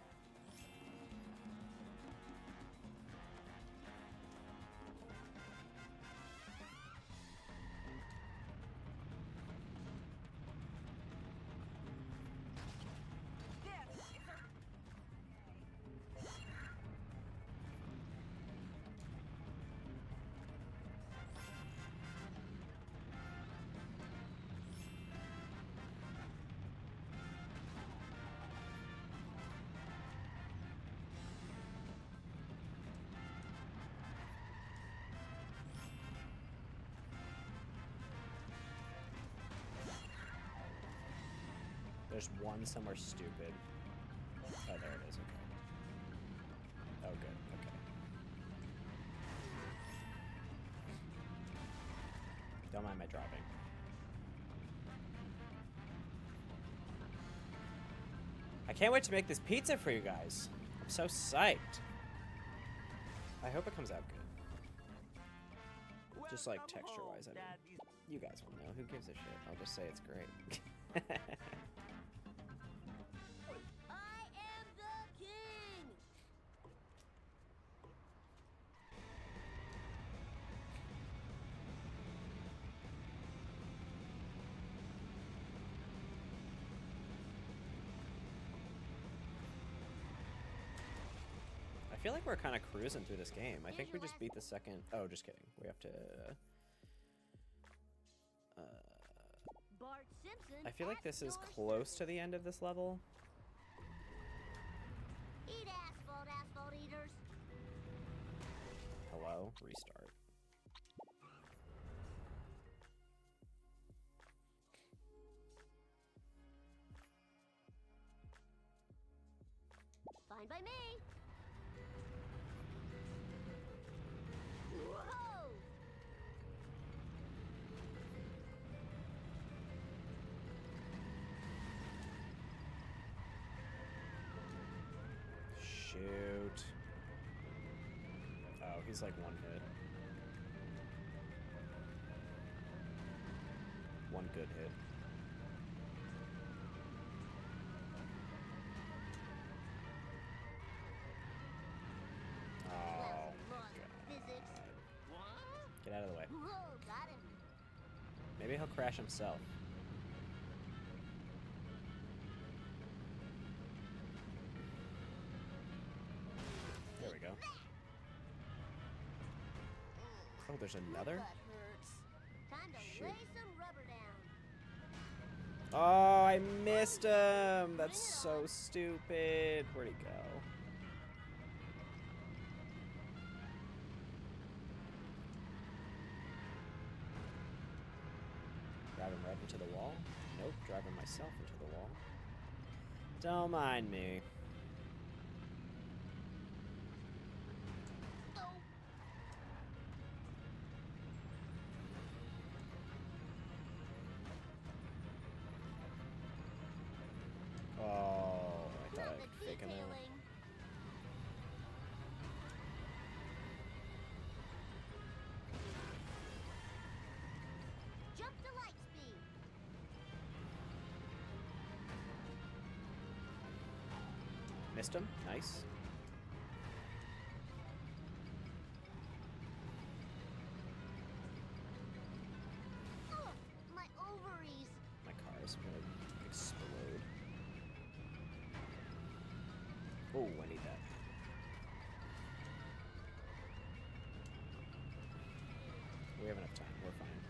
There's one somewhere stupid. Oh, there it is. Okay. Oh, good. Okay. Don't mind my dropping. I can't wait to make this pizza for you guys. I'm so psyched. I hope it comes out good. Just like texture-wise, I mean. You guys will know. Who gives a shit? I'll just say it's great. I am the king. I feel like we're kind of cruising through this game. I think we just beat the second... Oh, just kidding. We have to... Bart Simpson. I feel like at this is your close to the end of this level. Eat asphalt, asphalt eaters. Hello? Restart. Fine by me. Whoa! Shoot. Oh, he's like one hit. One good hit. Oh, my God. Physics. Get out of the way. Whoa, got him. Maybe he'll crash himself. There we go. Oh, there's another? Butt hurts. Time to Shoot. lay some rubber down. Oh, I missed him. That's so stupid. Where'd he go? Driving right into the wall? Nope, driving myself into the wall. Don't mind me. gonna. Tailing. Jump to light speed. Missed him. Nice. Ugh, my ovaries. My car is gonna explode. Oh, I need that. We have enough time. We're fine.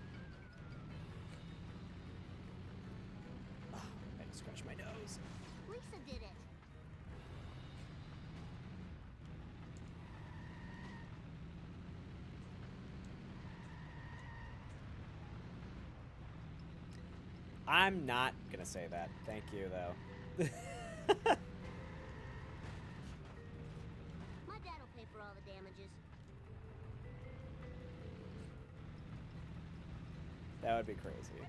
Oh, I just scratched my nose. Lisa did it. I'm not gonna say that. Thank you, though. My dad'll pay for all the damages. That would be crazy.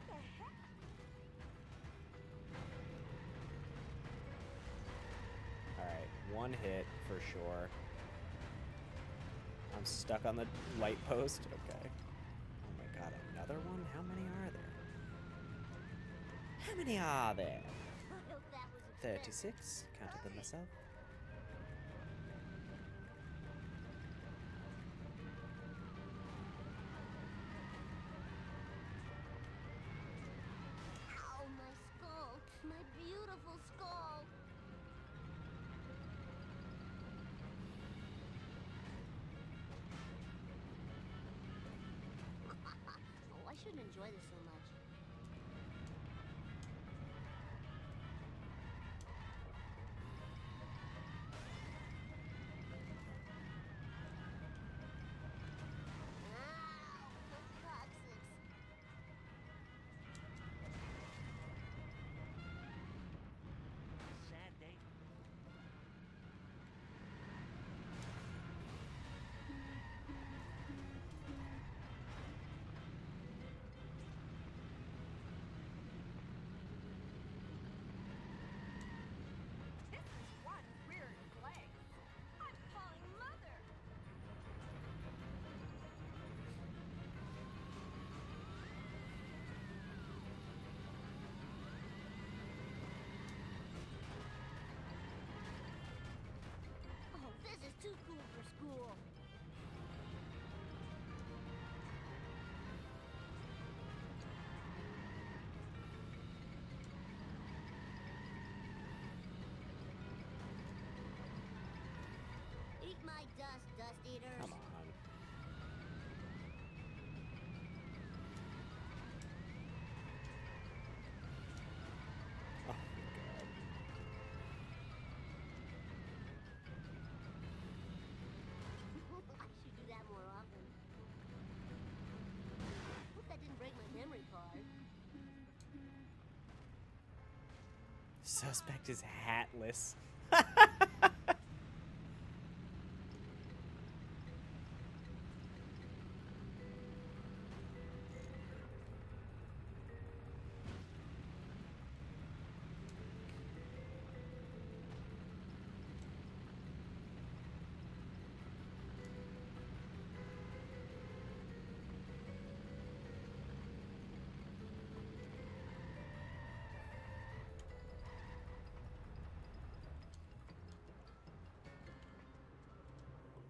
Alright, one hit for sure. I'm stuck on the light post. Okay. Oh my god, another one? How many are there? How many are there? I hope that was expensive. 36. Counted them myself. Ow, my skull. My beautiful skull. Oh, I shouldn't enjoy this so much. Ow, my coccyx. Sad day. This is one weird place. I'm calling Mother. Oh, this is too cool for school. Eat my dust, dust eaters. Come on. Oh my god. I should do that more often. Hope that didn't break my memory card. Suspect is hatless.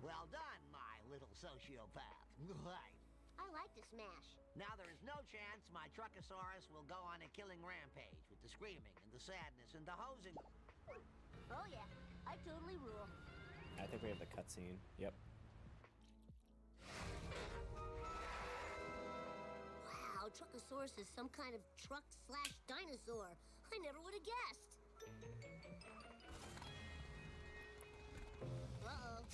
Well done, my little sociopath. Right. I like to smash. Now there is no chance my Truckosaurus will go on a killing rampage with the screaming and the sadness and the hosing. Oh yeah, I totally rule. I think we have the cutscene. Yep. Wow, Truckosaurus is some kind of truck/dinosaur. I never would have guessed. Uh-oh.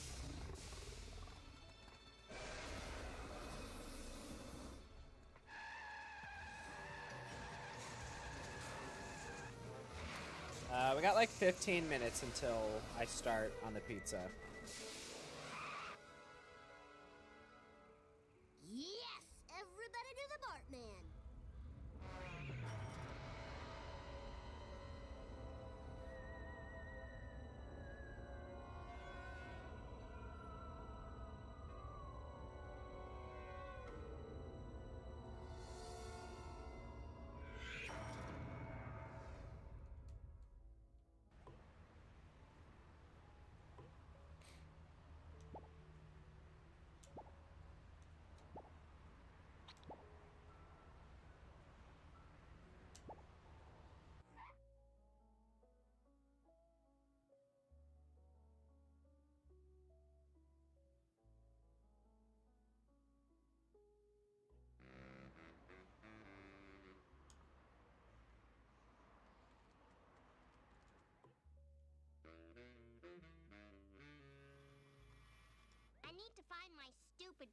We got like 15 minutes until I start on the pizza. Yes! Everybody do the Bartman!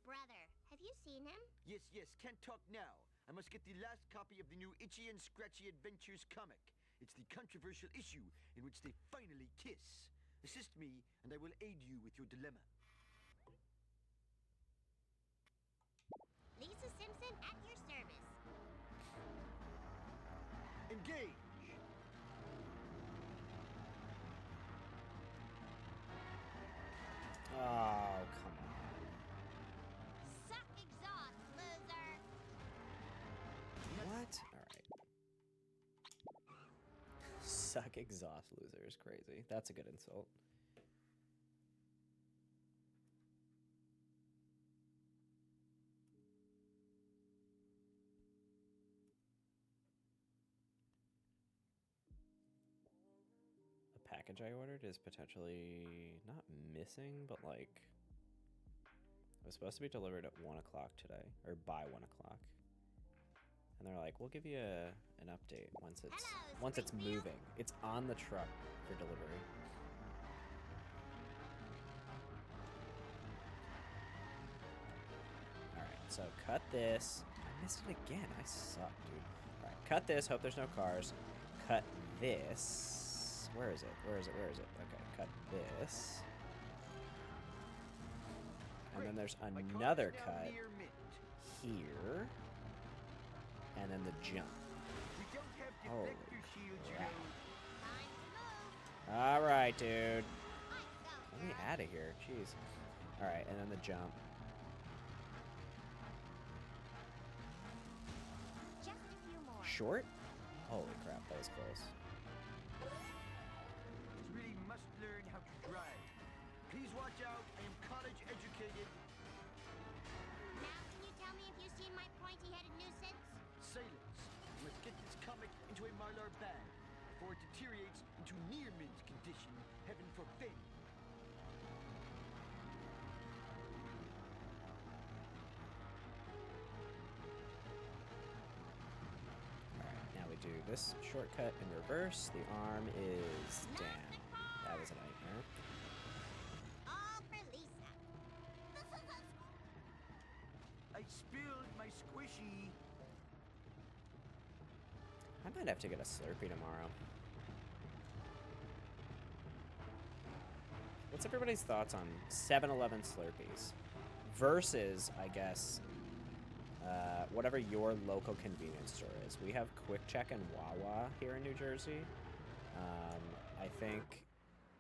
brother. Have you seen him? Yes, yes, can't talk now. I must get the last copy of the new Itchy and Scratchy Adventures comic. It's the controversial issue in which they finally kiss. Assist me, and I will aid you with your dilemma. Lisa Simpson at your service. Engage! Oh, come on. Suck exhaust, loser. What? Alright. Suck exhaust loser is crazy. That's a good insult. The package I ordered is potentially not missing, but like it was supposed to be delivered at 1 o'clock today, or by 1 o'clock. And they're like, we'll give you an update once it's moving. It's on the truck for delivery. Alright, so cut this. I missed it again. I suck, dude. Alright, cut this. Hope there's no cars. Cut this. Where is it? Where is it? Where is it? Okay, cut this. And then there's another cut here. And then the jump. Holy crap. Alright, dude. Let me out of here. Jeez. Alright, and then the jump. Just a few more. Short? Holy crap, that was close. You really must learn how to drive. Please watch out, I am college educated. Now can you tell me if you've seen my pointy-headed nuisance? Silence. I must get this comic into a Mylar bag before it deteriorates into near mint condition. Heaven forbid. Alright, now we do this shortcut in reverse. The arm is down. That was a nightmare. All for Lisa. I spilled my squishy. I might have to get a Slurpee tomorrow. What's everybody's thoughts on 7-Eleven Slurpees versus, I guess, whatever your local convenience store is? We have Quick Check and Wawa here in New Jersey. I think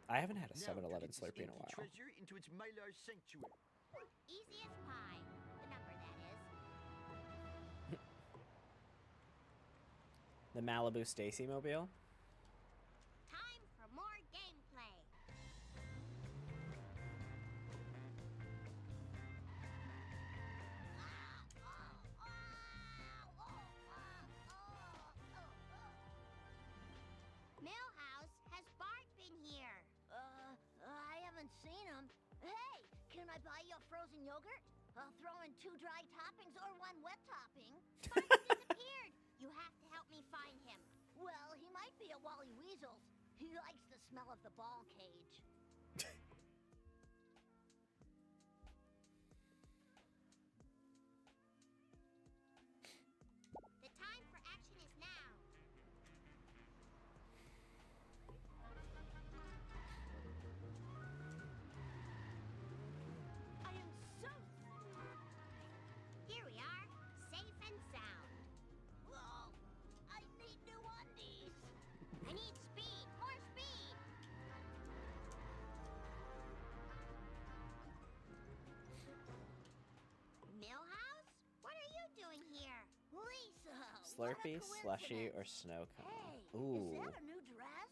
I haven't had a 7-Eleven Slurpee in a while. Treasure into its Mylar sanctuary. Easy as pie. The number, that is. The Malibu Stacy Mobile. Time for more gameplay. Millhouse, has Bart been here? I haven't seen him. Hey, can I buy you a frozen yogurt? I'll throw in 2 dry toppings or 1 wet topping. Bart disappeared. You have to help me find him. Well, he might be at Wally Weasel's. He likes the smell of the ball cage. The time for action is now. I am so... Here we are, safe and sound. Whoa! I need new undies! I need speed, more speed. Millhouse, what are you doing here? Lisa! Slurpee, slushy, or snow cone. Hey, Ooh. is that a new dress?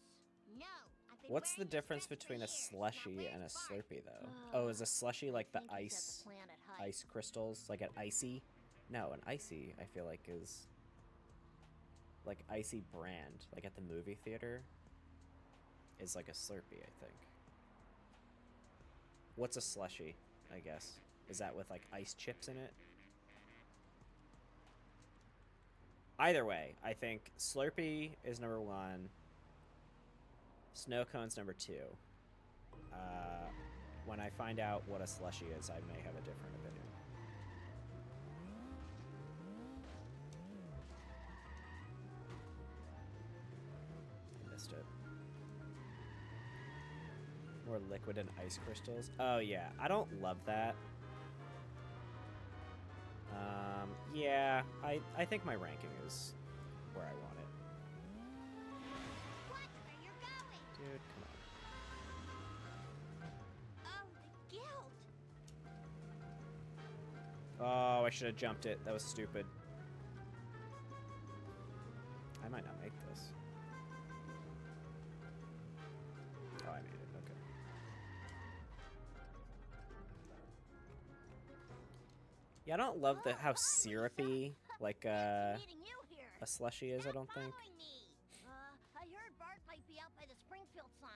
No. I've been What's the wearing this difference dress for between a years. slushy Now, and a where's Bart? Slurpee, though? Oh, is a slushy like the I think he's at ice, the Planet Heights. ice crystals, like an icy? No, an icy. I feel like is like icy brand, like at the movie theater. Is like a Slurpee, I think. What's a slushy? I guess is that with like ice chips in it? Either way, I think Slurpee is number 1. Snow cone's number 2. When I find out what a slushy is, I may have a different opinion. missed it. More liquid and ice crystals. Oh yeah, I don't love that. Yeah, I think my ranking is where I want it. Watch where you're going. Dude, come on. Oh, the guild. Oh, I should have jumped it. That was stupid. I might not make this. Oh, I made it. Okay. Yeah, I don't love how syrupy like Meeting you here. a slushie is. I don't think. Following me. I heard Bart might be out by the Springfield sign.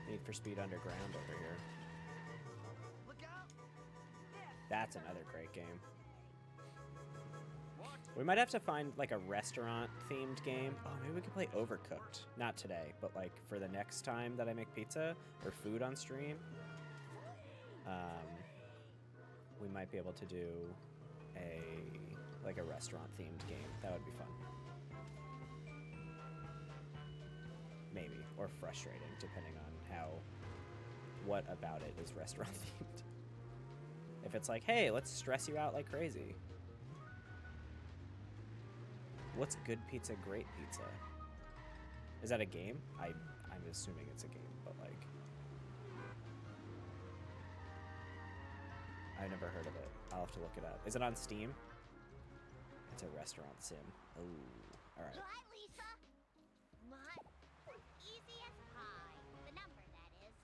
Need for Speed Underground over here. Look out! That's another great game. We might have to find like a restaurant themed game. Oh, maybe we could play Overcooked. Not today, but like for the next time that I make pizza or food on stream. We might be able to do a restaurant themed game. That would be fun. Maybe, or frustrating, depending on what about it is restaurant themed. If it's like, hey, let's stress you out like crazy. What's good pizza, great pizza? Is that a game? I'm assuming it's a game, but like, I've never heard of it. I'll have to look it up. Is it on Steam? It's a restaurant sim. Ooh, all right. Hi, Lisa. My easy as pie. The number, that is.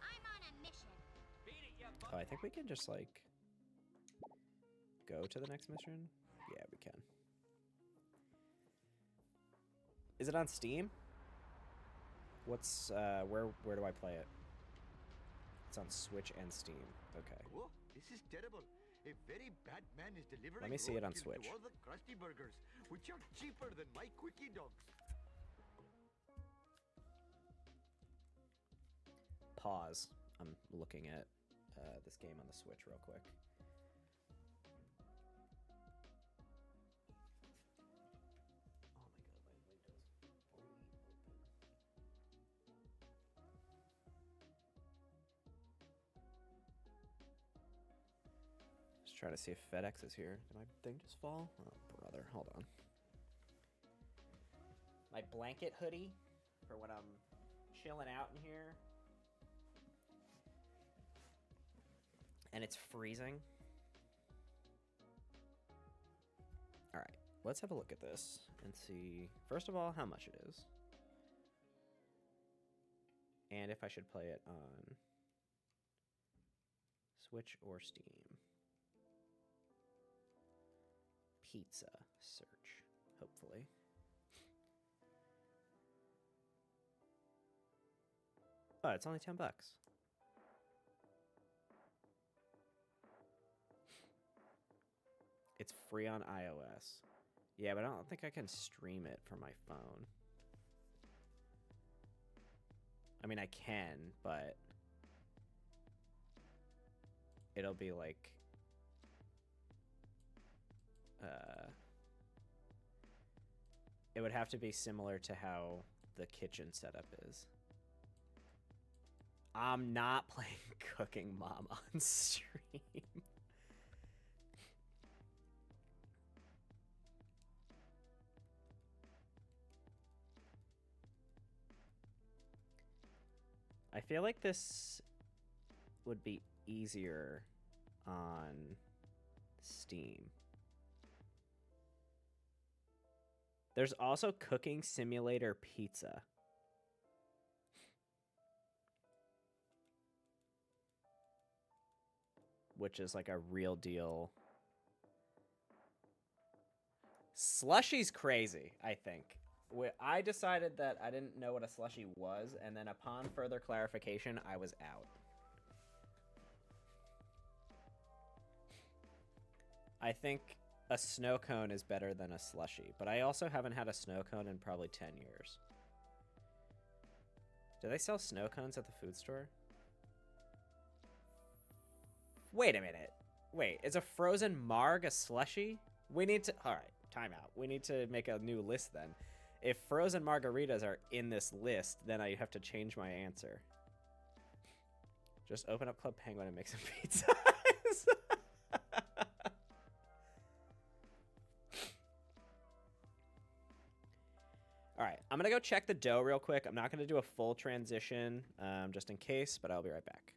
I'm on a mission. Oh, I think we can just like go to the next mission. Yeah, we can. Is it on Steam? What's where do I play it? It's on Switch and Steam. Okay. Whoa, this is terrible. A very bad man is delivering Let me see it on roadkill Switch. to all the Krusty Burgers, which are cheaper than my Quickie Dogs. Pause. I'm looking at this game on the Switch real quick. Just trying to see if FedEx is here. Did my thing just fall? Oh, brother. Hold on. My blanket hoodie for when I'm chilling out in here. And it's freezing. All right, let's have a look at this and see, first of all, how much it is. And if I should play it on Switch or Steam. Pizza search, hopefully. Oh, it's only $10. It's free on iOS. Yeah, but I don't think I can stream it from my phone. I mean, I can, but it'll be like it would have to be similar to how the kitchen setup is. I'm not playing Cooking Mom on stream. I feel like this would be easier on Steam. There's also Cooking Simulator Pizza. Which is like a real deal. Slushy's crazy, I think. I decided that I didn't know what a slushie was, and then upon further clarification, I was out. I think a snow cone is better than a slushie, but I also haven't had a snow cone in probably 10 years. Do they sell snow cones at the food store? Wait a minute. Wait, is a frozen marg a slushie? We need to... All right, time out. We need to make a new list then. If frozen margaritas are in this list, then I have to change my answer. Just open up Club Penguin and make some pizzas. All right, I'm gonna go check the dough real quick. I'm not gonna do a full transition, just in case, but I'll be right back.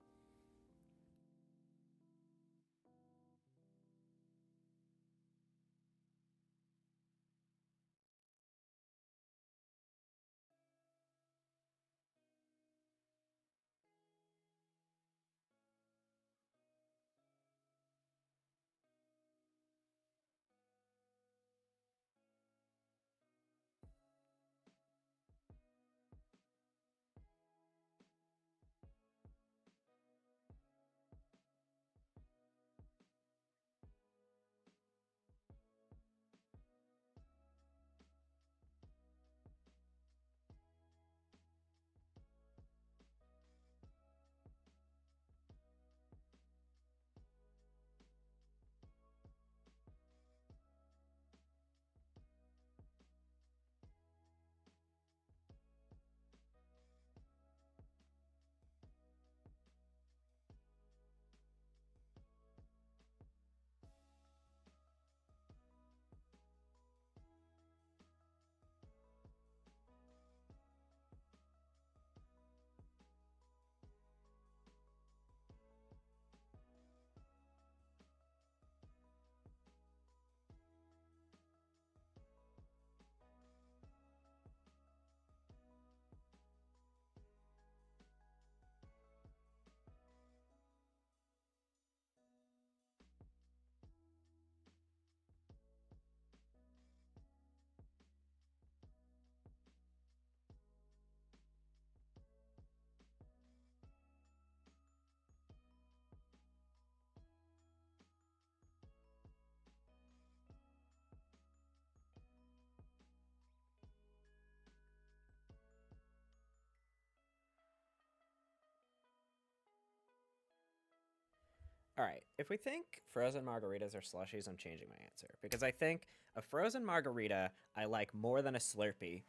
All right, if we think frozen margaritas are slushies, I'm changing my answer. Because I think a frozen margarita I like more than a Slurpee.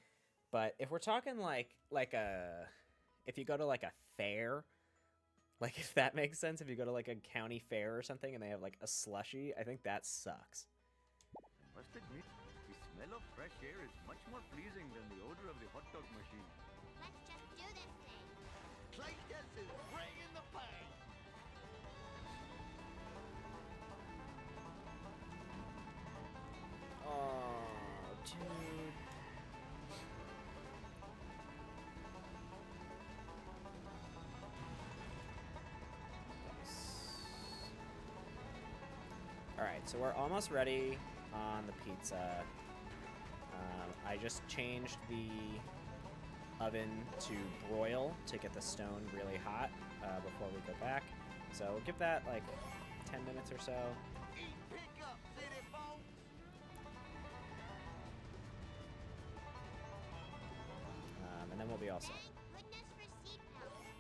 But if we're talking like a... If you go to like a fair, like if that makes sense, if you go to like a county fair or something and they have like a slushie, I think that sucks. I must admit, the smell of fresh air is much more pleasing than the odor of the hot dog machine. Let's just do this thing. Claytus is bringing the pain. Oh, dude. Alright, so we're almost ready on the pizza. I just changed the oven to broil to get the stone really hot before we go back. So we'll give that like 10 minutes or so. And then we'll be all set. Goodness for seatbelts.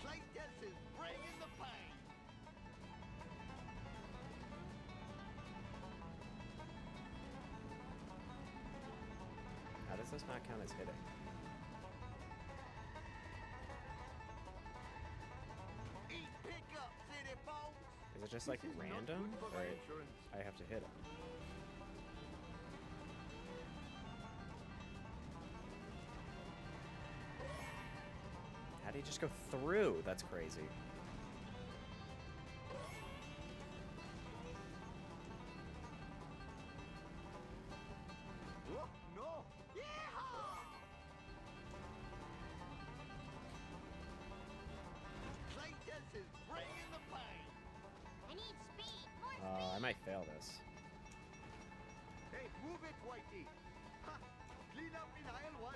Claytus is bringing the pain. How does this not count as hitting? Eat pickup, city folks. Is it just like random, or I have to hit him? How do you just go through? That's crazy. Oh, no. Yeehaw! Claytus is bringing the pain. I need speed. More speed. I might fail this. Hey, move it, Whitey. Ha! Clean up in aisle one.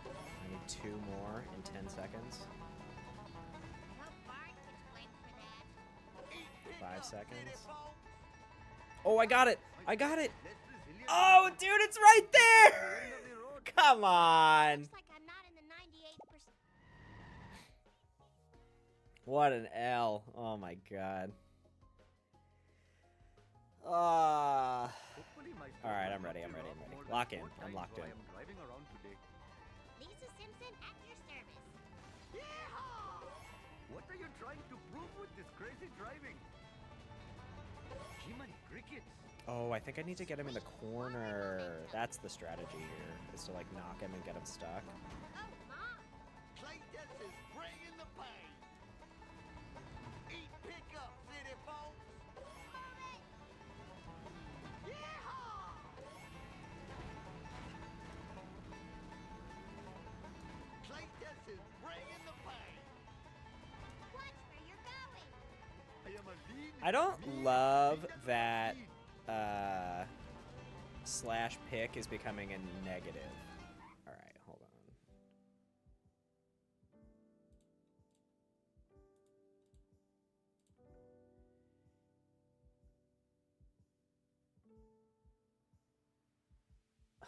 I need 2 more in 10 seconds. Hope Bart gets blamed for that. 5 seconds. Oh, I got it! I got it! Oh, dude, it's right there! Come on! Looks like I'm not in the 98%. What an L. Oh my god. Alright, I'm ready. Lock in. I'm locked in. Lisa Simpson at your service. What are you trying to prove with this crazy driving? Jiminy crickets. Oh, I think I need to get him in the corner. That's the strategy here, is to like knock him and get him stuck. Oh, Mom. Clayton is bringing the pain. Eat pickup, city folks. Clayton is bringing the pain. Watch where you're going. I am a lean. I don't love that slash pick is becoming a negative. Alright, hold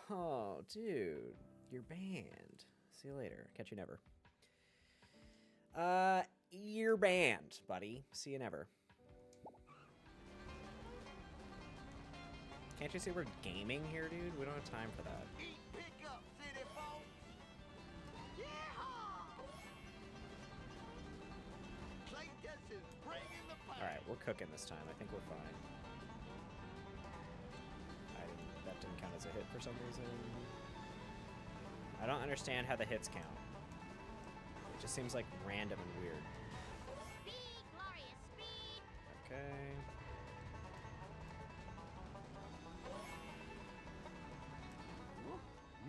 on. Oh, dude. You're banned. See you later. Catch you never. You're banned, buddy. See you never. Can't you see we're gaming here, dude? We don't have time for that. Eat pickup, city folks. Clayton is bringing the pain. Alright, we're cooking this time. I think we're fine. That didn't count as a hit for some reason. I don't understand how the hits count. It just seems like random and weird. Speed, glorious speed. Okay.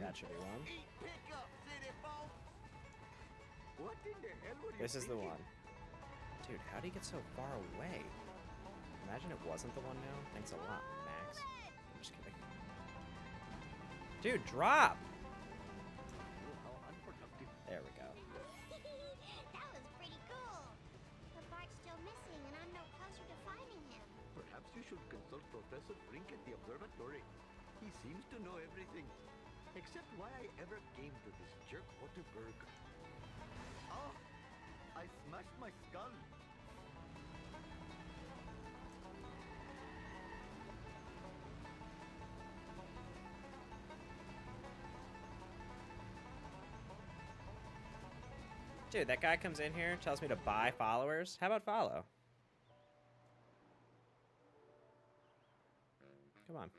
That should be one. Eat pickup, city folks. What in the hell were you This is the thinking? one. Dude, how'd he get so far away? Imagine it wasn't the one now. Thanks a lot, Max. I'm just kidding. Dude, drop! How unproductive. There we go. That was pretty cool. But Bart's still missing, and I'm no closer to finding him. Perhaps you should consult Professor Frink at the observatory. He seems to know everything. Except why I ever came to this jerk Waterberg. Oh! I smashed my skull. Dude, that guy comes in here, tells me to buy followers. How about follow? Come on.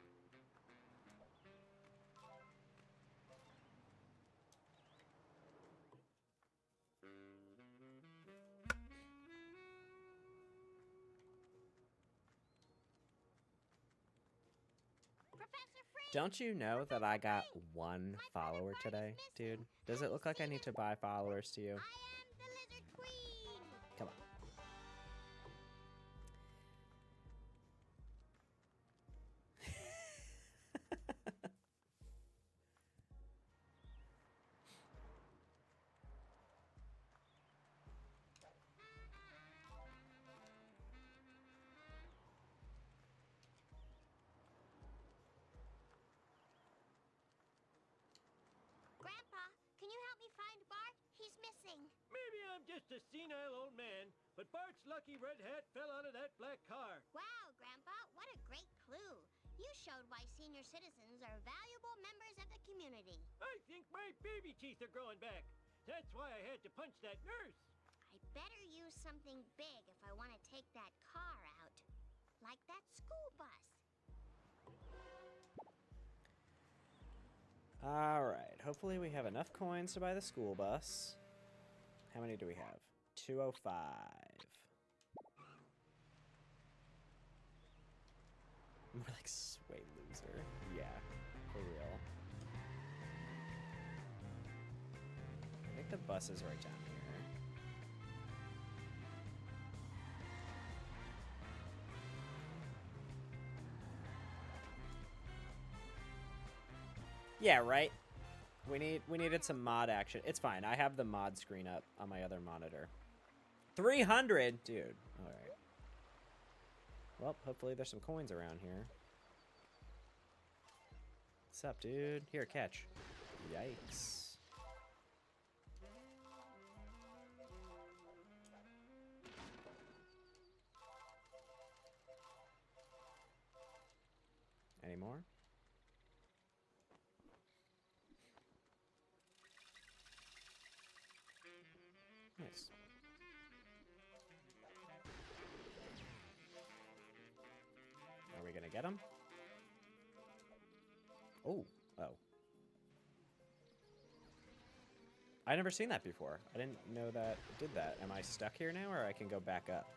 Professor Free. Don't you know that I got 1 follower today, dude? Does it look like I need to buy followers to you? I am the Lizard Queen. Come on. Grandpa, can you help me find Bart? He's missing. Maybe I'm just a senile old man, but Bart's lucky red hat fell out of that black car. Wow, Grandpa, what a great clue. You showed why senior citizens are valuable members of the community. I think my baby teeth are growing back. That's why I had to punch that nurse. I better use something big if I want to take that car out. Like that school bus. Alright, hopefully we have enough coins to buy the school bus. How many do we have? 205. More like sway loser. Yeah, for real. I think the bus is right down here. Yeah, right? We needed some mod action. It's fine. I have the mod screen up on my other monitor. 300? Dude. Alright. Well, hopefully there's some coins around here. What's up, dude? Here, catch. Yikes. Any more? Nice. Are we gonna get him? Oh, oh. I never seen that before. I didn't know that it did that. Am I stuck here now, or I can go back up?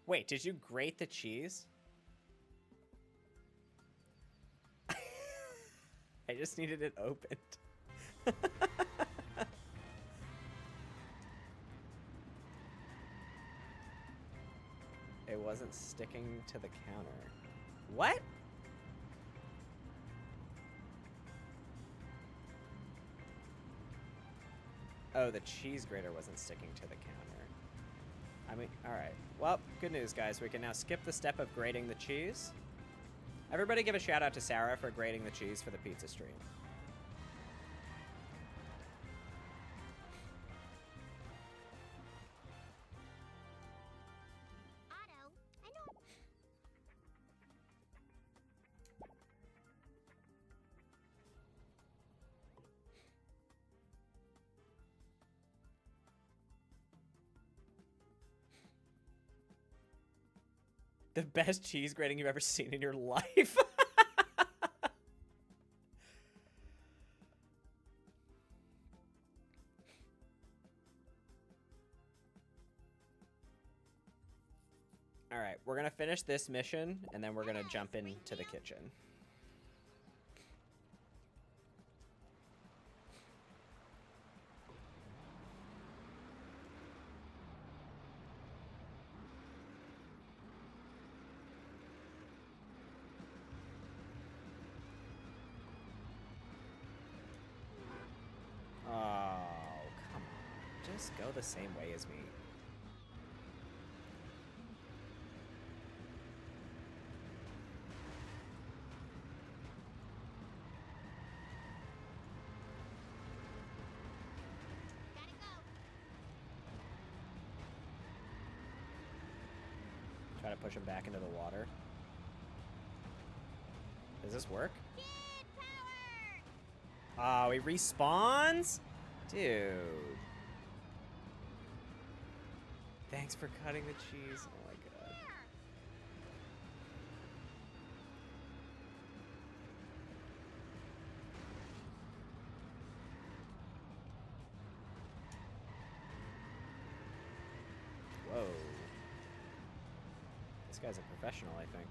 Wait, did you grate the cheese? I just needed it opened. It wasn't sticking to the counter. What? Oh, the cheese grater wasn't sticking to the counter. I mean, alright. Well, good news, guys. We can now skip the step of grating the cheese. Everybody give a shout out to Sarah for grating the cheese for the pizza stream. Otto, I know. The best cheese grating you've ever seen in your life. All right, we're gonna finish this mission, and then we're gonna jump into the kitchen. Oh, come on. Just go the same way as me. Try to push him back into the water. Does this work? Oh, he respawns? Dude. Thanks for cutting the cheese. Oh my god. Whoa. This guy's a professional, I think.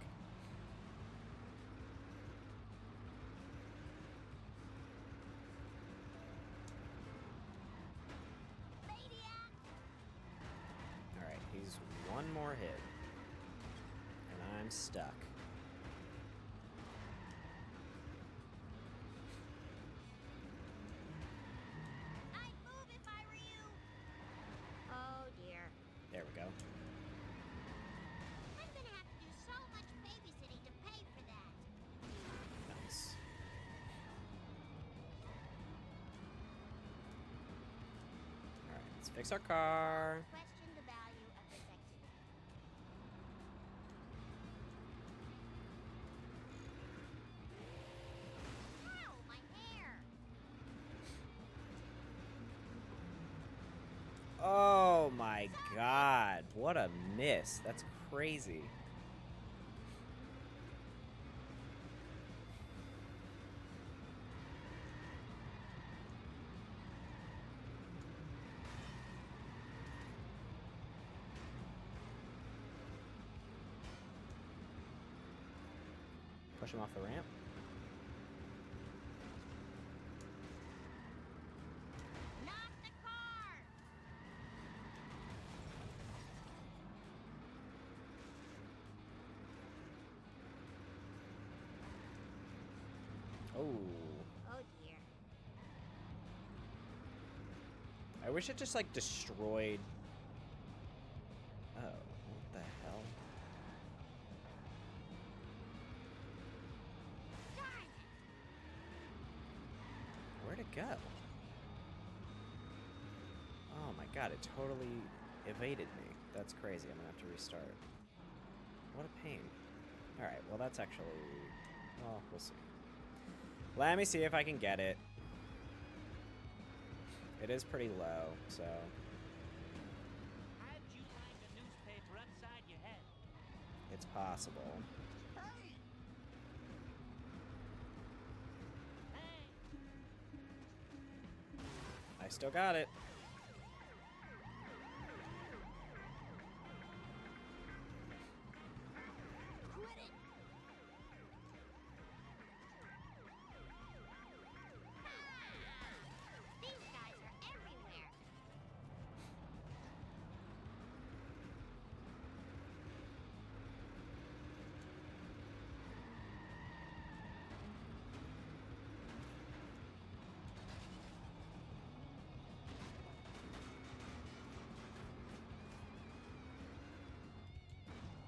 Alright, he's one more hit. And I'm stuck. I'd move if I were you. Oh dear. There we go. I'm gonna have to do so much babysitting to pay for that. Nice. Alright, let's fix our car. Question the value of this activity. Ow, my hair. Oh my god. What a miss. That's crazy. Push him off the ramp. Not the car. Oh. Oh dear. wish it just like destroyed. Oh, what the hell? Where'd it go? Oh my god, it totally evaded me. That's crazy. I'm gonna have to restart. What a pain. Alright, well that's actually... Well, we'll see. Let me see if I can get it. It is pretty low, so... How'd you like a newspaper upside your head? It's possible. I still got it. These guys are everywhere.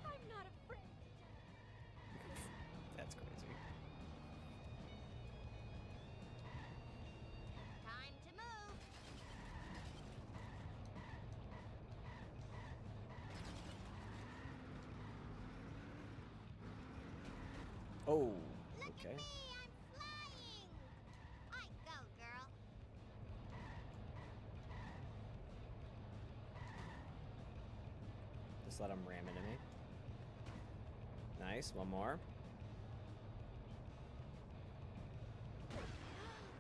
I'm not afraid. That's crazy. Time to move. Oh, Look okay. at me, I'm flying. I go, girl. Just let him ram into me. Nice, one more.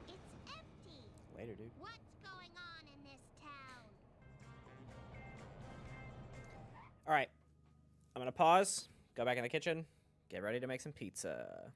It's empty. Later, dude. What's going on in this town? Alright. I'm gonna pause, go back in the kitchen, get ready to make some pizza.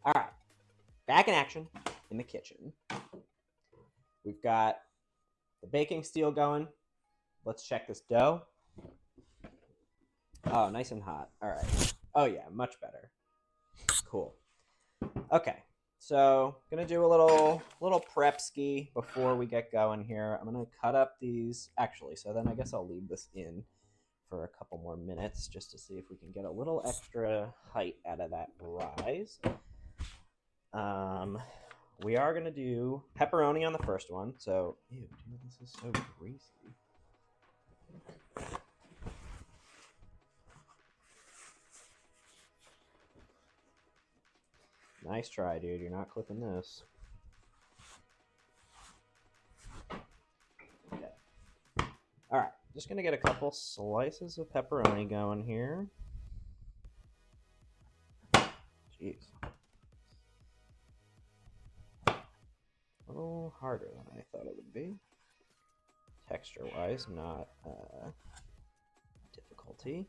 All right, back in action in the kitchen. We've got the baking steel going. Let's check this dough. Oh, nice and hot. All right. Oh yeah, much better. Cool. Okay, so gonna do a little prep ski before we get going here. I'm gonna cut up these. Actually, so then I guess I'll leave this in for a couple more minutes just to see if we can get a little extra height out of that rise. We are gonna do pepperoni on the first one. So, ew, dude, this is so greasy. Nice try, dude. You're not clipping this. Okay. All right, just gonna get a couple slices of pepperoni going here. Jeez. A little harder than I thought it would be. Texture-wise, not difficulty.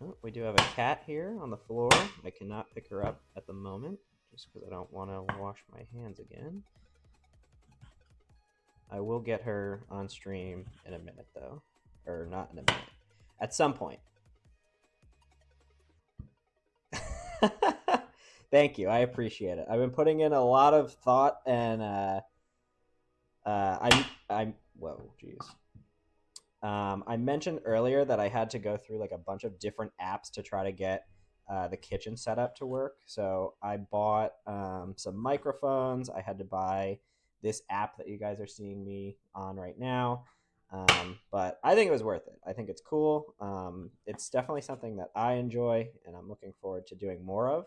Oh, we do have a cat here on the floor. I cannot pick her up at the moment, just because I don't want to wash my hands again. I will get her on stream in a minute, though. Or not in a minute. At some point. Thank you. I appreciate it. I've been putting in a lot of thought, and whoa, jeez. I mentioned earlier that I had to go through like a bunch of different apps to try to get the kitchen setup to work. So I bought some microphones. I had to buy this app that you guys are seeing me on right now. But I think it was worth it. I think it's cool. It's definitely something that I enjoy, and I'm looking forward to doing more of.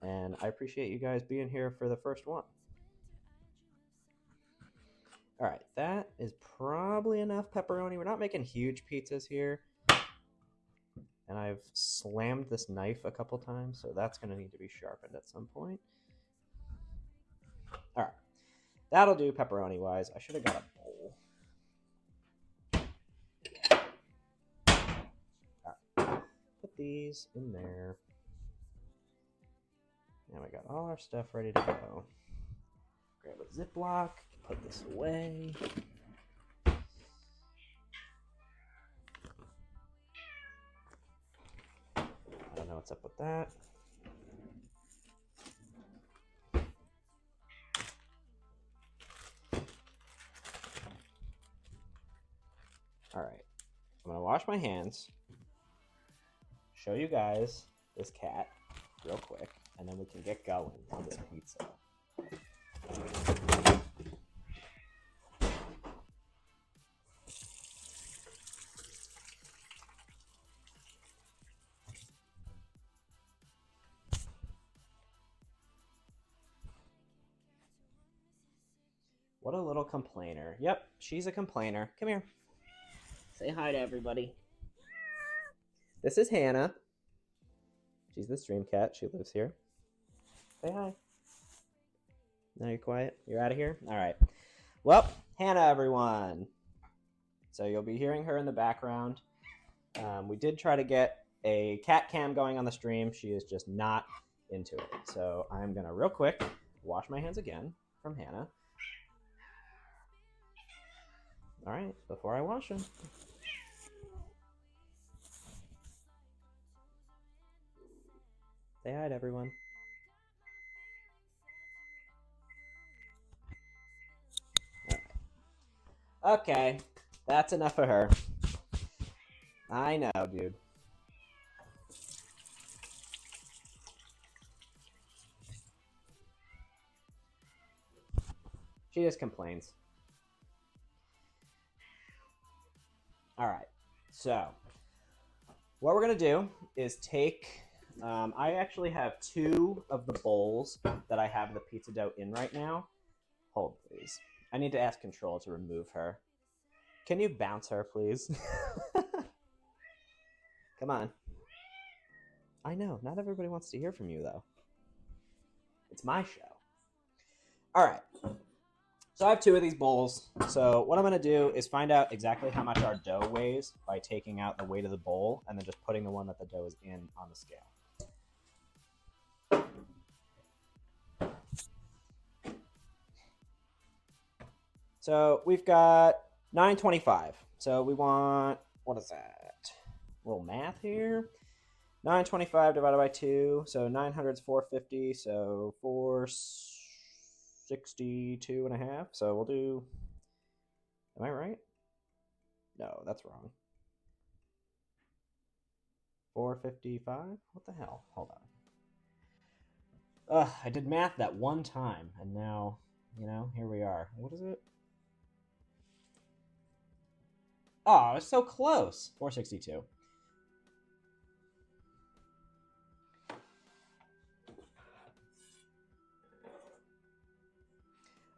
And I appreciate you guys being here for the first one. All right, that is probably enough pepperoni. We're not making huge pizzas here. And I've slammed this knife a couple times, so that's going to need to be sharpened at some point. All right, that'll do pepperoni-wise. I should have got a bowl. All right, put these in there. And we got all our stuff ready to go. Grab a Ziploc, put this away. I don't know what's up with that. All right, I'm gonna wash my hands, show you guys this cat real quick, and then we can get going on this pizza. What a little complainer. Yep, she's a complainer. Come here. Say hi to everybody. This is Hannah. She's the stream cat. She lives here. Say hi. Now you're quiet. You're out of here? All right. Well, Hannah, everyone. So you'll be hearing her in the background. We did try to get a cat cam going on the stream. She is just not into it. So I'm going to real quick wash my hands again from Hannah. All right, before I wash them. Say hi to everyone. All right. Okay, that's enough of her. I know, dude. She just complains. All right, so what we're going to do is take, I actually have 2 of the bowls that I have the pizza dough in right now. Hold, please. I need to ask Control to remove her. Can you bounce her, please? Come on. I know, not everybody wants to hear from you, though. It's my show. All right. So I have 2 of these bowls. So what I'm going to do is find out exactly how much our dough weighs by taking out the weight of the bowl and then just putting the one that the dough is in on the scale. So we've got 925. So we want, what is that? A little math here. 925 divided by 2. So 900 is 450. So 462 and a half. So we'll do, am I right? No, that's wrong. 455? What the hell? Hold on. I did math that one time, and now, here we are. What is it? Oh, it's so close. 462.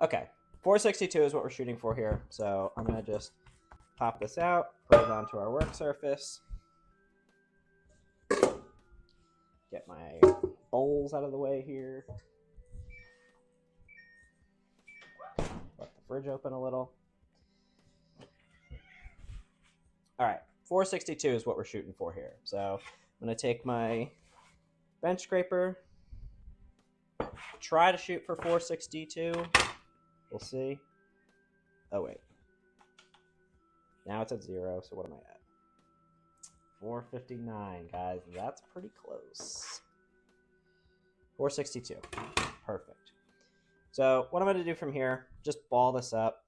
Okay, 462 is what we're shooting for here. So I'm going to just pop this out, put it onto our work surface. Get my bowls out of the way here. Let the fridge open a little. All right, 462 is what we're shooting for here. So I'm going to take my bench scraper, try to shoot for 462. We'll see. Oh, wait. Now it's at 0, so what am I at? 459, guys. That's pretty close. 462. Perfect. So what I'm going to do from here, just ball this up.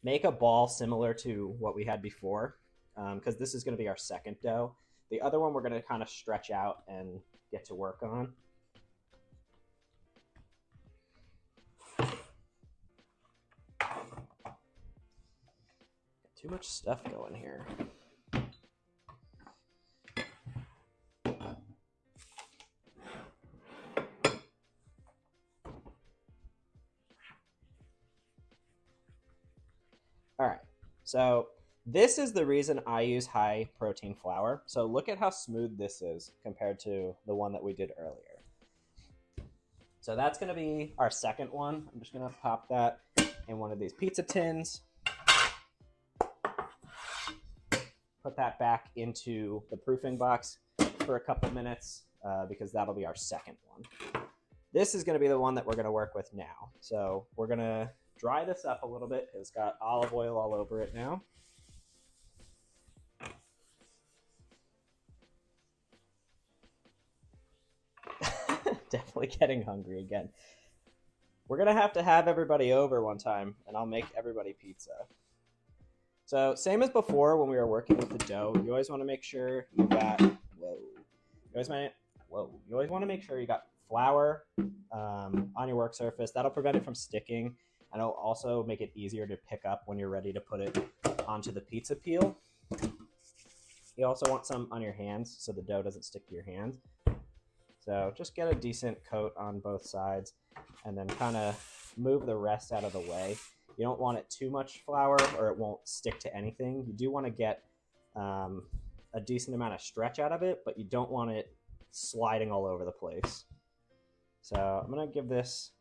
Make a ball similar to what we had before, because this is going to be our second dough. The other one we're going to kind of stretch out and get to work on. Too much stuff going here. All right, so this is the reason I use high protein flour. So look at how smooth this is compared to the one that we did earlier. So that's gonna be our second one. I'm just gonna pop that in one of these pizza tins. Put that back into the proofing box for a couple minutes because that'll be our second one. This is gonna be the one that we're gonna work with now. So we're gonna dry this up a little bit. It's got olive oil all over it now. Definitely getting hungry again. We're gonna have to have everybody over one time and I'll make everybody pizza. So same as before when we were working with the dough, you always want to make sure you got, you always want to make sure you got flour on your work surface. That'll prevent it from sticking. And it'll also make it easier to pick up when you're ready to put it onto the pizza peel. You also want some on your hands so the dough doesn't stick to your hands. So just get a decent coat on both sides and then kind of move the rest out of the way. You don't want it too much flour or it won't stick to anything. You do want to get a decent amount of stretch out of it, but you don't want it sliding all over the place. So I'm going to give this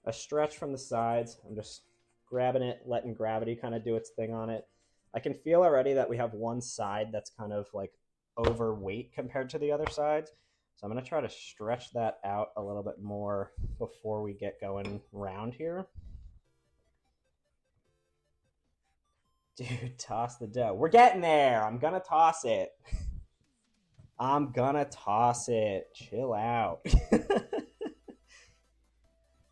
a stretch from the sides. I'm just grabbing it, letting gravity kind of do its thing on it. I can feel already that we have one side that's kind of like overweight compared to the other sides. So I'm going to try to stretch that out a little bit more before we get going round here. Dude, toss the dough. We're getting there. I'm going to toss it. I'm going to toss it. Chill out.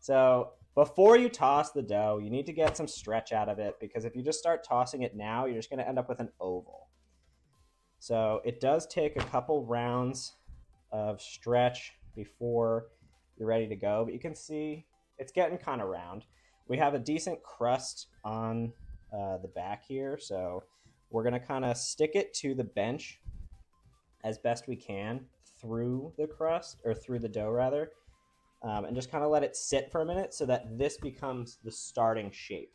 So before you toss the dough, you need to get some stretch out of it because if you just start tossing it now, you're just going to end up with an oval. So it does take a couple rounds of stretch before you're ready to go, but you can see it's getting kind of round. We have a decent crust on the back here, so we're going to kind of stick it to the bench as best we can through the crust, or through the dough rather. And just kind of let it sit for a minute so that this becomes the starting shape.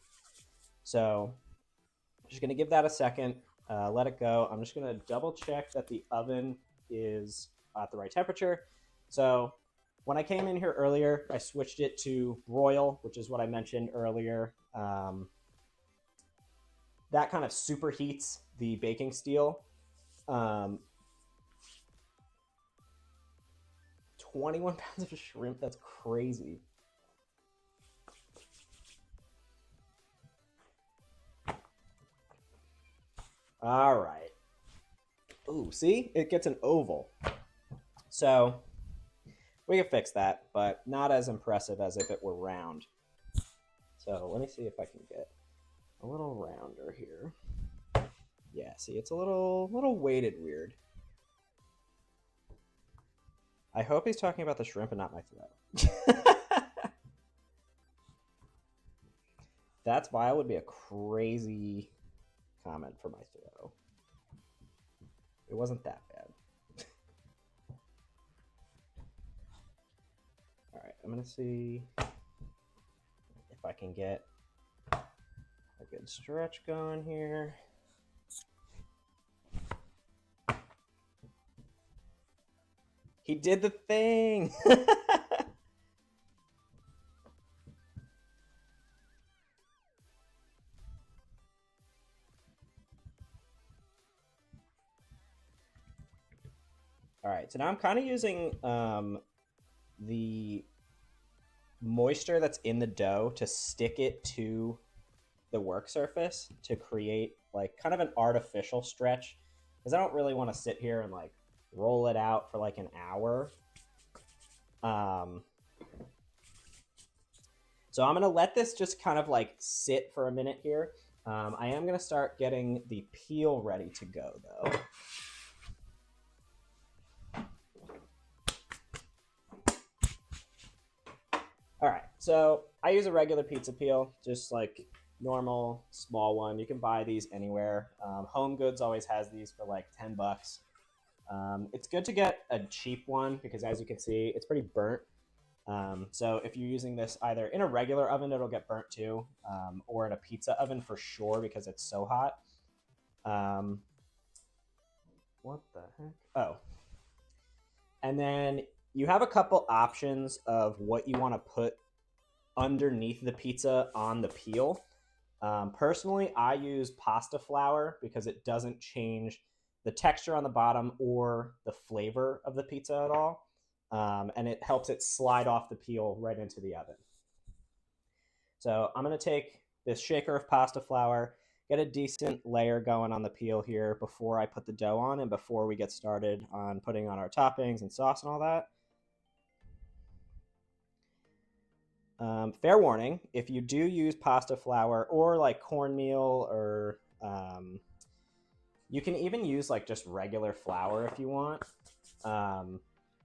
So I'm just going to give that a second, let it go. I'm just going to double check that the oven is at the right temperature. So when I came in here earlier, I switched it to broil, which is what I mentioned earlier. That kind of superheats the baking steel. 21 pounds of shrimp, that's crazy. All right. Ooh, see? It gets an oval. So we can fix that, but not as impressive as if it were round. So let me see if I can get a little rounder here. Yeah, see, it's a little weighted weird. I hope he's talking about the shrimp and not my throat. That's vile would be a crazy comment for my throw. It wasn't that bad. All right, I'm gonna see if I can get a good stretch going here. He did the thing. All right, so now I'm kind of using the moisture that's in the dough to stick it to the work surface to create like kind of an artificial stretch, because I don't really want to sit here and like roll it out for like an hour. So I'm going to let this just kind of like sit for a minute here. I am going to start getting the peel ready to go, though. All right, so I use a regular pizza peel, just like normal small one. You can buy these anywhere. Home Goods always has these for like $10. It's good to get a cheap one because, as you can see, it's pretty burnt. So if you're using this either in a regular oven, it'll get burnt too, or in a pizza oven for sure because it's so hot. What the heck? Oh. And then you have a couple options of what you want to put underneath the pizza on the peel. Personally, I use pasta flour because it doesn't change the texture on the bottom or the flavor of the pizza at all. And it helps it slide off the peel right into the oven. So I'm going to take this shaker of pasta flour, get a decent layer going on the peel here before I put the dough on and before we get started on putting on our toppings and sauce and all that. Fair warning, if you do use pasta flour or like cornmeal or you can even use like just regular flour if you want.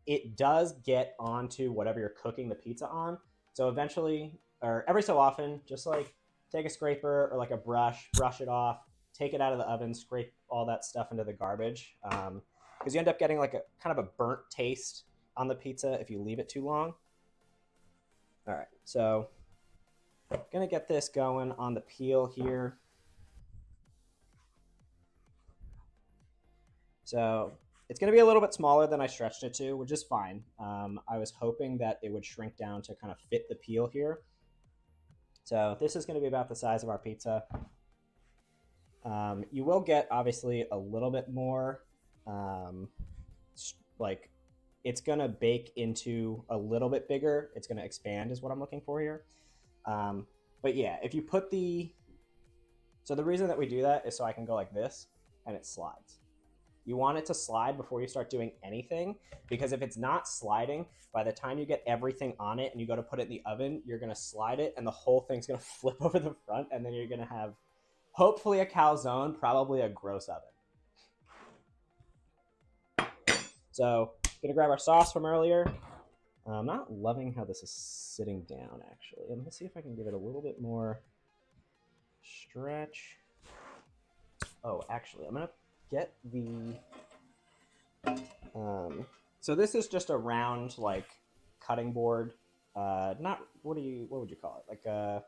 It does get onto whatever you're cooking the pizza on. So eventually, or every so often, just like take a scraper or like a brush it off, take it out of the oven, scrape all that stuff into the garbage. Because you end up getting like a kind of a burnt taste on the pizza if you leave it too long. All right, so I'm gonna get this going on the peel here. So it's going to be a little bit smaller than I stretched it to, which is fine. I was hoping that it would shrink down to kind of fit the peel here. So this is going to be about the size of our pizza. You will get, obviously, a little bit more. Like, it's going to bake into a little bit bigger. It's going to expand is what I'm looking for here. But yeah, if you put the... So the reason that we do that is so I can go like this, and it slides. You want it to slide before you start doing anything, because if it's not sliding, by the time you get everything on it and you go to put it in the oven, you're going to slide it and the whole thing's going to flip over the front, and then you're going to have hopefully a calzone, probably a gross oven. So I'm going to grab our sauce from earlier. I'm not loving how this is sitting down, actually. I'm going to see if I can give it a little bit more stretch. Oh, actually, I'm going to get the so this is just a round like cutting board, not what would you call it, like a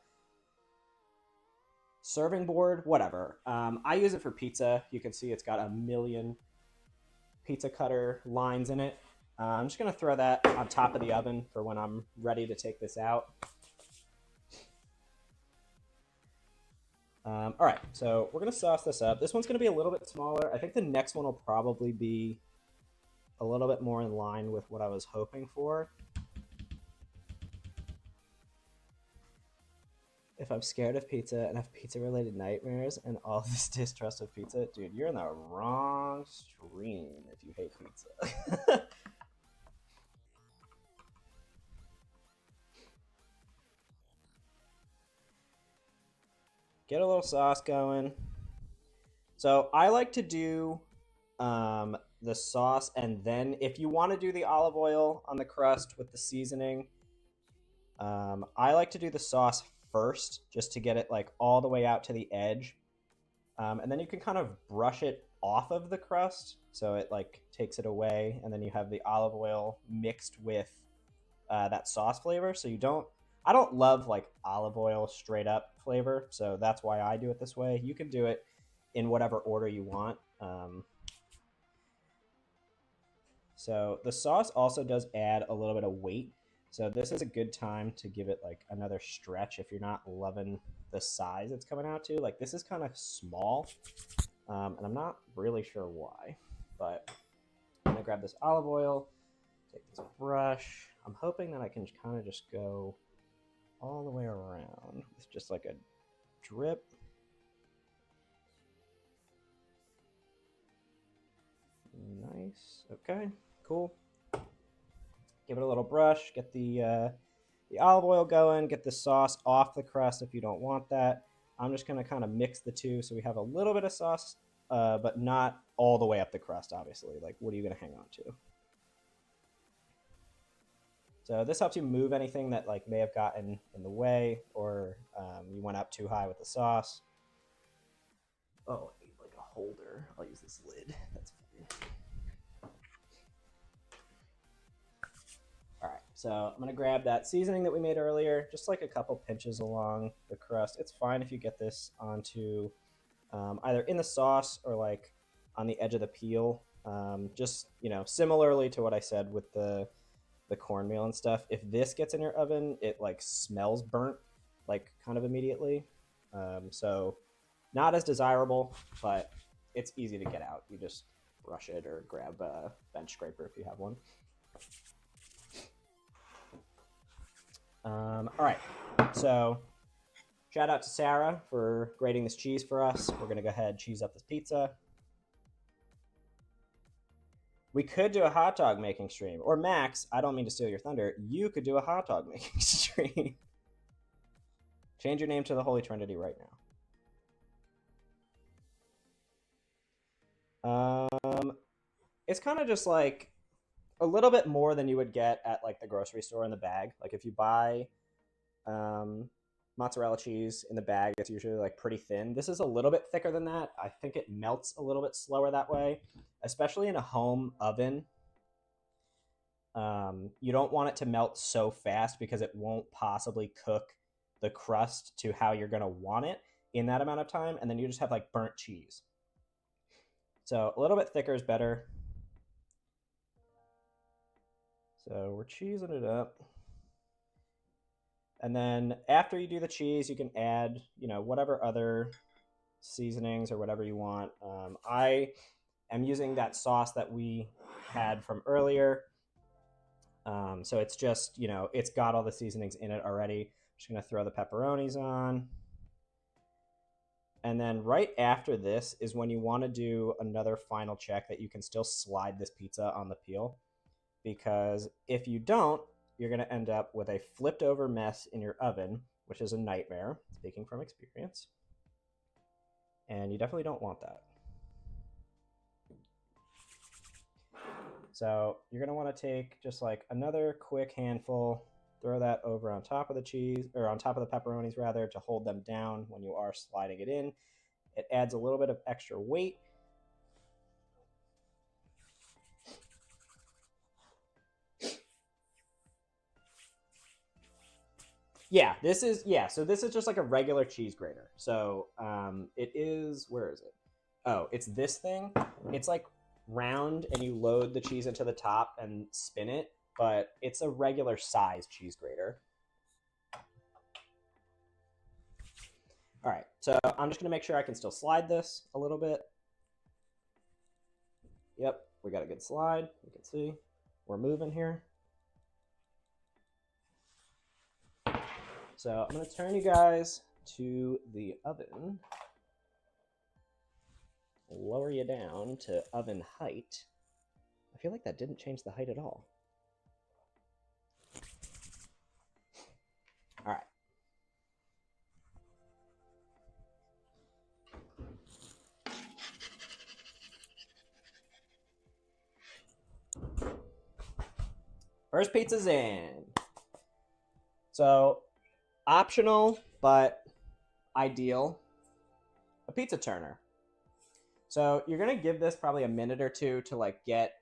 serving board, whatever. I use it for pizza. You can see it's got a million pizza cutter lines in it. I'm just gonna throw that on top of the oven for when I'm ready to take this out. All right, so we're going to sauce this up. This one's going to be a little bit smaller. I think the next one will probably be a little bit more in line with what I was hoping for. If I'm scared of pizza and have pizza-related nightmares and all this distrust of pizza, dude, you're in the wrong stream if you hate pizza. Get a little sauce going. So I like to do the sauce, and then if you want to do the olive oil on the crust with the seasoning, I like to do the sauce first just to get it like all the way out to the edge. And then you can kind of brush it off of the crust so it like takes it away, and then you have the olive oil mixed with that sauce flavor. So I don't love like olive oil straight up flavor, so that's why I do it this way. You can do it in whatever order you want. So the sauce also does add a little bit of weight. So this is a good time to give it like another stretch if you're not loving the size it's coming out to. Like this is kind of small, and I'm not really sure why, but I'm gonna grab this olive oil, take this brush. I'm hoping that I can kind of just go all the way around with just like a drip. Nice. Okay, cool. Give it a little brush. Get the olive oil going. Get the sauce off the crust if you don't want that. I'm just going to kind of mix the two so we have a little bit of sauce, but not all the way up the crust, obviously. Like, what are you going to hang on to? So this helps you move anything that like may have gotten in the way, or you went up too high with the sauce. Oh, I need like a holder. I'll use this lid. That's fine. All right, so I'm gonna grab that seasoning that we made earlier, just like a couple pinches along the crust. It's fine if you get this onto either in the sauce or like on the edge of the peel. Just, similarly to what I said with the cornmeal and stuff. If this gets in your oven, it like smells burnt, like kind of immediately. So not as desirable, but it's easy to get out. You just brush it or grab a bench scraper if you have one. All right, so shout out to Sarah for grating this cheese for us. We're gonna go ahead and cheese up this pizza. We could do a hot dog making stream. Or Max, I don't mean to steal your thunder, you could do a hot dog making stream. Change your name to the Holy Trinity right now. It's kind of just like a little bit more than you would get at like the grocery store in the bag. Like if you buy mozzarella cheese in the bag, it's usually like pretty thin. This is a little bit thicker than that. I think it melts a little bit slower that way, especially in a home oven. You don't want it to melt so fast because it won't possibly cook the crust to how you're going to want it in that amount of time, and then you just have like burnt cheese. So a little bit thicker is better. So we're cheesing it up. And then after you do the cheese, you can add, whatever other seasonings or whatever you want. I am using that sauce that we had from earlier. So it's just, it's got all the seasonings in it already. I'm just going to throw the pepperonis on. And then right after this is when you want to do another final check that you can still slide this pizza on the peel. Because if you don't, you're going to end up with a flipped over mess in your oven, which is a nightmare, speaking from experience. And you definitely don't want that. So you're going to want to take just like another quick handful, throw that over on top of the cheese, or on top of the pepperonis rather, to hold them down when you are sliding it in. It adds a little bit of extra weight. So this is just like a regular cheese grater. So it is, where is it? Oh, it's this thing. It's like round and you load the cheese into the top and spin it, but it's a regular size cheese grater. All right, so I'm just gonna make sure I can still slide this a little bit. Yep, we got a good slide. You can see we're moving here. So I'm going to turn you guys to the oven. Lower you down to oven height. I feel like that didn't change the height at all. All right. First pizza's in. So optional, but ideal, a pizza turner. So you're going to give this probably a minute or two to like get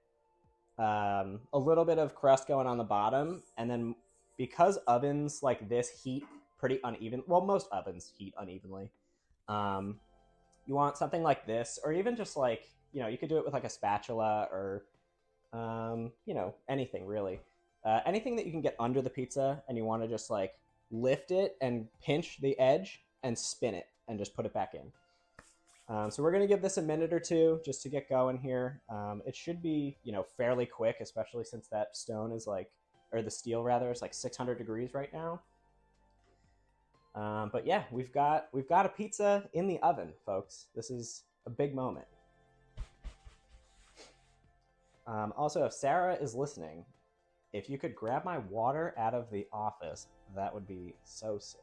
a little bit of crust going on the bottom. And then because ovens like this heat pretty uneven, well, most ovens heat unevenly. You want something like this, or even just like, you could do it with like a spatula or, anything really. Anything that you can get under the pizza and you want to just like lift it and pinch the edge and spin it and just put it back in. So we're going to give this a minute or two just to get going here. It should be, fairly quick, especially since that stone is like, or the steel rather, is like 600 degrees right now. But yeah, we've got a pizza in the oven, folks. This is a big moment. Also, if Sarah is listening, If you could grab my water out of the office, that would be so sick.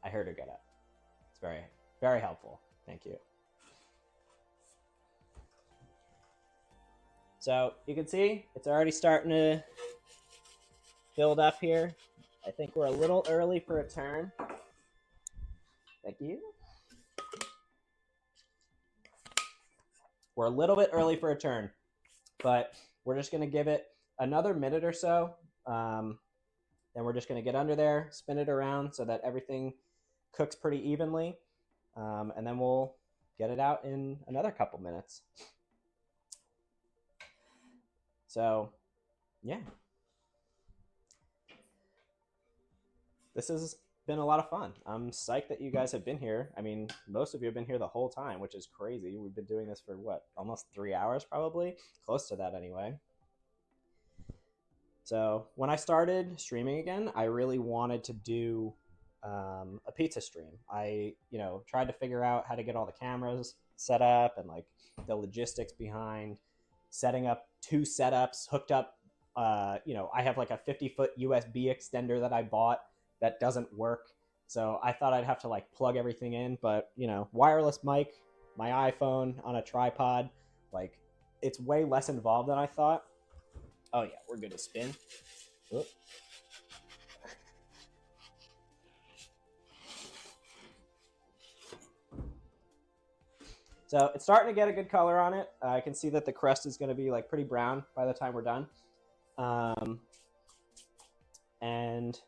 I heard her get up. It's very, very helpful. Thank you. So you can see it's already starting to build up here. I think we're a little early for a turn. Thank you. We're a little bit early for a turn, but we're just going to give it another minute or so. Then we're just going to get under there, spin it around so that everything cooks pretty evenly. And then we'll get it out in another couple minutes. So, yeah. This has been a lot of fun. I'm psyched that you guys have been here. I mean, most of you have been here the whole time, which is crazy. We've been doing this for, what, almost 3 hours probably? Close to that anyway. So when I started streaming again, I really wanted to do a pizza stream. I, tried to figure out how to get all the cameras set up and like the logistics behind setting up 2 setups, hooked up. I have like a 50-foot USB extender that I bought that doesn't work. So I thought I'd have to like plug everything in, but wireless mic, my iPhone on a tripod, like it's way less involved than I thought. Oh yeah, we're good to spin. Oop. So it's starting to get a good color on it. I can see that the crust is going to be like pretty brown by the time we're done. And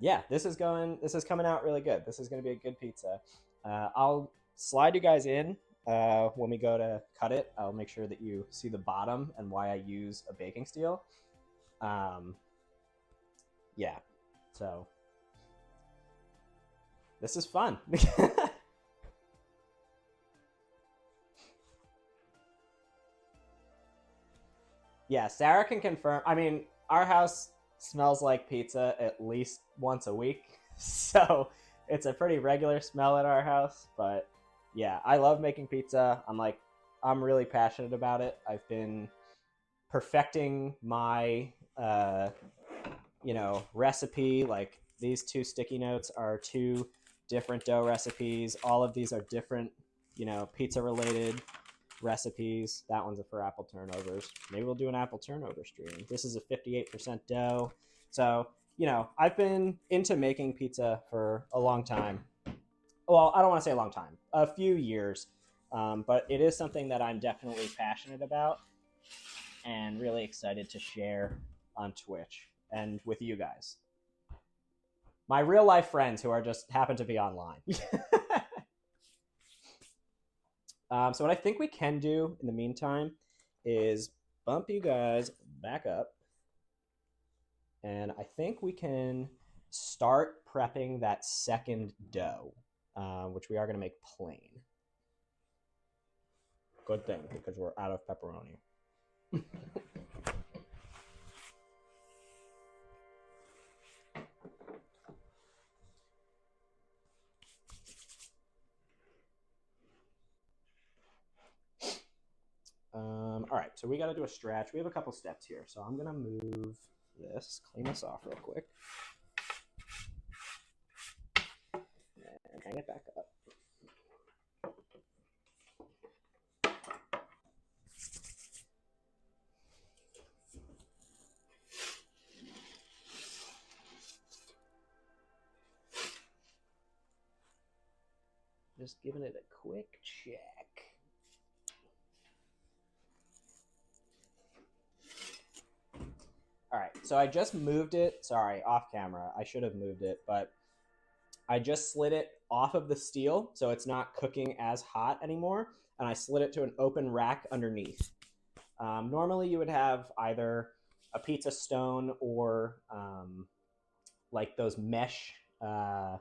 yeah, this is coming out really good. This is going to be a good pizza. I'll slide you guys in when we go to cut it. I'll make sure that you see the bottom and why I use a baking steel. Yeah, so this is fun. Yeah, Sarah can confirm. I mean, our house smells like pizza at least once a week, so it's a pretty regular smell at our house. But yeah, I love making pizza. I'm really passionate about it. I've been perfecting my recipe. Like these 2 sticky notes are 2 different dough recipes. All of these are different pizza related recipes. That one's for apple turnovers. Maybe we'll do an apple turnover stream. This is a 58% dough. So, I've been into making pizza for a long time. Well, I don't want to say a long time, a few years. But it is something that I'm definitely passionate about and really excited to share on Twitch and with you guys. My real life friends who are just happen to be online. So what I think we can do in the meantime is bump you guys back up. And I think we can start prepping that second dough, which we are going to make plain. Good thing, because we're out of pepperoni. All right, so we got to do a stretch. We have a couple steps here, so I'm going to move this, clean this off real quick, and hang it back up. Just giving it a quick check. All right, so I just moved it. Sorry, off camera. I should have moved it, but I just slid it off of the steel, so it's not cooking as hot anymore, and I slid it to an open rack underneath. Normally, you would have either a pizza stone or like those mesh. I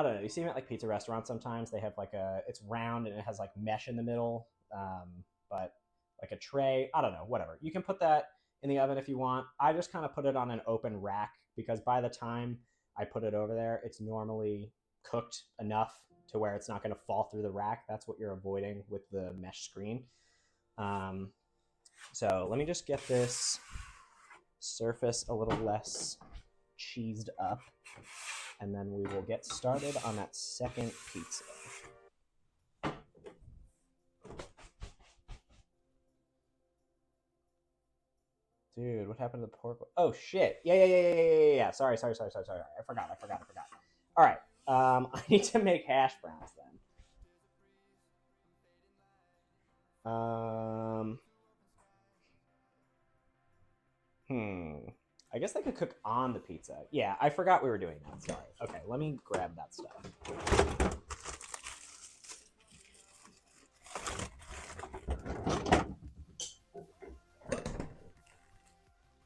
don't know. You see them at like pizza restaurants sometimes. They have like it's round and it has like mesh in the middle, but like a tray. I don't know. Whatever. You can put that in the oven if you want. I just kind of put it on an open rack because by the time I put it over there, it's normally cooked enough to where it's not going to fall through the rack. That's what you're avoiding with the mesh screen. So let me just get this surface a little less cheesed up, and then we will get started on that second pizza. Dude, what happened to the pork? Oh shit! Yeah. Sorry. I forgot. All right. I need to make hash browns then. I guess I could cook on the pizza. Yeah, I forgot we were doing that. Sorry. Okay, let me grab that stuff.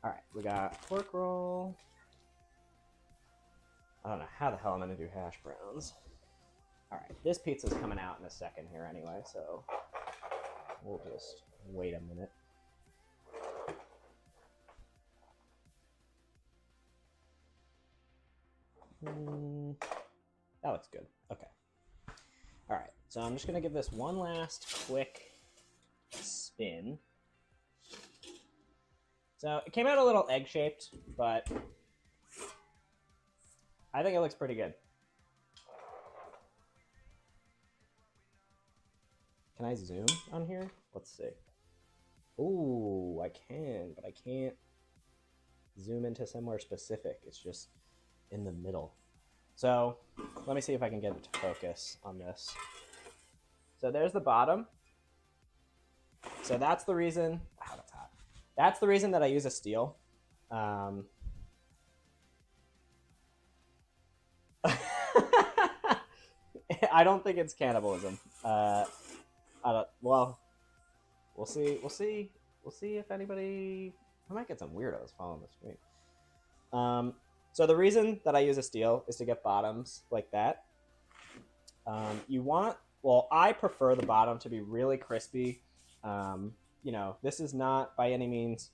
All right, we got pork roll. I don't know how the hell I'm going to do hash browns. All right, this pizza's coming out in a second here anyway, so we'll just wait a minute. That looks good. Okay. All right, so I'm just going to give this one last quick spin. So it came out a little egg-shaped, but I think it looks pretty good. Can I zoom on here? Let's see. Ooh, I can, but I can't zoom into somewhere specific. It's just in the middle. So let me see if I can get it to focus on this. So there's the bottom. So that's the reason. Wow, that's hot. That's the reason that I use a steel. I don't think it's cannibalism. Well, we'll see. We'll see if anybody. I might get some weirdos following the stream. So the reason that I use a steel is to get bottoms like that. I prefer the bottom to be really crispy. You know, this is not by any means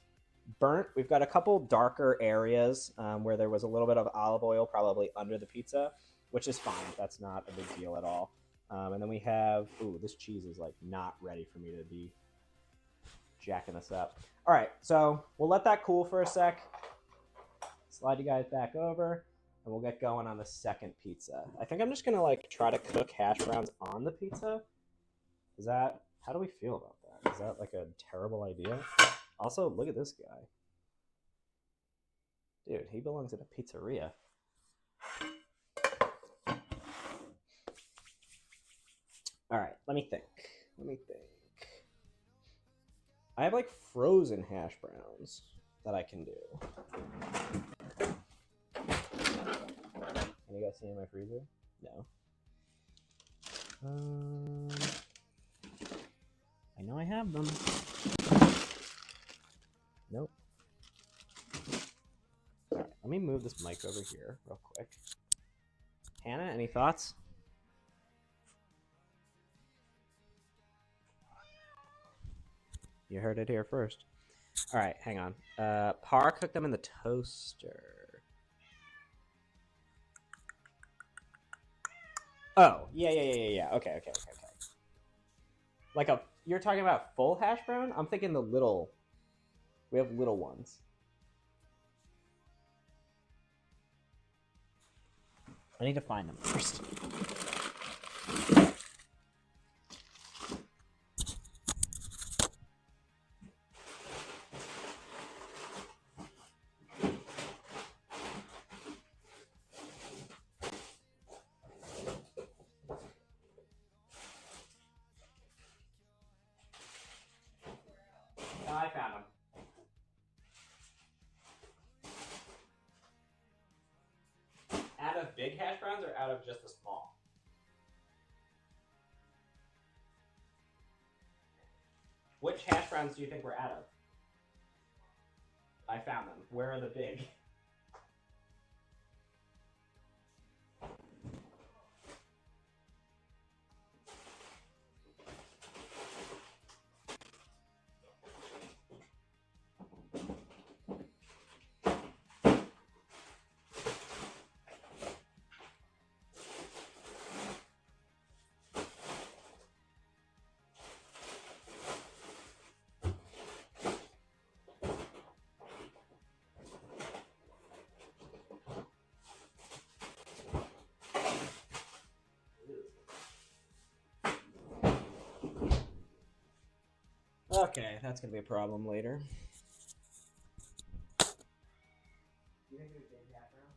burnt. We've got a couple darker areas where there was a little bit of olive oil probably under the pizza, which is fine. That's not a big deal at all. And then we have, ooh, this cheese is like not ready for me to be jacking this up. All right, so we'll let that cool for a sec. Slide you guys back over, and we'll get going on the second pizza. I think I'm just gonna like try to cook hash browns on the pizza. How do we feel about that? Is that like a terrible idea? Also, look at this guy. Dude, he belongs at a pizzeria. All right, let me think. I have like frozen hash browns that I can do. Can you guys see in my freezer? No. I know I have them. Nope. All right, let me move this mic over here real quick. Hannah, any thoughts? You heard it here first. All right, hang on. Par cooked them in the toaster. Oh, yeah. Okay. Like you're talking about full hash brown? I'm thinking we have little ones. I need to find them first. I found them. Out of big hash browns or out of just the small? Which hash browns do you think we're out of? I found them. Where are the big? Okay, that's gonna be a problem later. You think it was Dave Gaffron?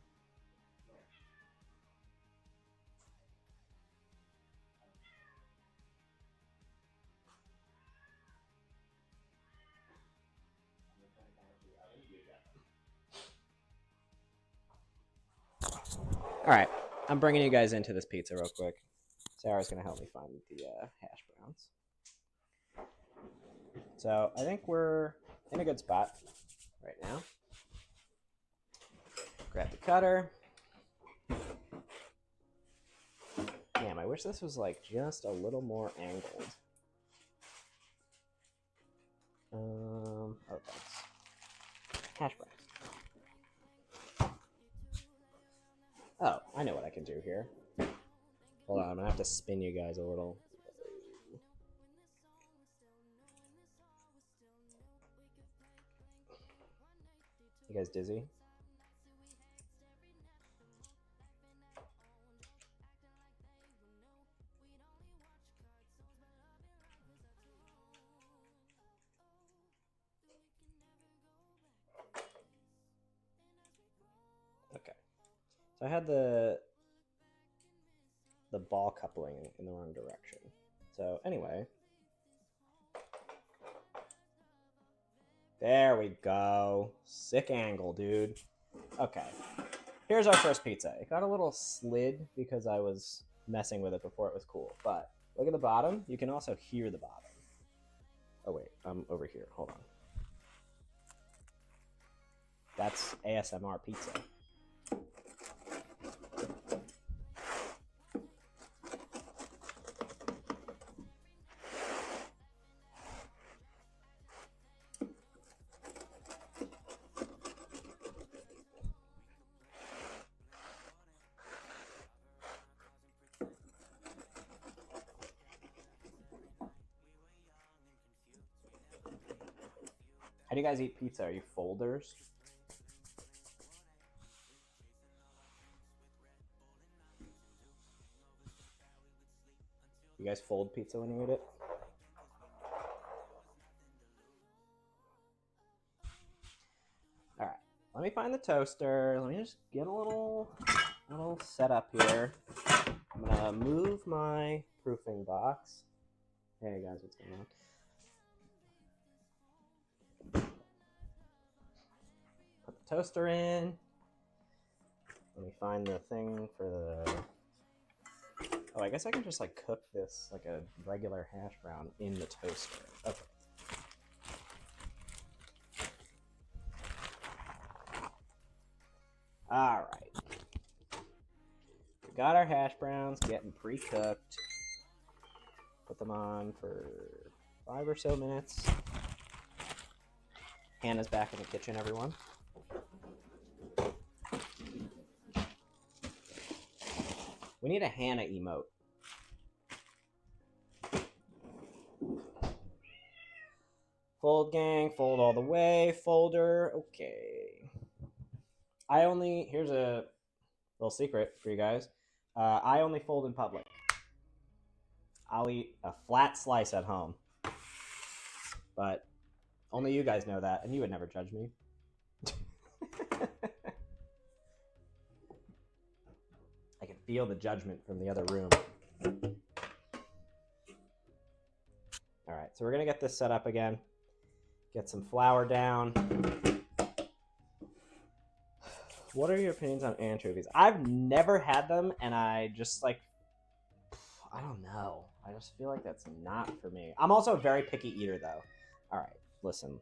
All right, I'm bringing you guys into this pizza real quick. Sarah's gonna help me find the hash browns. So I think we're in a good spot right now. Grab the cutter. Damn, I wish this was like just a little more angled. Oh, thanks. Hash browns. Oh, I know what I can do here. Hold on, I'm gonna have to spin you guys a little. You guys dizzy? Okay. So I had the ball coupling in the wrong direction. So anyway. There we go. Sick angle, dude. Okay. Here's our first pizza. It got a little slid because I was messing with it before it was cool. But look at the bottom. You can also hear the bottom. Oh, wait. I'm over here. Hold on. That's ASMR pizza. How do you guys eat pizza? Are you folders? You guys fold pizza when you eat it? Alright, let me find the toaster. Let me just get a little set up here. I'm gonna move my proofing box. Hey guys, what's going on? Put the toaster in. Let me find the thing for the... Oh, I guess I can just like cook this like a regular hash brown in the toaster. Okay. All right. We got our hash browns getting pre-cooked. Put them on for 5 or so minutes. Hannah's back in the kitchen, everyone. We need a Hannah emote. Fold gang, fold all the way, folder. Okay. Here's a little secret for you guys. I only fold in public. I'll eat a flat slice at home. But only you guys know that, and you would never judge me. I can feel the judgment from the other room. All right, so we're gonna get this set up again. Get some flour down. What are your opinions on anchovies? I've never had them, and I just like, I don't know. I just feel like that's not for me. I'm also a very picky eater, though. All right, listen.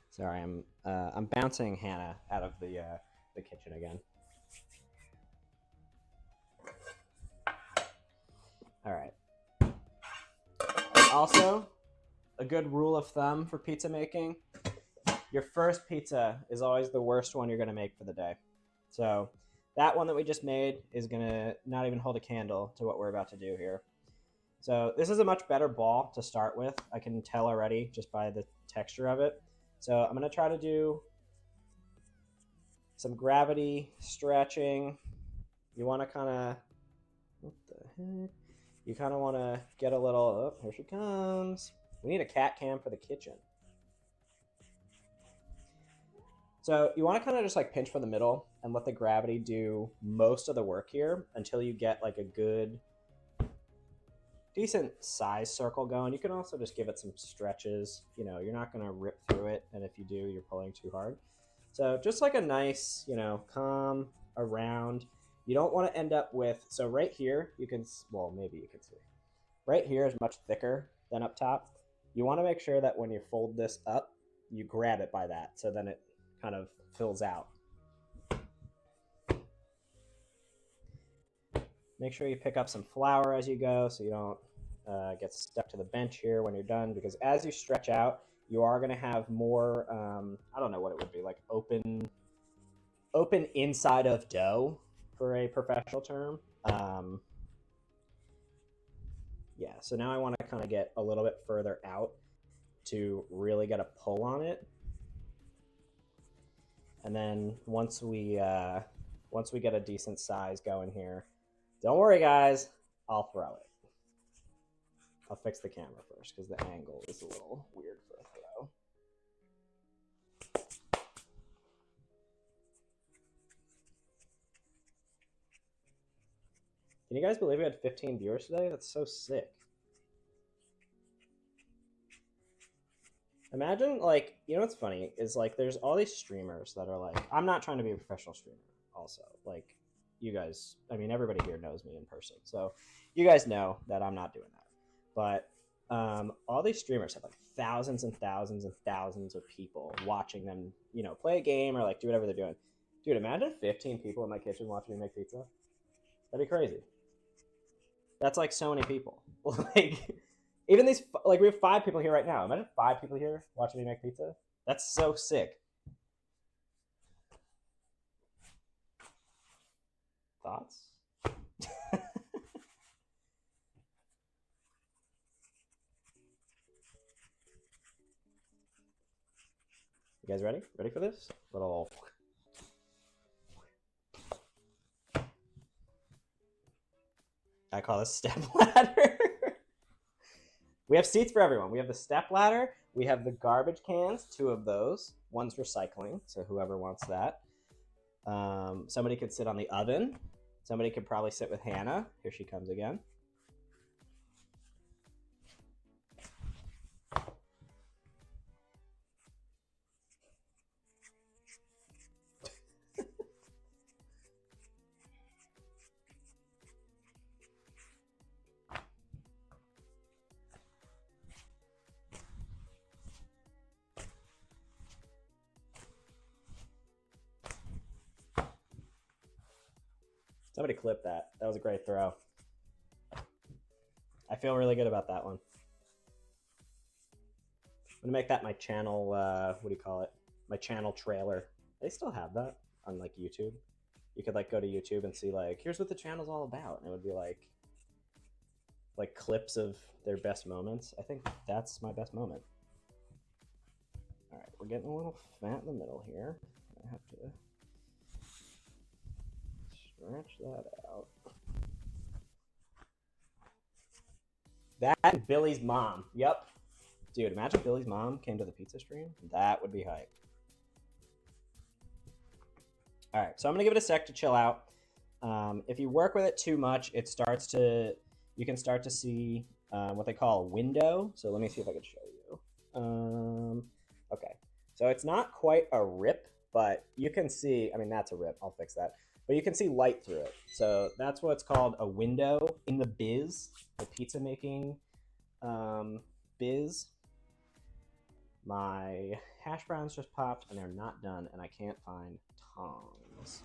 Sorry, I'm bouncing Hannah out of the kitchen again. All right. Also, a good rule of thumb for pizza making: your first pizza is always the worst one you're gonna make for the day. So that one that we just made is gonna not even hold a candle to what we're about to do here. So this is a much better ball to start with. I can tell already just by the texture of it. So I'm gonna try to do some gravity stretching. You want to kind of, what the heck? You kind of want to get a little, oh, here she comes. We need a cat cam for the kitchen. So you want to kind of just like pinch from the middle and let the gravity do most of the work here until you get like a good, decent size circle going. You can also just give it some stretches. You know, you're not going to rip through it. And if you do, you're pulling too hard. So just like a nice, you know, calm around. You don't want to end up with, so right here, you can, well, maybe you can see. Right here is much thicker than up top. You want to make sure that when you fold this up, you grab it by that. So then it kind of fills out. Make sure you pick up some flour as you go so you don't get stuck to the bench here when you're done, because as you stretch out, you are going to have more, I don't know what it would be, like open inside of dough for a professional term. Yeah, so now I want to kind of get a little bit further out to really get a pull on it. And then once we get a decent size going here, don't worry guys, I'll throw it. I'll fix the camera first because the angle is a little weird for a throw. Can you guys believe we had 15 viewers today? That's so sick. Imagine, like, you know what's funny is, like, there's all these streamers that are like, I'm not trying to be a professional streamer also. Like, you guys, I mean, everybody here knows me in person. So you guys know that I'm not doing that. But all these streamers have, like, thousands and thousands and thousands of people watching them, you know, play a game or, like, do whatever they're doing. Dude, imagine 15 people in my kitchen watching me make pizza. That'd be crazy. That's like so many people. Like, even these, like, we have 5 people here right now. Imagine 5 people here watching me make pizza. That's so sick. Thoughts? You guys ready? Ready for this? Little. I call this step ladder. We have seats for everyone. We have the step ladder. We have the garbage cans, 2 of those. One's recycling, so whoever wants that. Somebody could sit on the oven. Somebody could probably sit with Hannah. Here she comes again. Somebody clip that. That was a great throw. I feel really good about that one. I'm gonna make that my channel, what do you call it? My channel trailer. They still have that on like YouTube. You could like go to YouTube and see like, here's what the channel's all about. And it would be like clips of their best moments. I think that's my best moment. All right, we're getting a little fat in the middle here. I have to stretch that out. That and Billy's mom. Yep. Dude, imagine Billy's mom came to the pizza stream. That would be hype. All right, so I'm gonna give it a sec to chill out. If you work with it too much, it starts to, you can start to see what they call a window. So let me see if I can show you. Okay, so it's not quite a rip, but you can see, I mean, that's a rip, I'll fix that. But you can see light through it. So that's what's called a window in the biz, the pizza making biz. My hash browns just popped and they're not done and I can't find tongs.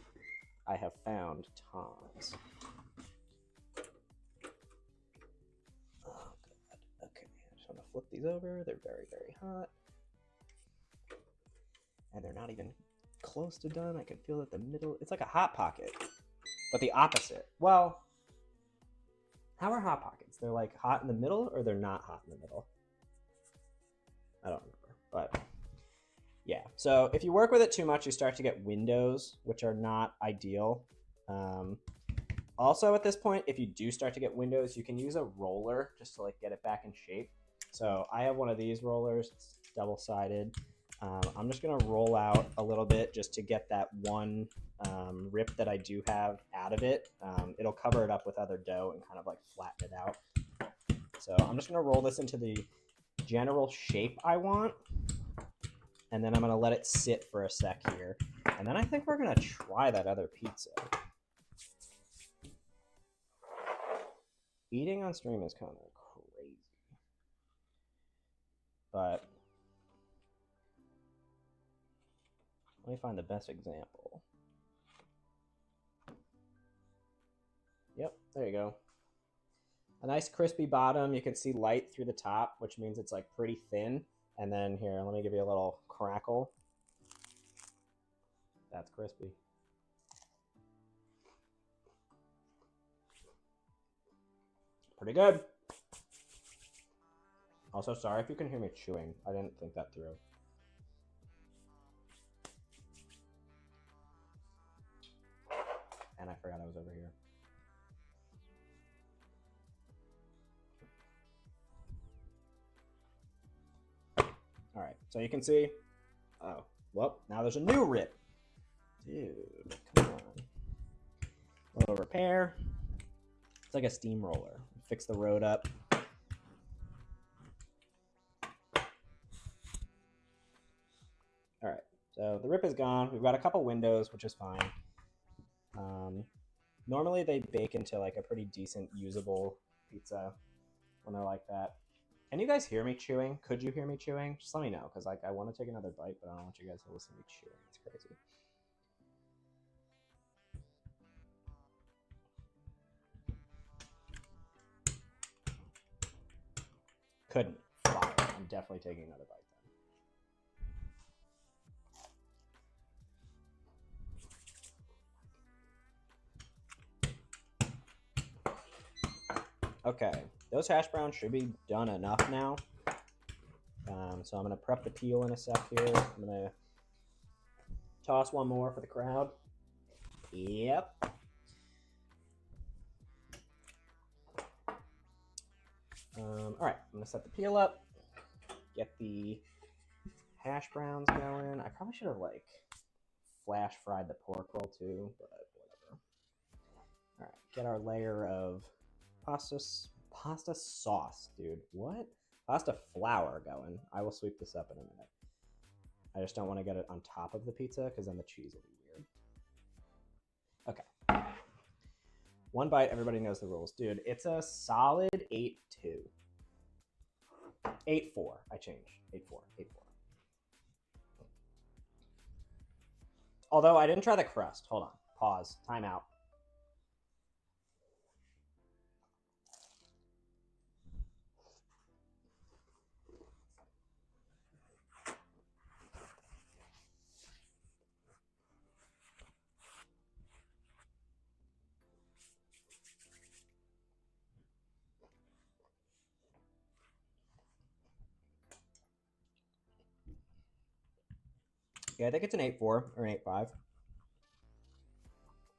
I have found tongs. Oh god, okay. I just want to flip these over. They're very, very hot. And they're not even close to done. I can feel that the middle, it's like a Hot Pocket, but the opposite. Well, how are Hot Pockets? They're like hot in the middle or they're not hot in the middle? I don't remember, but Yeah, so if you work with it too much, you start to get windows, which are not ideal. Also, at this point, if you do start to get windows, you can use a roller just to like get it back in shape. So I have one of these rollers, it's double-sided. I'm just gonna roll out a little bit just to get that one rip that I do have out of it. It'll cover it up with other dough and kind of like flatten it out. So I'm just gonna roll this into the general shape I want. And then I'm gonna let it sit for a sec here. And then I think we're gonna try that other pizza. Eating on stream is kind of crazy. But let me find the best example. Yep, there you go. A nice crispy bottom. You can see light through the top, which means it's like pretty thin. And then here, let me give you a little crackle. That's crispy. Pretty good. Also, sorry if you can hear me chewing. I didn't think that through. And I forgot I was over here. All right, so you can see, oh, well, now there's a new rip. Dude, come on. A little repair. It's like a steamroller. Fix the road up. All right, so the rip is gone. We've got a couple windows, which is fine. Normally they bake into like a pretty decent usable pizza when they're like that. Can you guys hear me chewing? Could you hear me chewing? Just let me know, because like I want to take another bite, but I don't want you guys to listen to me chewing. It's crazy. Couldn't. Fire. I'm definitely taking another bite then. Okay, those hash browns should be done enough now. So I'm going to prep the peel in a sec here. I'm going to toss one more for the crowd. Yep. All right, I'm going to set the peel up, get the hash browns going. I probably should have like flash fried the pork roll too, but whatever. All right, get our layer of pasta sauce, dude. What? Pasta flour going. I will sweep this up in a minute. I just don't want to get it on top of the pizza because then the cheese will be weird. Okay. One bite, everybody knows the rules. Dude, it's a solid 8-2. 8-4. I changed. 8-4. 8-4. Although I didn't try the crust. Hold on. Pause. Time out. Yeah, I think it's an 8-4 or an 8-5. I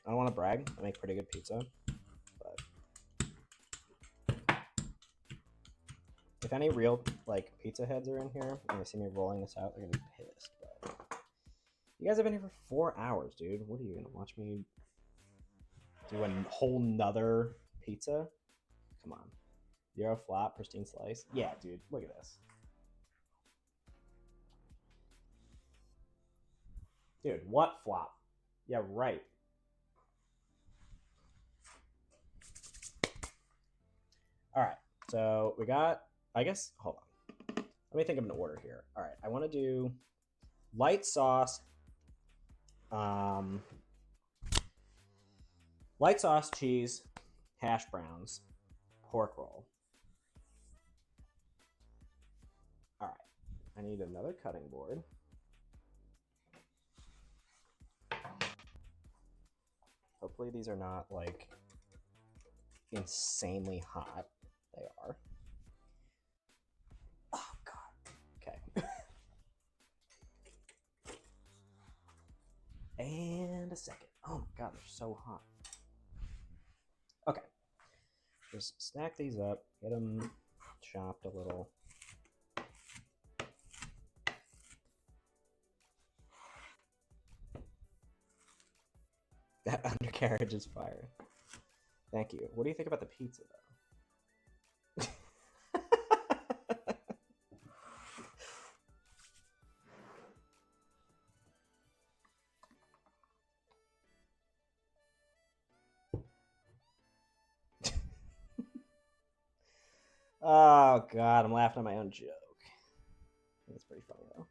don't want to brag. I make pretty good pizza. But if any real like pizza heads are in here and they see me rolling this out, they're gonna be pissed. But you guys have been here for 4 hours, dude. What are you gonna watch me do a whole nother pizza? Come on. 0 flop, pristine slice. Yeah, dude. Look at this. Dude, what flop? Yeah, right. All right, so we got, I guess, hold on. Let me think of an order here. All right, I want to do light sauce, cheese, hash browns, pork roll. All right, I need another cutting board. Hopefully these are not like insanely hot. They are. Oh god. Okay. and a second. Oh my god, they're so hot. Okay. Just stack these up, get them chopped a little. That undercarriage is fire. Thank you. What do you think about the pizza, though? Oh god, I'm laughing at my own joke. That's pretty funny though.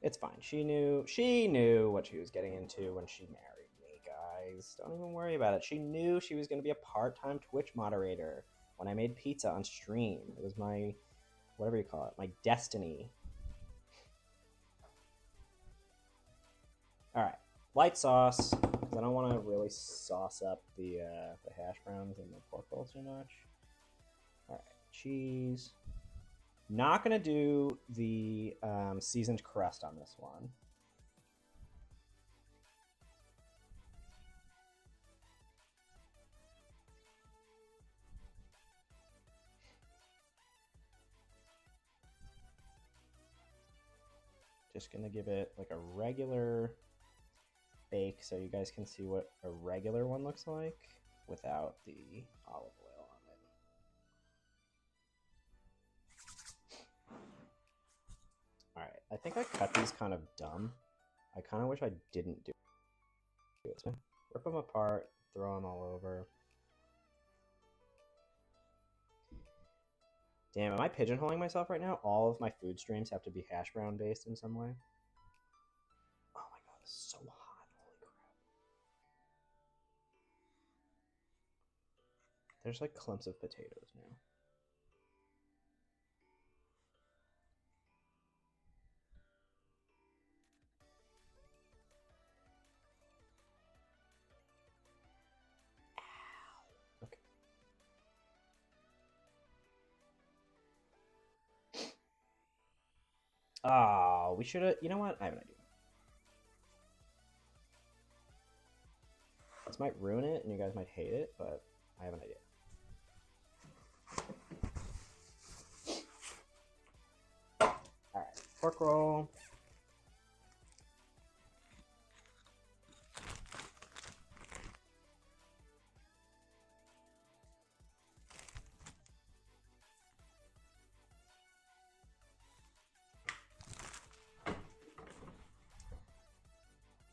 It's fine. She knew what she was getting into when she married me, guys. Don't even worry about it. She knew she was going to be a part-time Twitch moderator when I made pizza on stream. It was my, whatever you call it, my destiny. All right, light sauce, because I don't want to really sauce up the hash browns and the pork roll too much. All right, cheese. Not going to do the seasoned crust on this one. Just going to give it like a regular bake so you guys can see what a regular one looks like without the olive oil on it. Alright, I think I cut these kind of dumb. I kind of wish I didn't do it. Rip them apart, throw them all over. Damn, am I pigeonholing myself right now? All of my food streams have to be hash brown based in some way. Oh my god, it's so hot. Holy crap. There's like clumps of potatoes now. Oh, we should have. You know what? I have an idea. This might ruin it, and you guys might hate it, but I have an idea. All right, pork roll.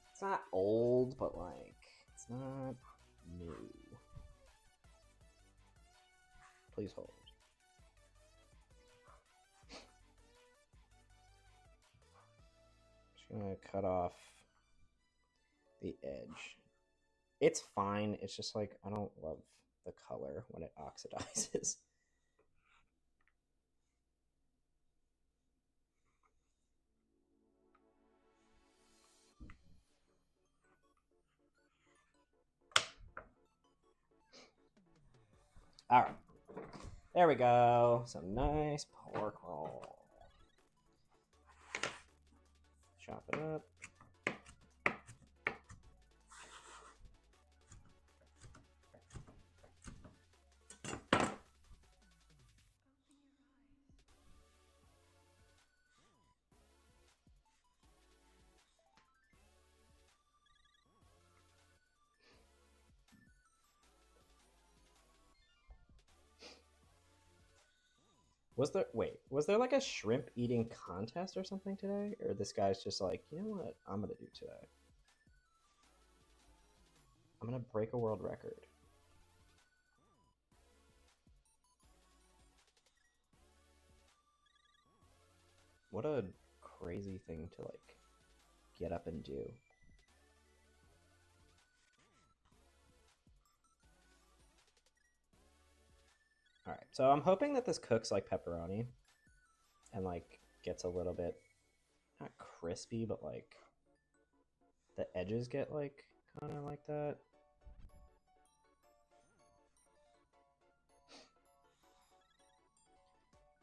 It's not old, but like, it's not new. Please hold. Just gonna cut off the edge. It's fine. It's just like, I don't love the color when it oxidizes. All right, there we go. Some nice pork roll. Chop it up. Was there like a shrimp eating contest or something today? Or this guy's just like, you know what I'm gonna do today? I'm gonna break a world record. What a crazy thing to like get up and do. Alright, so I'm hoping that this cooks like pepperoni and like gets a little bit, not crispy, but like the edges get like kind of like that.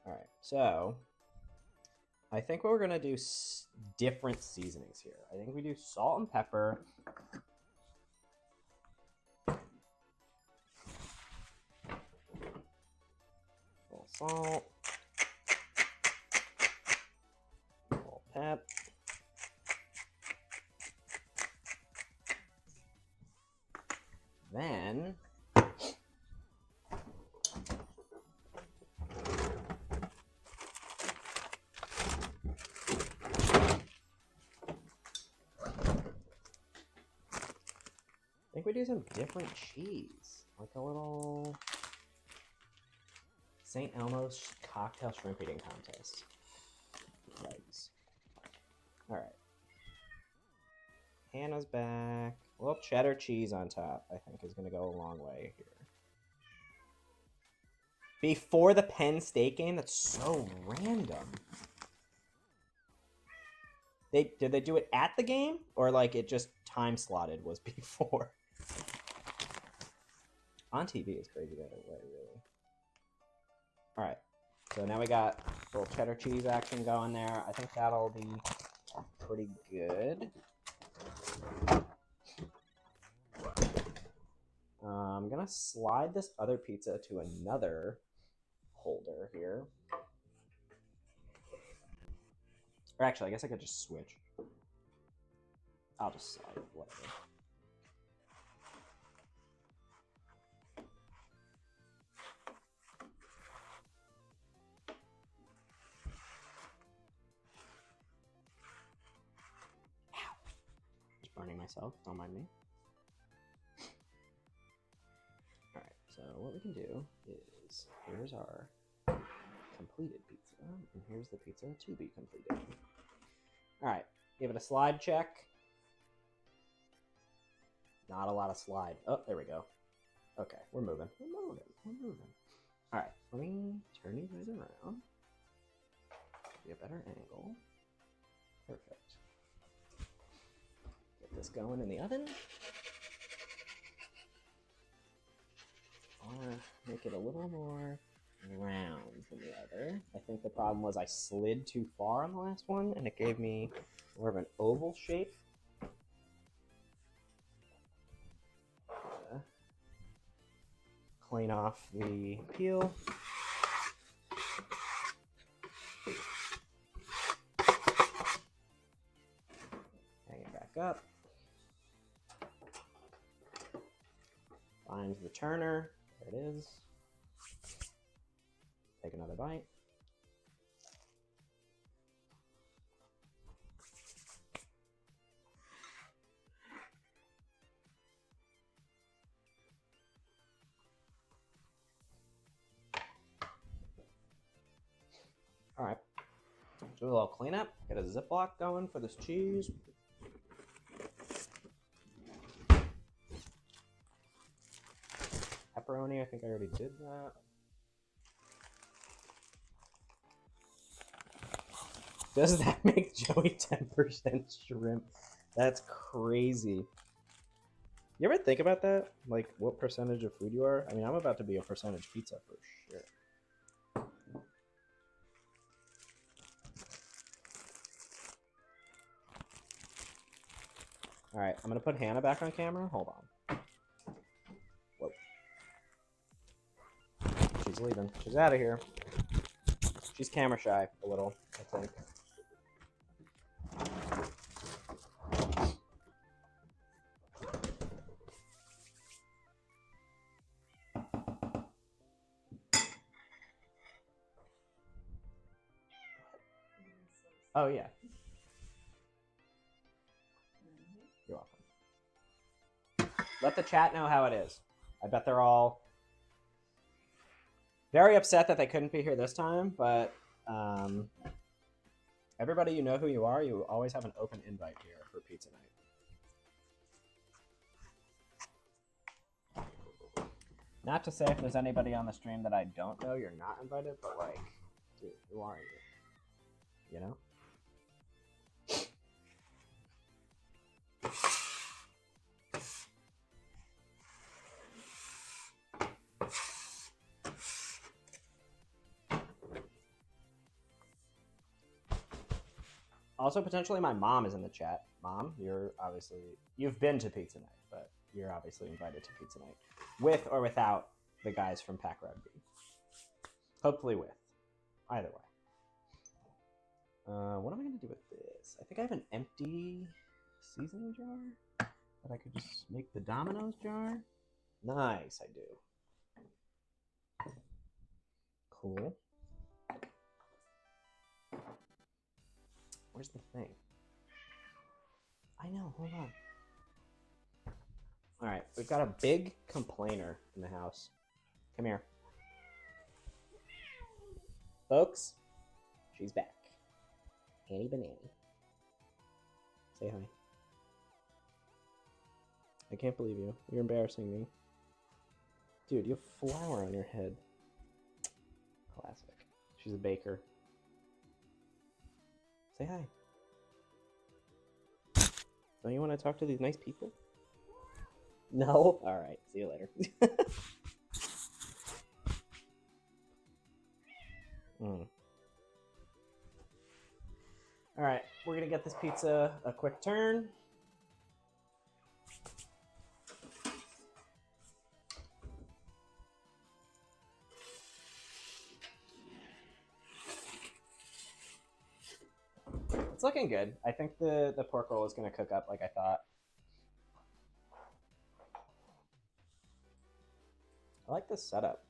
Alright, so I think we're gonna do different seasonings here. I think we do salt and pepper. Little salt. Little pep. Then I think we do some different cheese, like a little St. Elmo's cocktail shrimp eating contest. Legs. All right. Hannah's back. Well, cheddar cheese on top, I think, is going to go a long way here. Before the Penn State game? That's so random. Did they do it at the game? Or, like, it just time slotted was before? On TV is crazy that way, really. Alright. So now we got a little cheddar cheese action going there. I think that'll be pretty good. I'm gonna slide this other pizza to another holder here. Or actually, I guess I could just switch. I'll just slide it, whatever. Just burning myself, don't mind me. Alright, so what we can do is, here's our completed pizza, and here's the pizza to be completed. Alright, give it a slide check. Not a lot of slide. Oh, there we go. Okay, we're moving. We're moving. Alright, let me turn you guys around. Get a better angle. Perfect. Get this going in the oven. I want to make it a little more round than the other. I think the problem was I slid too far on the last one, and it gave me more of an oval shape. Clean off the peel. Hang it back up. Find the turner. There it is. Take another bite. All right. Do a little cleanup. Get a Ziploc going for this cheese. Pepperoni, I think I already did that. Does that make Joey 10% shrimp? That's crazy. You ever think about that? Like, what percentage of food you are? I mean, I'm about to be a percentage pizza for sure. Alright, I'm gonna put Hannah back on camera. Hold on. Whoa. She's leaving. She's out of here. She's camera shy a little, I think. Oh, yeah. You're welcome. Let the chat know how it is. I bet they're all very upset that they couldn't be here this time, but everybody, you know who you are. You always have an open invite here for pizza night. Not to say if there's anybody on the stream that I don't know, you're not invited, but like, dude, who are you? You know? Also, potentially my mom is in the chat. Mom, you've been to pizza night, but you're obviously invited to pizza night, with or without the guys from Pack Rugby. Hopefully with. Either way. What am I going to do with this? I think I have an empty seasoning jar that I could just make the Domino's jar. Nice, I do. Cool. Where's the thing? I know, hold on. Alright, we've got a big complainer in the house. Come here. Folks, she's back. Annie Banani. Say hi. I can't believe you. You're embarrassing me. Dude, you have flour on your head. Classic. She's a baker. Say hi. Don't you want to talk to these nice people? No? Alright, see you later. Alright, we're gonna get this pizza a quick turn. It's looking good. I think the pork roll is gonna cook up like I thought. I like this setup.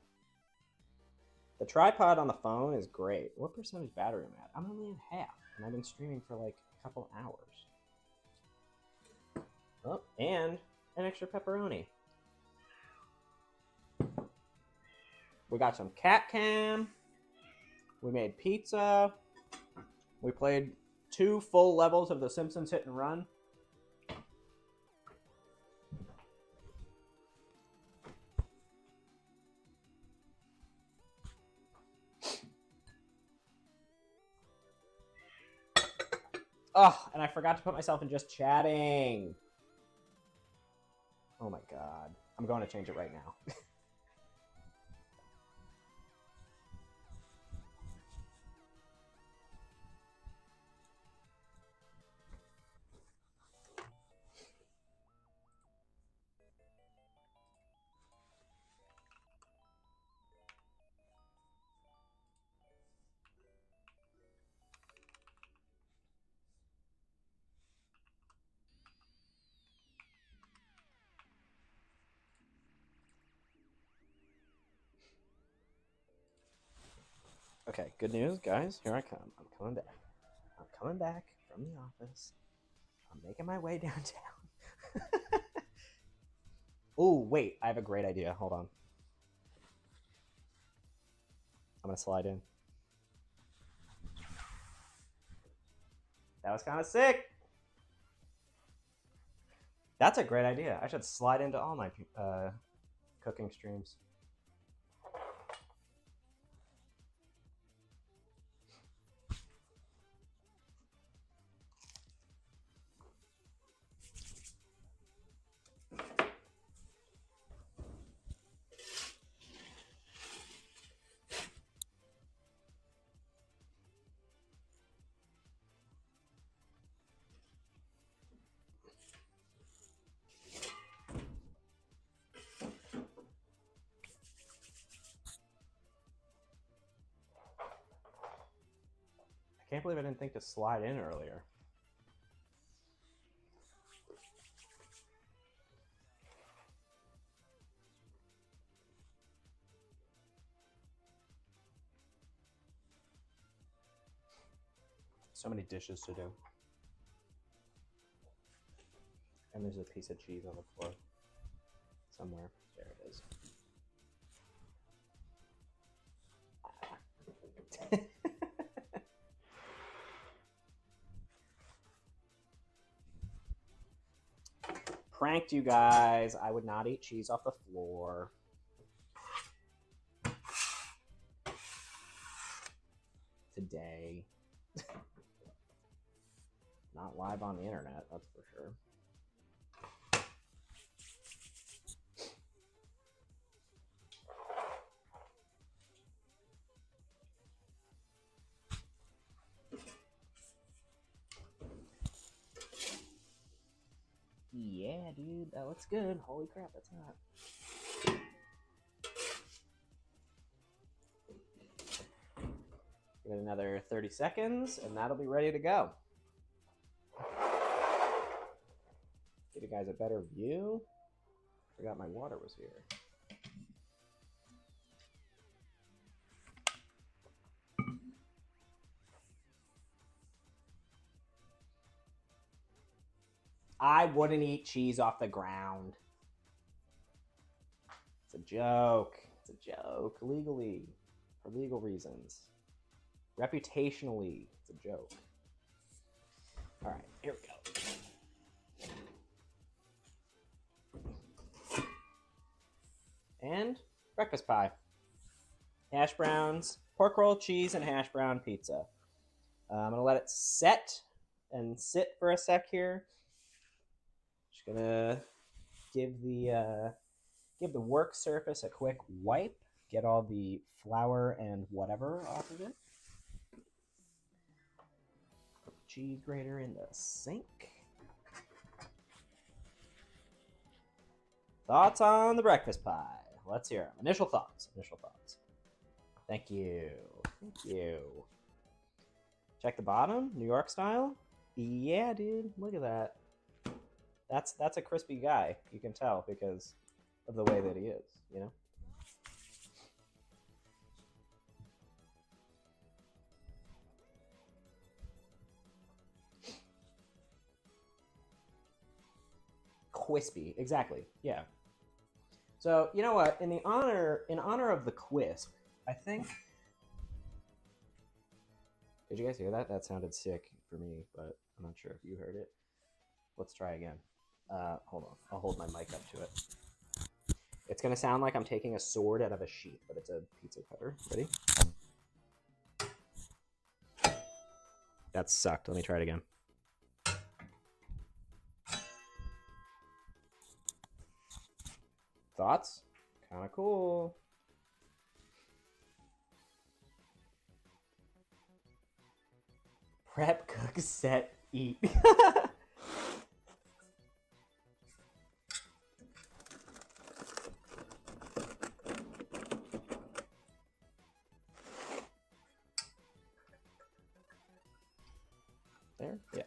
The tripod on the phone is great. What percentage battery am I at? I'm only at half, and I've been streaming for like a couple hours. Oh, and an extra pepperoni. We got some cat cam. We made pizza. We played 2 full levels of The Simpsons Hit and Run. Oh, and I forgot to put myself in just chatting. Oh my god. I'm going to change it right now. Okay, good news, guys. Here I come. I'm coming back. I'm coming back from the office. I'm making my way downtown. Oh, wait. I have a great idea. Hold on. I'm going to slide in. That was kind of sick. That's a great idea. I should slide into all my cooking streams. I can't believe I didn't think to slide in earlier. So many dishes to do. And there's a piece of cheese on the floor. Somewhere. There it is. Pranked you guys. I would not eat cheese off the floor. Today. Not live on the internet, that's for sure. Yeah, dude, that looks good. Holy crap, that's hot. Give it another 30 seconds, and that'll be ready to go. Give you guys a better view. Forgot my water was here. I wouldn't eat cheese off the ground. It's a joke. It's a joke. Legally. For legal reasons. Reputationally, it's a joke. Alright, here we go. And breakfast pie. Hash browns, pork roll, cheese, and hash brown pizza. I'm going to let it set and sit for a sec here. Just going to give the work surface a quick wipe. Get all the flour and whatever off of it. Put the cheese grater in the sink. Thoughts on the breakfast pie? Let's hear them. Initial thoughts. Thank you. Check the bottom, New York style. Yeah, dude, look at that. That's a crispy guy. You can tell because of the way that he is, you know? Quispy, exactly. Yeah. So you know what? In honor of the quisp, I think. Did you guys hear that? That sounded sick for me, but I'm not sure if you heard it. Let's try again. Hold on. I'll hold my mic up to it. It's gonna sound like I'm taking a sword out of a sheath, but it's a pizza cutter. Ready? That sucked. Let me try it again. Thoughts? Kind of cool. Prep, cook, set, eat. There? Yeah.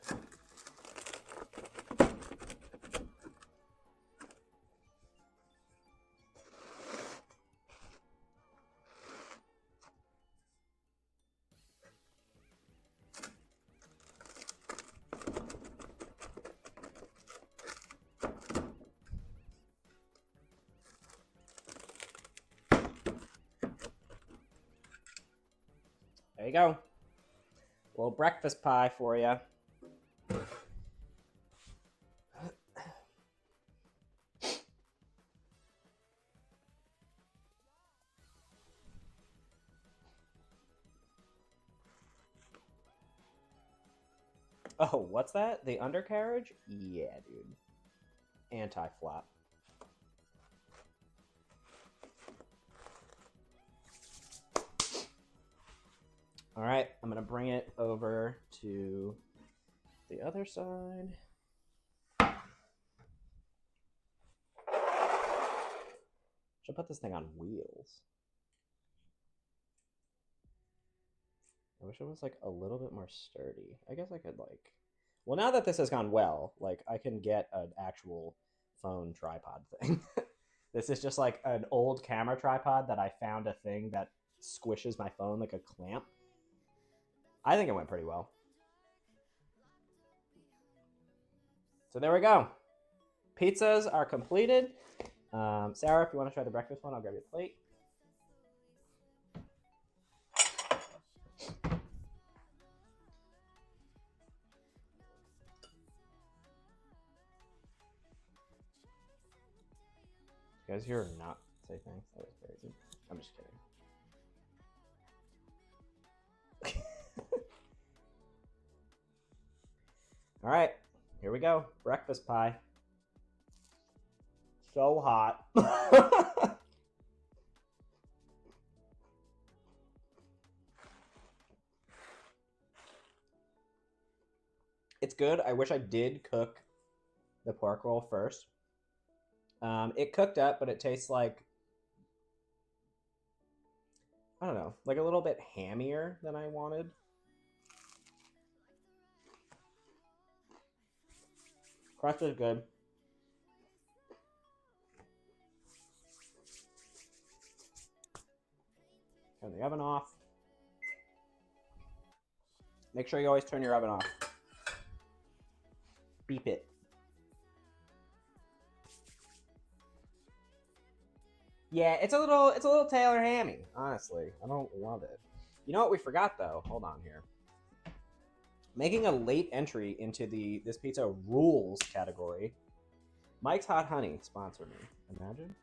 There you go. A little breakfast pie for you. Oh, what's that? The undercarriage? Yeah, dude. Anti-flop. All right, I'm going to bring it over to the other side. Should put this thing on wheels. I wish it was like a little bit more sturdy. I guess I could like... Well, now that this has gone well, like I can get an actual phone tripod thing. This is just like an old camera tripod that I found a thing that squishes my phone like a clamp. I think it went pretty well. So there we go. Pizzas are completed. Sarah, if you want to try the breakfast one, I'll grab your plate. You guys here or not say thanks? That was crazy. I'm just kidding. All right, here we go. Breakfast pie. So hot. It's good. I wish I did cook the pork roll first. It cooked up, but it tastes like, I don't know, like a little bit hammier than I wanted. Crust is good. Turn the oven off. Make sure you always turn your oven off. Beep it. Yeah, it's a little Taylor hammy, honestly. I don't love it. You know what we forgot though? Hold on here. Making a late entry into the This Pizza Rules category. Mike's Hot Honey sponsored me. Imagine.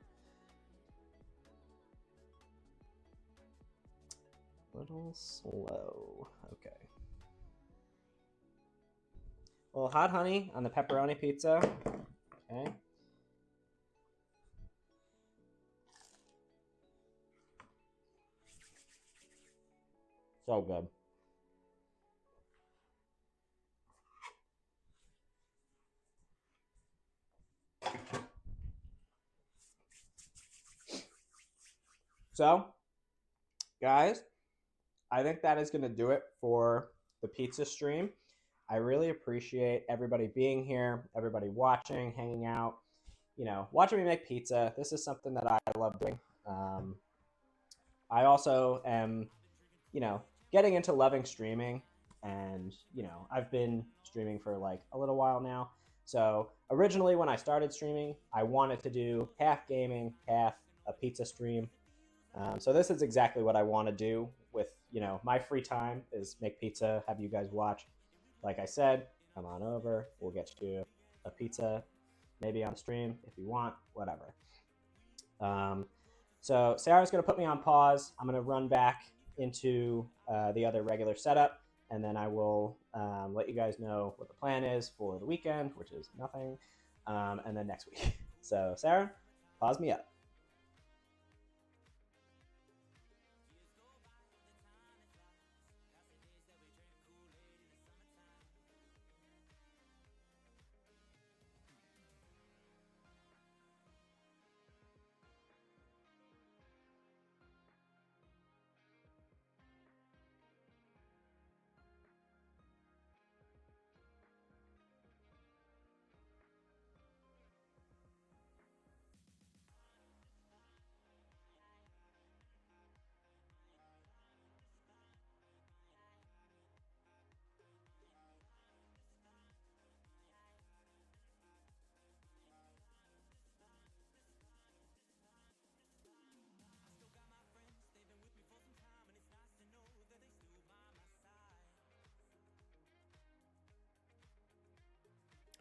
Little slow. Okay. A little hot honey on the pepperoni pizza. Okay. So good. So, guys, I think that is going to do it for the pizza stream. I really appreciate everybody being here, everybody watching, hanging out, watching me make pizza. This is something that I love doing. I also am, getting into loving streaming, and, I've been streaming for like a little while now. So originally when I started streaming, I wanted to do half gaming, half a pizza stream. So this is exactly what I want to do with, my free time is make pizza, have you guys watch. Like I said, come on over. We'll get you a pizza, maybe on the stream if you want, whatever. So Sarah's going to put me on pause. I'm going to run back into the other regular setup, and then I will let you guys know what the plan is for the weekend, which is nothing, and then next week. So Sarah, pause me up.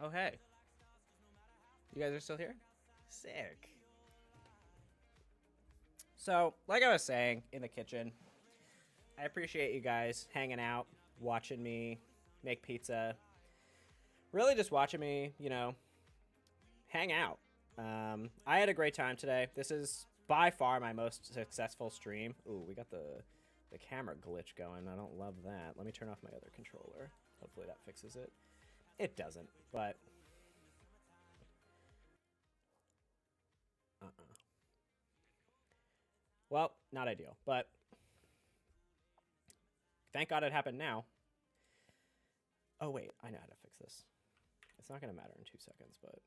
Oh, hey. You guys are still here? Sick. So, like I was saying in the kitchen, I appreciate you guys hanging out, watching me make pizza. Really just watching me, hang out. I had a great time today. This is by far my most successful stream. Ooh, we got the camera glitch going. I don't love that. Let me turn off my other controller. Hopefully that fixes it. It doesn't, but... Well, not ideal, but... Thank God it happened now. Oh, wait, I know how to fix this. It's not going to matter in 2 seconds, but...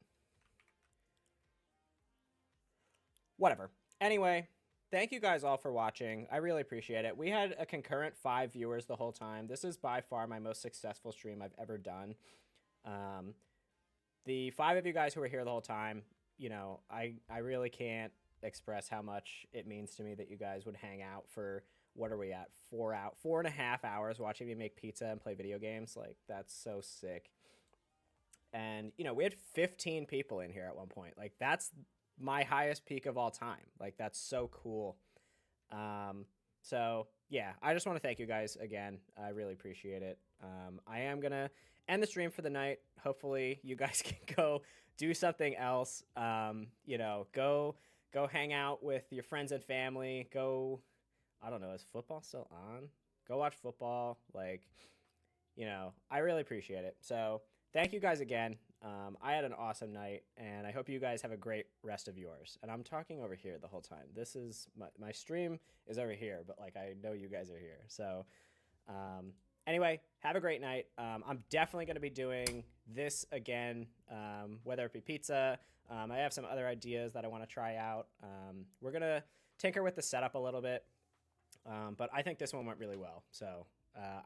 Whatever. Anyway, thank you guys all for watching. I really appreciate it. We had a concurrent 5 viewers the whole time. This is by far my most successful stream I've ever done. The 5 of you guys who were here the whole time, I really can't express how much it means to me that you guys would hang out for, what are we at, 4.5 hours watching me make pizza and play video games. Like, that's so sick. And, we had 15 people in here at one point. Like, that's my highest peak of all time. Like, that's so cool. So yeah, I just want to thank you guys again. I really appreciate it. I am gonna end the stream for the night. Hopefully you guys can go do something else. Go hang out with your friends and family. Go, I don't know, is football still on? Go watch football. Like, I really appreciate it. So thank you guys again. I had an awesome night, and I hope you guys have a great rest of yours. And I'm talking over here the whole time. This is my stream is over here, but like I know you guys are here. So anyway, have a great night. I'm definitely going to be doing this again, whether it be pizza. I have some other ideas that I want to try out. We're going to tinker with the setup a little bit, but I think this one went really well. So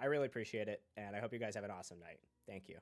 I really appreciate it, and I hope you guys have an awesome night. Thank you.